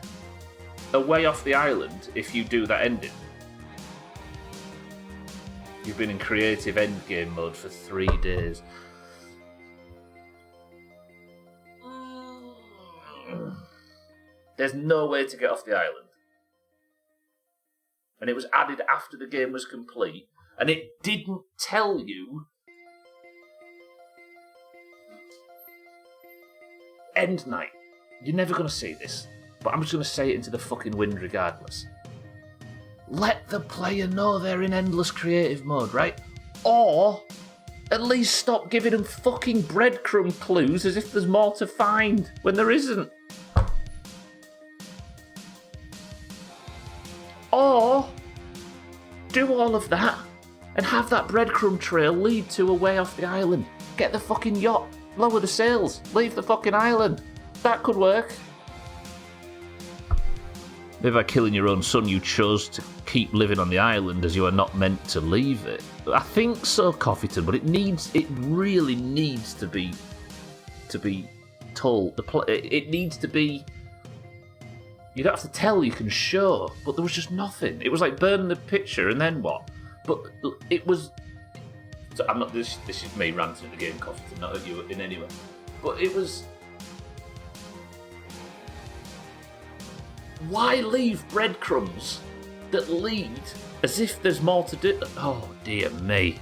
a way off the island if you do that ending? You've been in creative endgame mode for 3 days. There's no way to get off the island. And it was added after the game was complete. And it didn't tell you... End night. You're never going to see this. But I'm just going to say it into the fucking wind regardless. Let the player know they're in endless creative mode, right? Or at least stop giving them fucking breadcrumb clues as if there's more to find when there isn't. Or do all of that and have that breadcrumb trail lead to a way off the island. Get the fucking yacht, lower the sails, leave the fucking island. That could work. Maybe by killing your own son, you chose to keep living on the island as you are not meant to leave it. I think so, Coffeeton, but it really needs to be told. It needs to be. You don't have to tell, you can show, but there was just nothing. It was like burning the picture and then what? But it was. So I'm not. This is me ranting at the game, Coffeeton, not at you in any way. But it was. Why leave breadcrumbs that lead as if there's more to do? Oh dear me.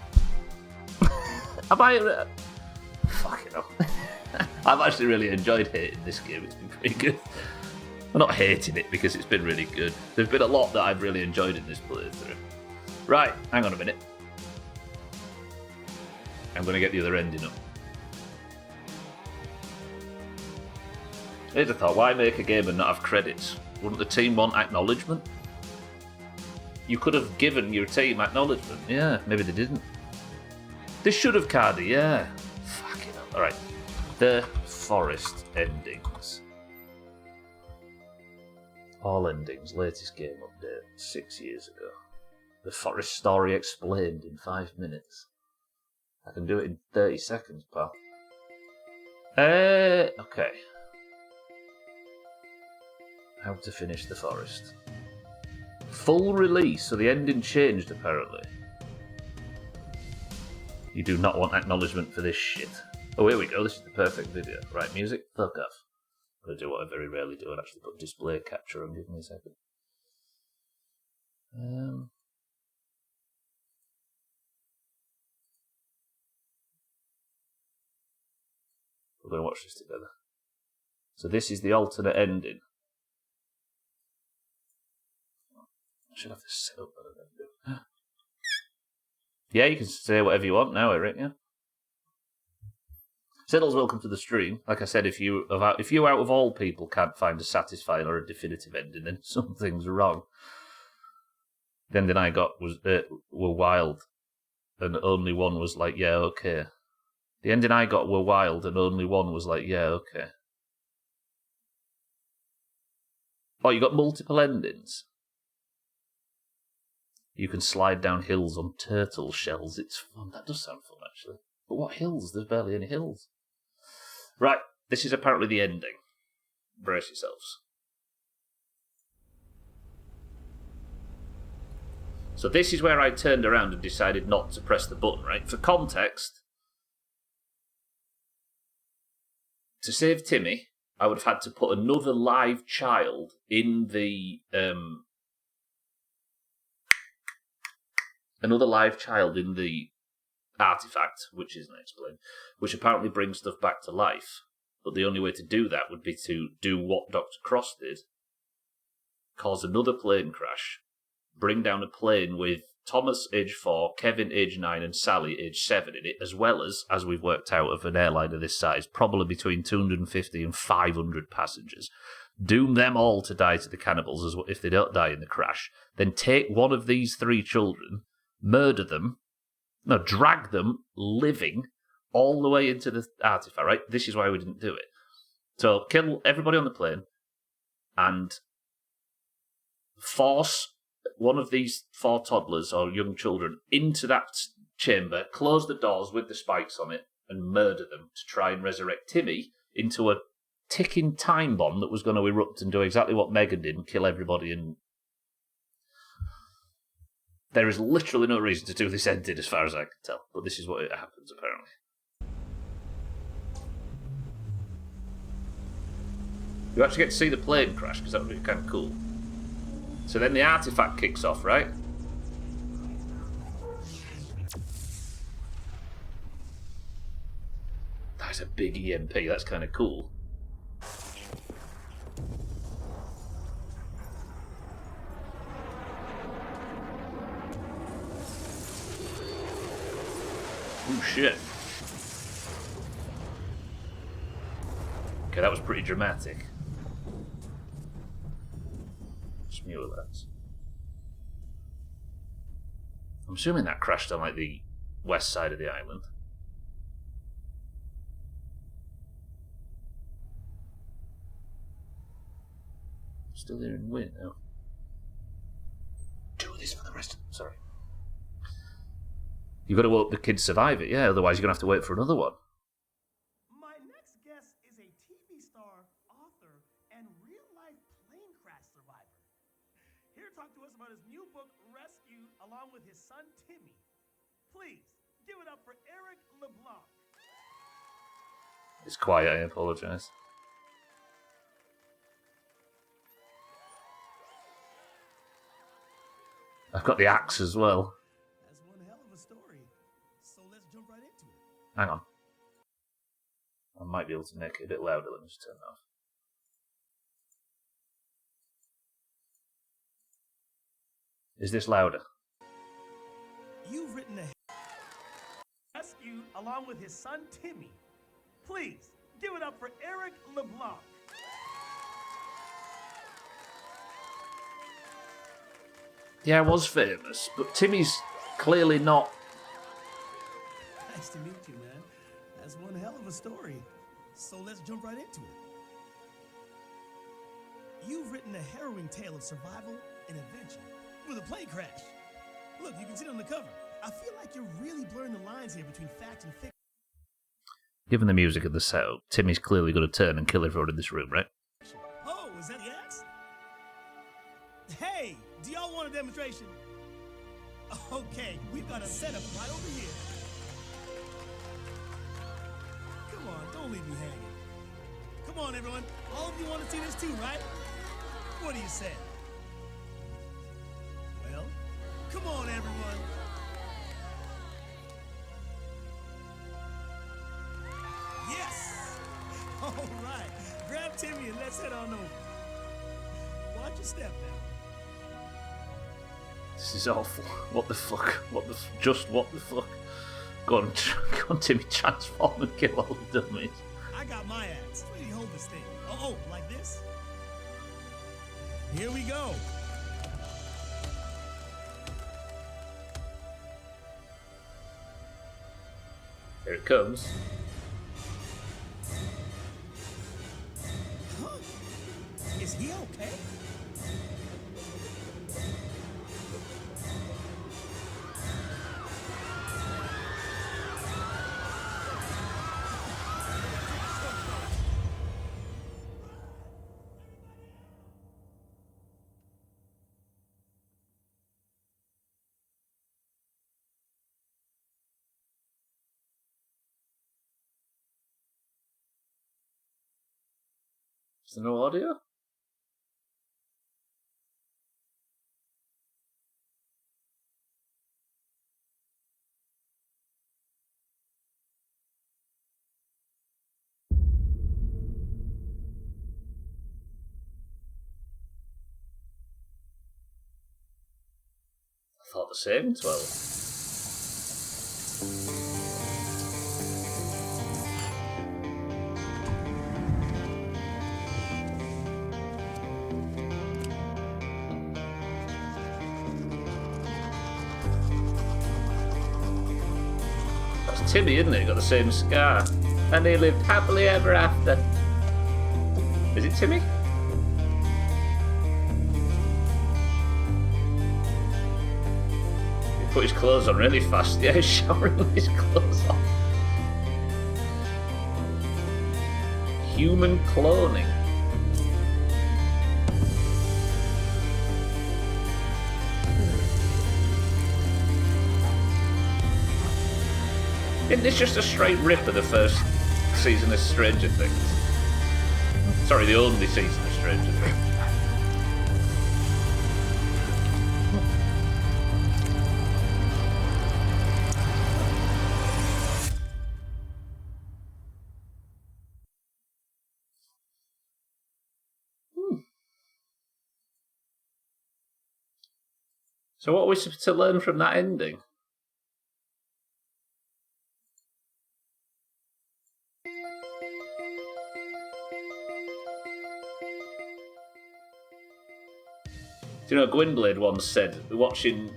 Have I? Fucking hell. I've actually really enjoyed hating this game. It's been pretty good. I'm not hating it because it's been really good. There's been a lot that I've really enjoyed in this playthrough. Right, hang on a minute. I'm going to get the other ending up. Here's a thought, why make a game and not have credits? Wouldn't the team want acknowledgement? You could have given your team acknowledgement. Yeah, maybe they didn't. They should have, Cardi, yeah. Fucking hell. Alright. The Forest endings. All endings, latest game update, 6 years ago. The Forest story explained in 5 minutes. I can do it in 30 seconds, pal. Okay. How to finish the Forest. Full release, so the ending changed apparently. You do not want acknowledgement for this shit. Oh, here we go, this is the perfect video. Right, music, fuck off. I'm going to do what I very rarely do and actually put display capture on. Give me a second. We're going to watch this together. So this is the alternate ending. I should have this set up better than I do. Yeah, you can say whatever you want now, Eric, yeah? Siddle's welcome to the stream. Like I said, if you out of all people can't find a satisfying or a definitive ending, then something's wrong. The ending I got was were wild, and only one was like, yeah, okay. The ending I got were wild, and only one was like, yeah, okay. Oh, you got multiple endings? You can slide down hills on turtle shells. It's fun. That does sound fun, actually. But what hills? There's barely any hills. Right, this is apparently the ending. Brace yourselves. So this is where I turned around and decided not to press the button, right? For context, to save Timmy, I would have had to put another live child in the... artifact, which isn't explained, which apparently brings stuff back to life. But the only way to do that would be to do what Dr. Cross did, cause another plane crash, bring down a plane with Thomas, age 4, Kevin, age 9, and Sally, age 7 in it, as well as we've worked out of an airliner this size, probably between 250 and 500 passengers. Doom them all to die to the cannibals as if they don't die in the crash. Then take one of these 3 children, murder them, drag them living all the way into the artifact, right? This is why we didn't do it. So kill everybody on the plane, and force one of these 4 toddlers or young children into that chamber, close the doors with the spikes on it, and murder them to try and resurrect Timmy into a ticking time bomb that was going to erupt and do exactly what Megan did and kill everybody. And there is literally no reason to do this ending as far as I can tell, but this is what it happens apparently. You actually get to see the plane crash because that would be kind of cool. So then the artifact kicks off, right? That's a big EMP, that's kind of cool. Oh shit. Okay, that was pretty dramatic. Mule alerts. I'm assuming that crashed on like the west side of the island. Still hearing wind now. Do this for the rest of them. Sorry. You've got to hope the kids survive it, yeah, otherwise you're going to have to wait for another one. My next guest is a TV star, author, and real-life plane crash survivor. Here to talk to us about his new book, Rescue, along with his son, Timmy. Please, give it up for Eric LeBlanc. It's quiet, I apologise. I've got the axe as well. That's one hell of a story. So let's jump right into it. Hang on. I might be able to make it a bit louder. Let me just turn it off. Is this louder? You've written a Rescue along with his son, Timmy. Please, give it up for Eric LeBlanc. Yeah, I was famous, but Timmy's clearly not. Nice to meet you, man. That's one hell of a story. So let's jump right into it. You've written a harrowing tale of survival and adventure with a plane crash. Look, you can see it on the cover. I feel like you're really blurring the lines here between fact and fiction. Given the music of the setup, Timmy's clearly going to turn and kill everyone in this room, right? Oh, is that the axe? Hey, do y'all want a demonstration? Okay, we've got a setup right over here. Come on, don't leave me hanging. Come on, everyone. All of you want to see this too, right? What do you say? Well, come on, everyone. Yes! All right. Grab Timmy and let's head on over. Watch your step now. This is awful. What the fuck? What the fuck? Go on, Timmy, transform and kill all the dummies. I got my axe. Where do you hold this thing? Oh, like this? Here we go. Here it comes. Huh? Is he okay? Is there no audio? I thought the same, 12. That's Timmy, isn't it? Got the same scar. And they lived happily ever after. Is it Timmy? put his clothes on really fast. Yeah, he's showering with his clothes on. Human cloning. Isn't this just a straight rip of the first season of Stranger Things? Sorry, the only season of Stranger Things. So what are we supposed to learn from that ending? Do you know, Gwynblade once said, watching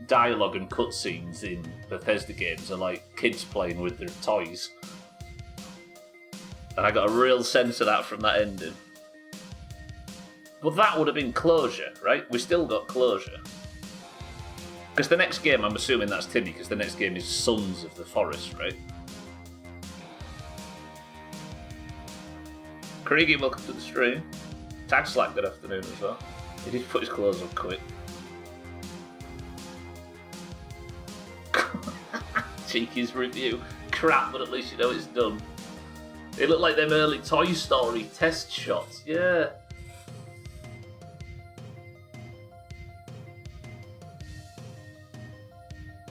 dialogue and cutscenes in Bethesda games are like kids playing with their toys. And I got a real sense of that from that ending. Well, that would have been closure, right? We still got closure. Because the next game, I'm assuming that's Timmy, because the next game is Sons of the Forest, right? Craigie, welcome to the stream. Tag Slack, good afternoon as well. He did put his clothes on quick. Cheeky's review. Crap, but at least you know it's done. It looked like them early Toy Story test shots. Yeah.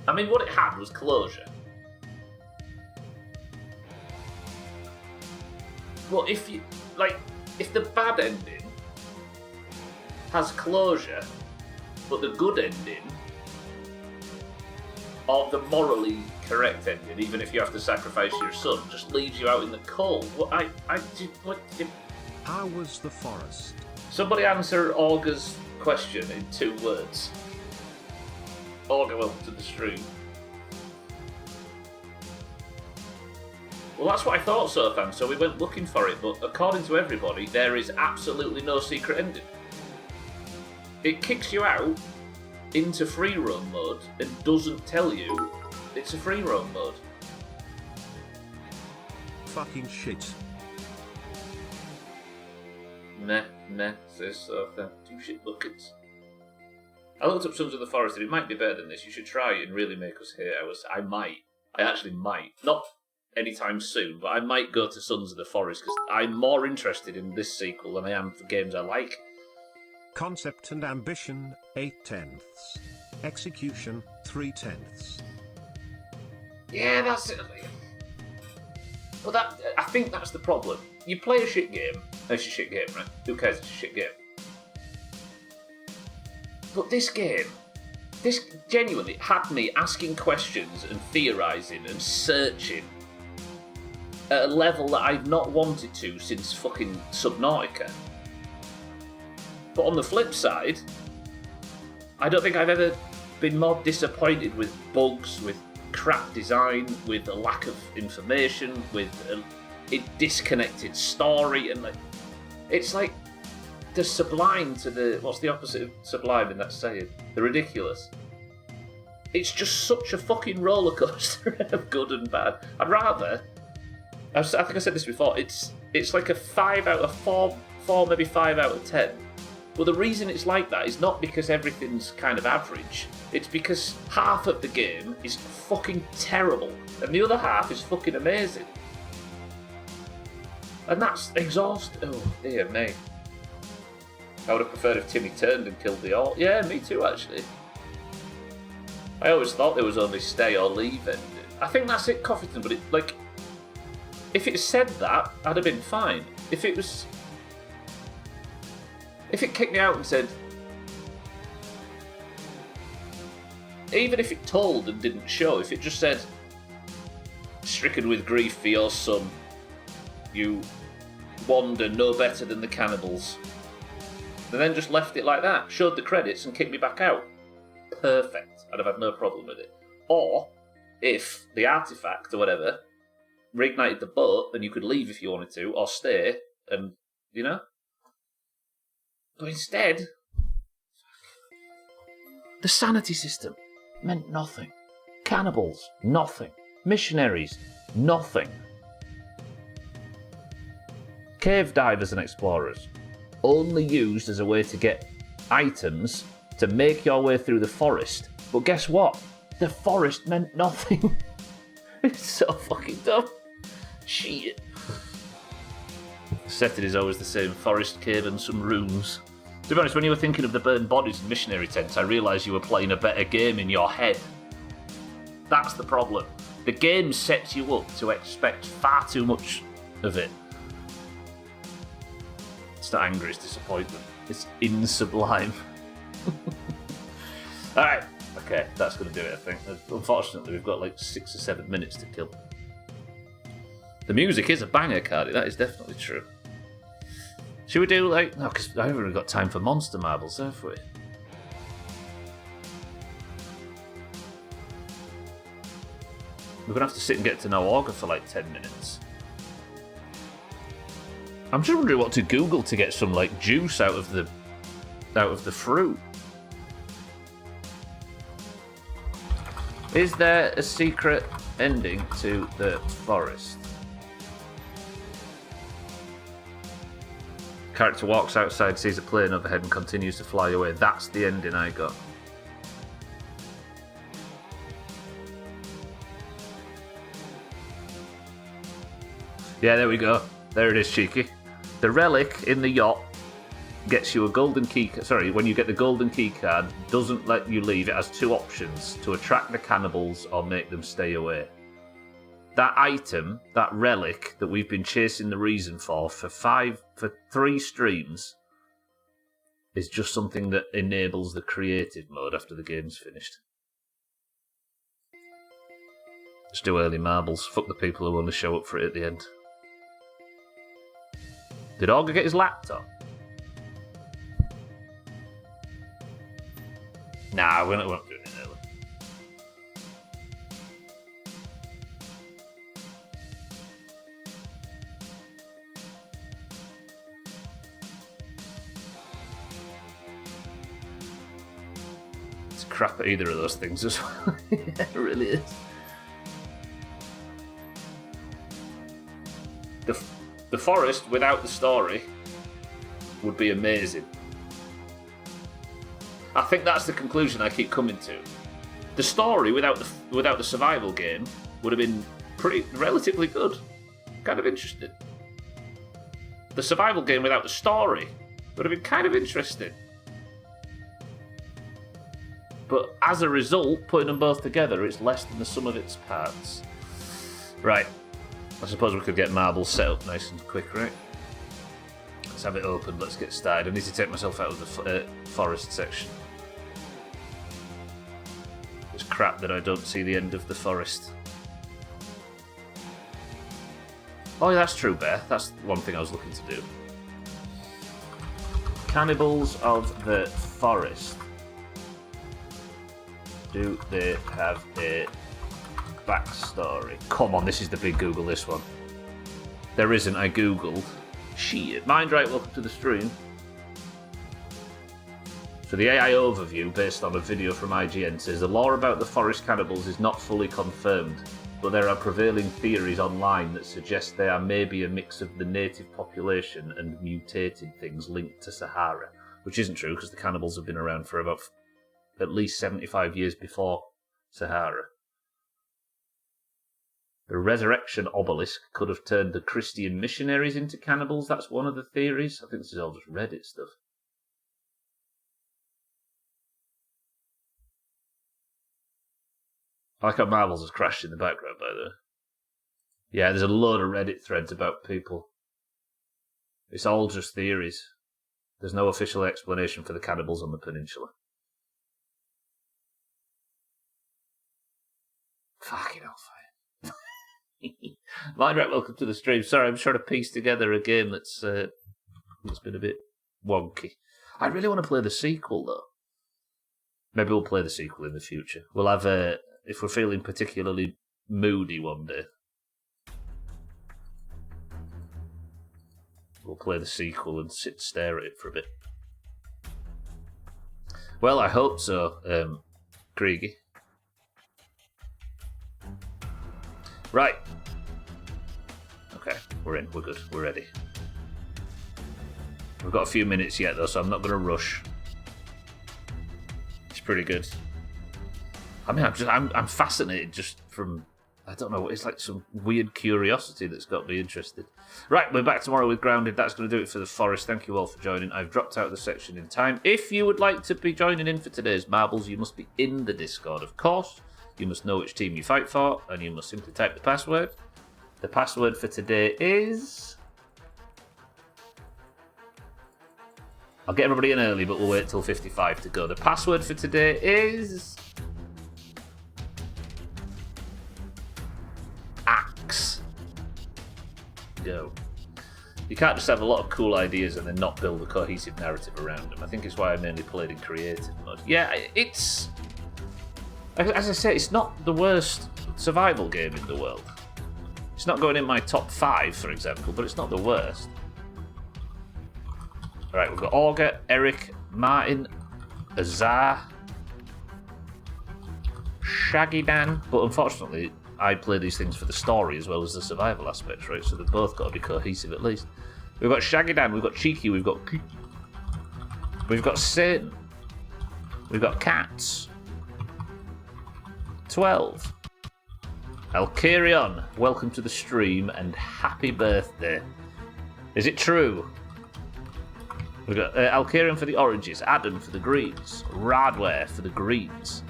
I mean, what it had was closure. Well, if the bad ending has closure, but the good ending, or the morally correct ending, even if you have to sacrifice your son, just leaves you out in the cold. How was the forest? Somebody answer Augur's question in 2 words. Augur, welcome to the stream. Well, that's what I thought, Sofan, so we went looking for it, but according to everybody, there is absolutely no secret ending. It kicks you out into free roam mode and doesn't tell you it's a free roam mode. Fucking shit. Meh, says Sofan. 2 shit buckets. I looked up Sons of the Forest and it might be better than this. You should try and really make us hate ours. I actually might. Not anytime soon, but I might go to Sons of the Forest because I'm more interested in this sequel than I am for games I like. Concept and ambition, 8/10. Execution, 3/10. Yeah, that's it. But I think that's the problem. You play a shit game. It's a shit game, right? Who cares? It's a shit game. But this genuinely had me asking questions and theorising and searching at a level that I've not wanted to since fucking Subnautica. But on the flip side, I don't think I've ever been more disappointed with bugs, with crap design, with a lack of information, with a disconnected story, and it's like the sublime to the... What's the opposite of sublime in that saying? The ridiculous. It's just such a fucking roller coaster of good and bad. I'd rather... I think I said this before. It's like a 5 out of 4, maybe 5 out of 10. But the reason it's like that is not because everything's kind of average. It's because half of the game is fucking terrible, and the other half is fucking amazing. And that's exhausting. Oh, dear me. I would have preferred if Timmy turned and killed the orc. Yeah, me too, actually. I always thought there was only stay or leave ending. I think that's it, Coffeeton, but if it said that, I'd have been fine. If it kicked me out and said... Even if it told and didn't show, if it just said, stricken with grief for your son, you wander no better than the cannibals. And then just left it like that, showed the credits and kicked me back out. Perfect. I'd have had no problem with it. Or, if the artifact or whatever reignited the boat, then you could leave if you wanted to, or stay, and, you know? But instead, the sanity system. meant nothing. Cannibals, nothing. Missionaries, nothing. Cave divers and explorers, only used as a way to get items to make your way through the forest. But guess what? The forest meant nothing. It's so fucking dumb. Shit. Setting is always the same. Forest, cave and some rooms. To be honest, when you were thinking of the burned bodies and missionary tents, I realised you were playing a better game in your head. That's the problem. The game sets you up to expect far too much of it. It's not anger, it's disappointment. It's insublime. Alright, okay, that's going to do it, I think. Unfortunately, we've got like 6 or 7 minutes to kill. The music is a banger, Cardi, that is definitely true. Should we do like... No, because I haven't really got time for monster marbles, have we? We're going to have to sit and get to know Augur for like 10 minutes. I'm just wondering what to Google to get some like juice out of the fruit. Is there a secret ending to the forest? Character walks outside, sees a plane overhead and continues to fly away. That's the ending I got. Yeah, there we go. There it is, cheeky. The relic in the yacht gets you a golden key... Sorry, when you get the golden key card, doesn't let you leave. It has 2 options, to attract the cannibals or make them stay away. That item, that relic that we've been chasing the reason for 3 streams, is just something that enables the creative mode after the game's finished. Just do early marbles. Fuck the people who only show up for it at the end. Did Augur get his laptop? Nah, we're not doing it early. It's crap at either of those things as well. Yeah, it really is. The forest without the story would be amazing. I think that's the conclusion I keep coming to. The story without the survival game would have been relatively good. Kind of interesting. The survival game without the story would have been kind of interesting. But as a result, putting them both together, it's less than the sum of its parts. Right. I suppose we could get marbles set up nice and quick, right? Let's have it open, let's get started. I need to take myself out of the forest section. It's crap that I don't see the end of the forest. Oh, yeah, that's true, Bear. That's one thing I was looking to do. Cannibals of the forest. Do they have a backstory? Come on, this is the big Google, this one. There isn't, I googled. Shit. Mind right, welcome to the stream. So the AI overview, based on a video from IGN, says the lore about the forest cannibals is not fully confirmed, but there are prevailing theories online that suggest they are maybe a mix of the native population and mutated things linked to Sahara, which isn't true because the cannibals have been around for about at least 75 years before Sahara. The resurrection obelisk could have turned the Christian missionaries into cannibals. That's one of the theories. I think this is all just Reddit stuff. I like how Marvels has crashed in the background, by the way. Yeah, there's a load of Reddit threads about people. It's all just theories. There's no official explanation for the cannibals on the peninsula. Fucking hellfire. Mind right, welcome to the stream. Sorry, I'm trying to piece together a game that's been a bit wonky. I really want to play the sequel, though. Maybe we'll play the sequel in the future. We'll have if we're feeling particularly moody one day, we'll play the sequel and sit and stare at it for a bit. Well, I hope so, Kriegi. Right. Okay, we're in. We're good. We're ready. We've got a few minutes yet, though, so I'm not going to rush. It's pretty good. I mean, I'm fascinated just from, I don't know, it's like some weird curiosity that's got me interested. Right, we're back tomorrow with Grounded. That's going to do it for the Forest. Thank you all for joining. I've dropped out of the section in time. If you would like to be joining in for today's marbles, you must be in the Discord, of course. You must know which team you fight for, and you must simply type the password. The password for today is... I'll get everybody in early, but we'll wait till 55 to go. The password for today is... Axe. Go. You can't just have a lot of cool ideas and then not build a cohesive narrative around them. I think it's why I mainly played in creative mode. Yeah, it's... As I say, it's not the worst survival game in the world. It's not going in my top 5, for example, but it's not the worst. Alright, we've got Augur, Eric, Martin, Azar, Shaggy Dan, but unfortunately I play these things for the story as well as the survival aspects, right? So they've both got to be cohesive at least. We've got Shaggy Dan, we've got Cheeky, we've got Satan, we've got Cats, 12. Alkarion, welcome to the stream and happy birthday. Is it true? We've got Alkarion for the oranges, Adam for the greens, Radware for the greens,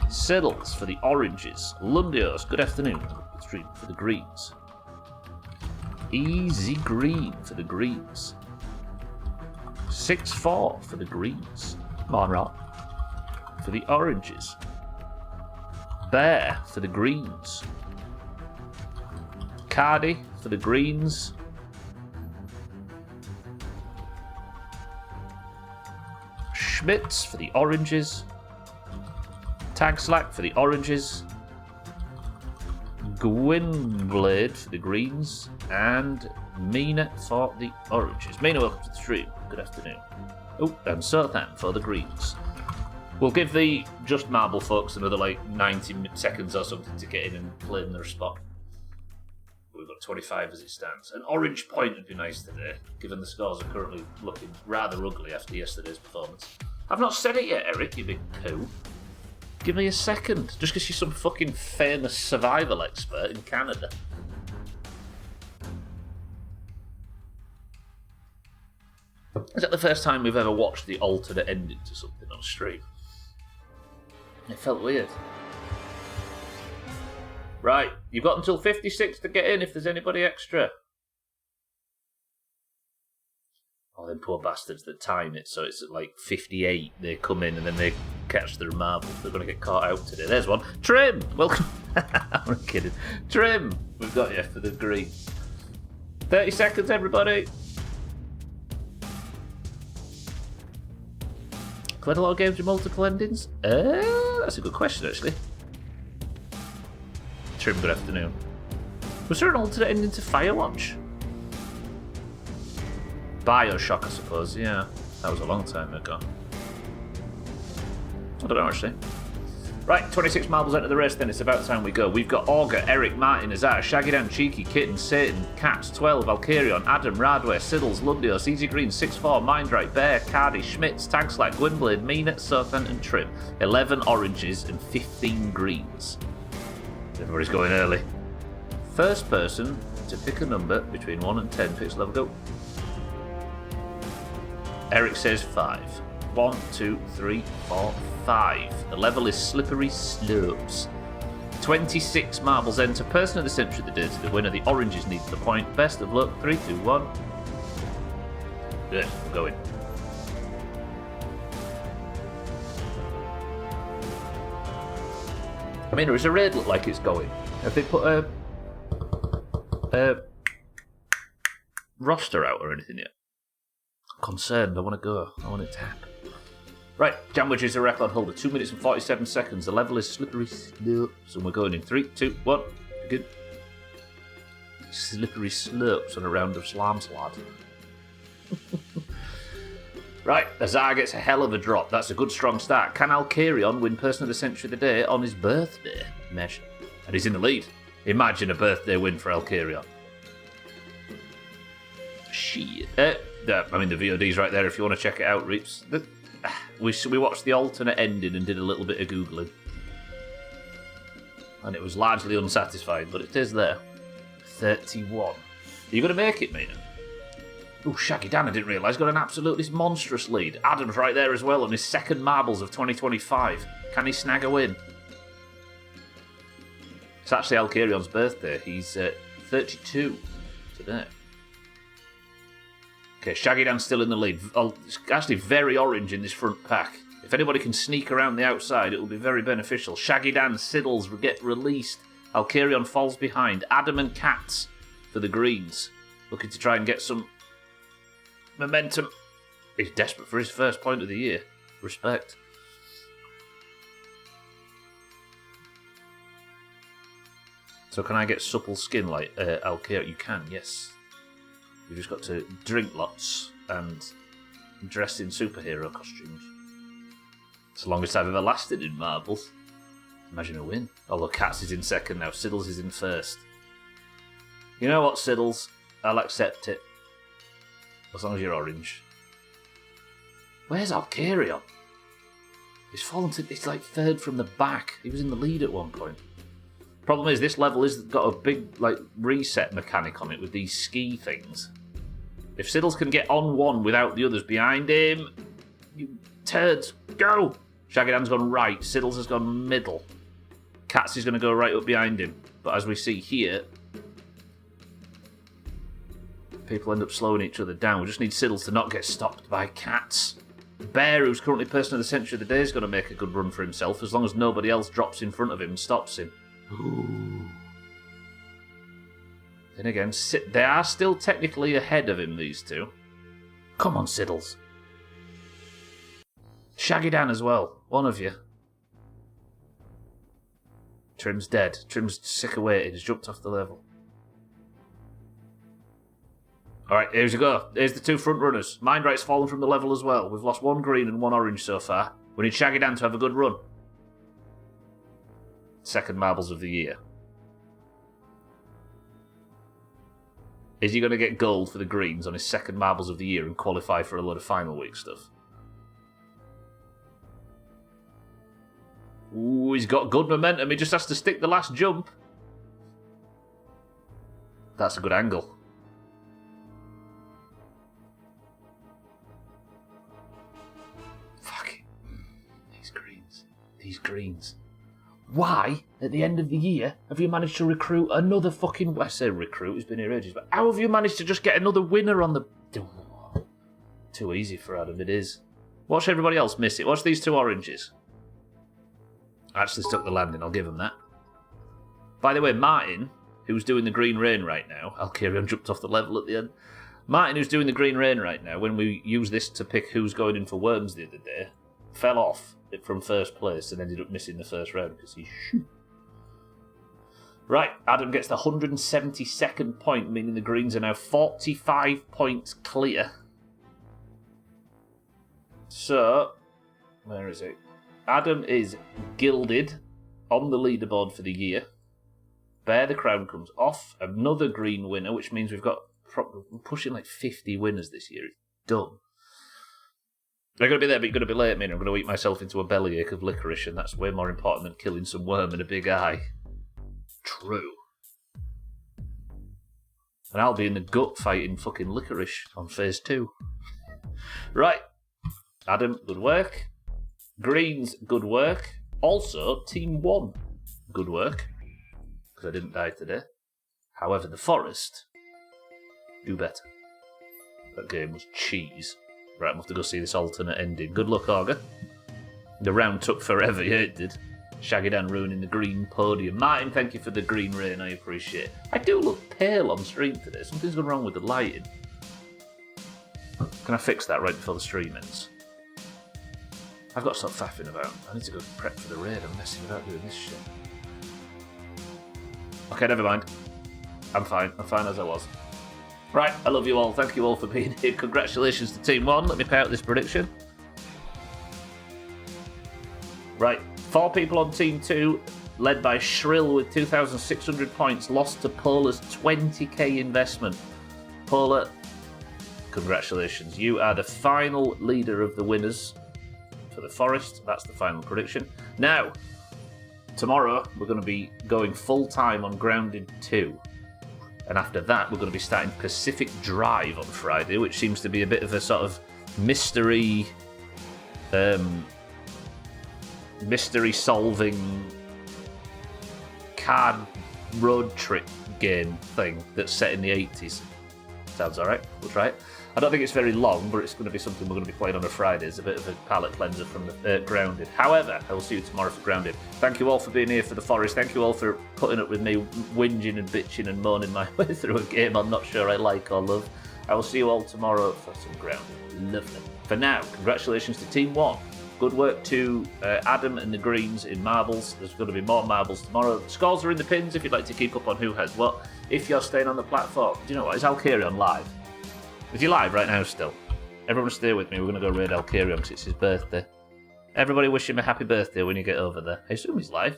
Siddles for the oranges, Lundios, good afternoon, stream for the greens, Easy Green for the greens, 6-4 for the greens, Monroe for the oranges, Bear for the greens, Cardi for the greens, Schmitz for the oranges, Tagslack for the oranges, Gwynblade for the greens, and Mina for the oranges. Mina, welcome to the stream. Good afternoon. Oh, and Sothan for the greens. We'll give the Just Marble folks another like 90 seconds or something to get in and claim their spot. We've got 25 as it stands. An orange point would be nice today, given the scores are currently looking rather ugly after yesterday's performance. I've not said it yet, Eric, you big poo. Give me a second, just because you're some fucking famous survival expert in Canada. Is that the first time we've ever watched the alternate ending to something on stream? It felt weird. Right, you've got until 56 to get in if there's anybody extra. Oh, them poor bastards that time it, so it's at like 58, they come in and then they catch their marbles. They're going to get caught out today. There's one. Trim! Welcome. I'm kidding. Trim! We've got you for the green. 30 seconds, everybody. Played a lot of games with multiple endings? That's a good question, actually. Trim, good afternoon. Was there an alternate ending to Firewatch? Bioshock, I suppose, yeah. That was a long time ago. I don't know, actually. Right, 26 marbles into the race, then it's about time we go. We've got Augur, Eric, Martin, Azar, Shaggy Dan, Cheeky, Kitten, Satan, Cats, 12, Alkarion, Adam, Radware, Siddles, Lundios, Easy Green, 6-4, Mindright, Bear, Cardi, Schmitz, Tagslack, Gwynblade, Mina, Sothan, and Trim. 11 oranges and 15 greens. Everybody's going early. First person to pick a number between 1 and 10 picks level go. Eric says 5. 1, 2, 3, 4, 5. The level is Slippery Slopes. 26 marbles enter. Person of the century of the day to the winner. The oranges need the point. Best of luck. 3, 2, 1. Good. We're going. I mean, does a raid look like it's going? Have they put a roster out or anything yet? I'm concerned. I want to go. I want it to happen. Right, Jamwich is a record holder. 2 minutes and 47 seconds. The level is Slippery Slopes. And we're going in 3, 2, 1. Good. Slippery Slopes on a round of Slam Slad. Right, Azar gets a hell of a drop. That's a good strong start. Can Alkarion win Person of the Century of the Day on his birthday? Mesh. And he's in the lead. Imagine a birthday win for Alkarion. Shit. The VOD's right there if you want to check it out, Reaps. We watched the alternate ending and did a little bit of Googling. And it was largely unsatisfying, but it is there. 31. Are you going to make it, Mina? Oh, Shaggy Dan, I didn't realise, got an absolutely monstrous lead. Adam's right there as well on his second marbles of 2025. Can he snag a win? It's actually Alkarion's birthday. He's 32 today. Okay, Shaggy Dan's still in the lead. It's actually very orange in this front pack. If anybody can sneak around the outside, it will be very beneficial. Shaggy Dan, Siddles get released. Alkarion falls behind. Adam and Cats for the greens. Looking to try and get some momentum. He's desperate for his first point of the year. Respect. So can I get supple skin like Alkarion? You can, yes. You've just got to drink lots and dress in superhero costumes. It's the longest I've ever lasted in marbles. Imagine a win. Although Cats is in second now, Siddles is in first. You know what, Siddles? I'll accept it. As long as you're orange. Where's Alkarion? He's fallen to... It's like third from the back. He was in the lead at one point. Problem is, this level has got a big reset mechanic on it with these ski things. If Siddles can get on one without the others behind him... You turds, go! Shaggy Dan's gone right, Siddles has gone middle. Cats is going to go right up behind him. But as we see here, people end up slowing each other down. We just need Siddles to not get stopped by Cats. Bear, who's currently person of the century of the day, is going to make a good run for himself as long as nobody else drops in front of him and stops him. Ooh. Then again, they are still technically ahead of him, these two. Come on, Siddles. Shaggy Dan as well. One of you. Trim's dead. Trim's sick of waiting. He's jumped off the level. Alright, here we go. Here's the two front runners. Mindright's fallen from the level as well. We've lost one green and one orange so far. We need Shaggy Dan to have a good run. Second marbles of the year. Is he going to get gold for the greens on his second marbles of the year and qualify for a lot of final week stuff? Ooh, he's got good momentum. He just has to stick the last jump. That's a good angle. Fuck it. These greens. These greens. Why, at the end of the year, have you managed to recruit another fucking... I say recruit, he's been here ages, but how have you managed to just get another winner on the... Too easy for Adam, it is. Watch everybody else miss it. Watch these two oranges. I actually stuck the landing, I'll give him that. By the way, Martin, who's doing the green rain right now... Alkarion jumped off the level at the end. Martin, who's doing the green rain right now, when we use this to pick who's going in for worms the other day, fell off from first place and ended up missing the first round because he's shoot. Right, Adam gets the 172nd point, meaning the greens are now 45 points clear. So, where is it? Adam is gilded on the leaderboard for the year. Bear the Crown comes off. Another green winner, which means we've got pushing like 50 winners this year. It's done. I'm going to be there, but you're going to be late, man. I'm going to eat myself into a bellyache of licorice, and that's way more important than killing some worm in a big eye. True. And I'll be in the gut fighting fucking licorice on phase 2. Right. Adam, good work. Greens, good work. Also, Team 1, good work. Because I didn't die today. However, the Forest, do better. That game was cheese. Right, I'm going to go see this alternate ending. Good luck, Augur. The round took forever, yeah, it did. Shaggy Dan ruining the green podium. Martin, thank you for the green rain, I appreciate it. I do look pale on stream today. Something's gone wrong with the lighting. Can I fix that right before the stream ends? I've got to stop faffing about. I need to go prep for the raid. I'm messing about doing this shit. Okay, never mind. I'm fine as I was. Right, I love you all. Thank you all for being here. Congratulations to Team 1. Let me pay out this prediction. Right, 4 people on Team 2. led by Shrill with 2,600 points, lost to Pola's 20k investment. Pola, congratulations. You are the final leader of the winners for the Forest. That's the final prediction. Now, tomorrow we're going to be going full-time on Grounded 2. And after that, we're going to be starting Pacific Drive on Friday, which seems to be a bit of a sort of mystery solving card road trip game thing that's set in the 80s. Sounds alright, we'll try it. I don't think it's very long, but it's going to be something we're going to be playing on a Friday. It's a bit of a palate cleanser from the Grounded. However, I will see you tomorrow for Grounded. Thank you all for being here for the Forest. Thank you all for putting up with me whinging and bitching and moaning my way through a game I'm not sure I like or love. I will see you all tomorrow for some Grounded. Lovely. For now, congratulations to Team 1. Good work to Adam and the Greens in marbles. There's going to be more marbles tomorrow. Scores are in the pins if you'd like to keep up on who has what. If you're staying on the platform, do you know what? Is Alkarion live? Is he live right now still? Everyone stay with me. We're going to go raid Alkarion because it's his birthday. Everybody wish him a happy birthday when you get over there. I assume he's live.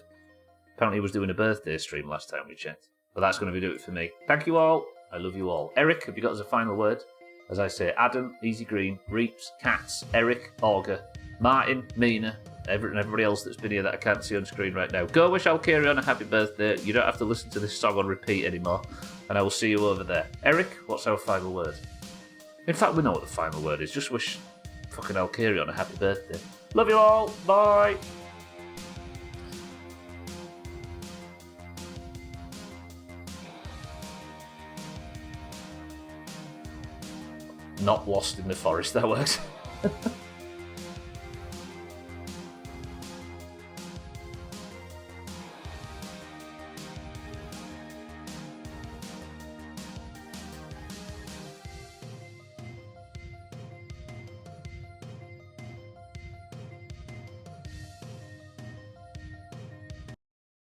Apparently he was doing a birthday stream last time we checked. But that's going to be it for me. Thank you all. I love you all. Eric, have you got us a final word? As I say, Adam, Easy Green, Reeps, Cats, Eric, Auger, Martin, Mina, and everybody else that's been here that I can't see on screen right now. Go wish Alkarion a happy birthday. You don't have to listen to this song on repeat anymore. And I will see you over there. Eric, what's our final word? In fact, we know what the final word is. Just wish fucking Alkarion a happy birthday. Love you all. Bye. Not lost in the forest, that works.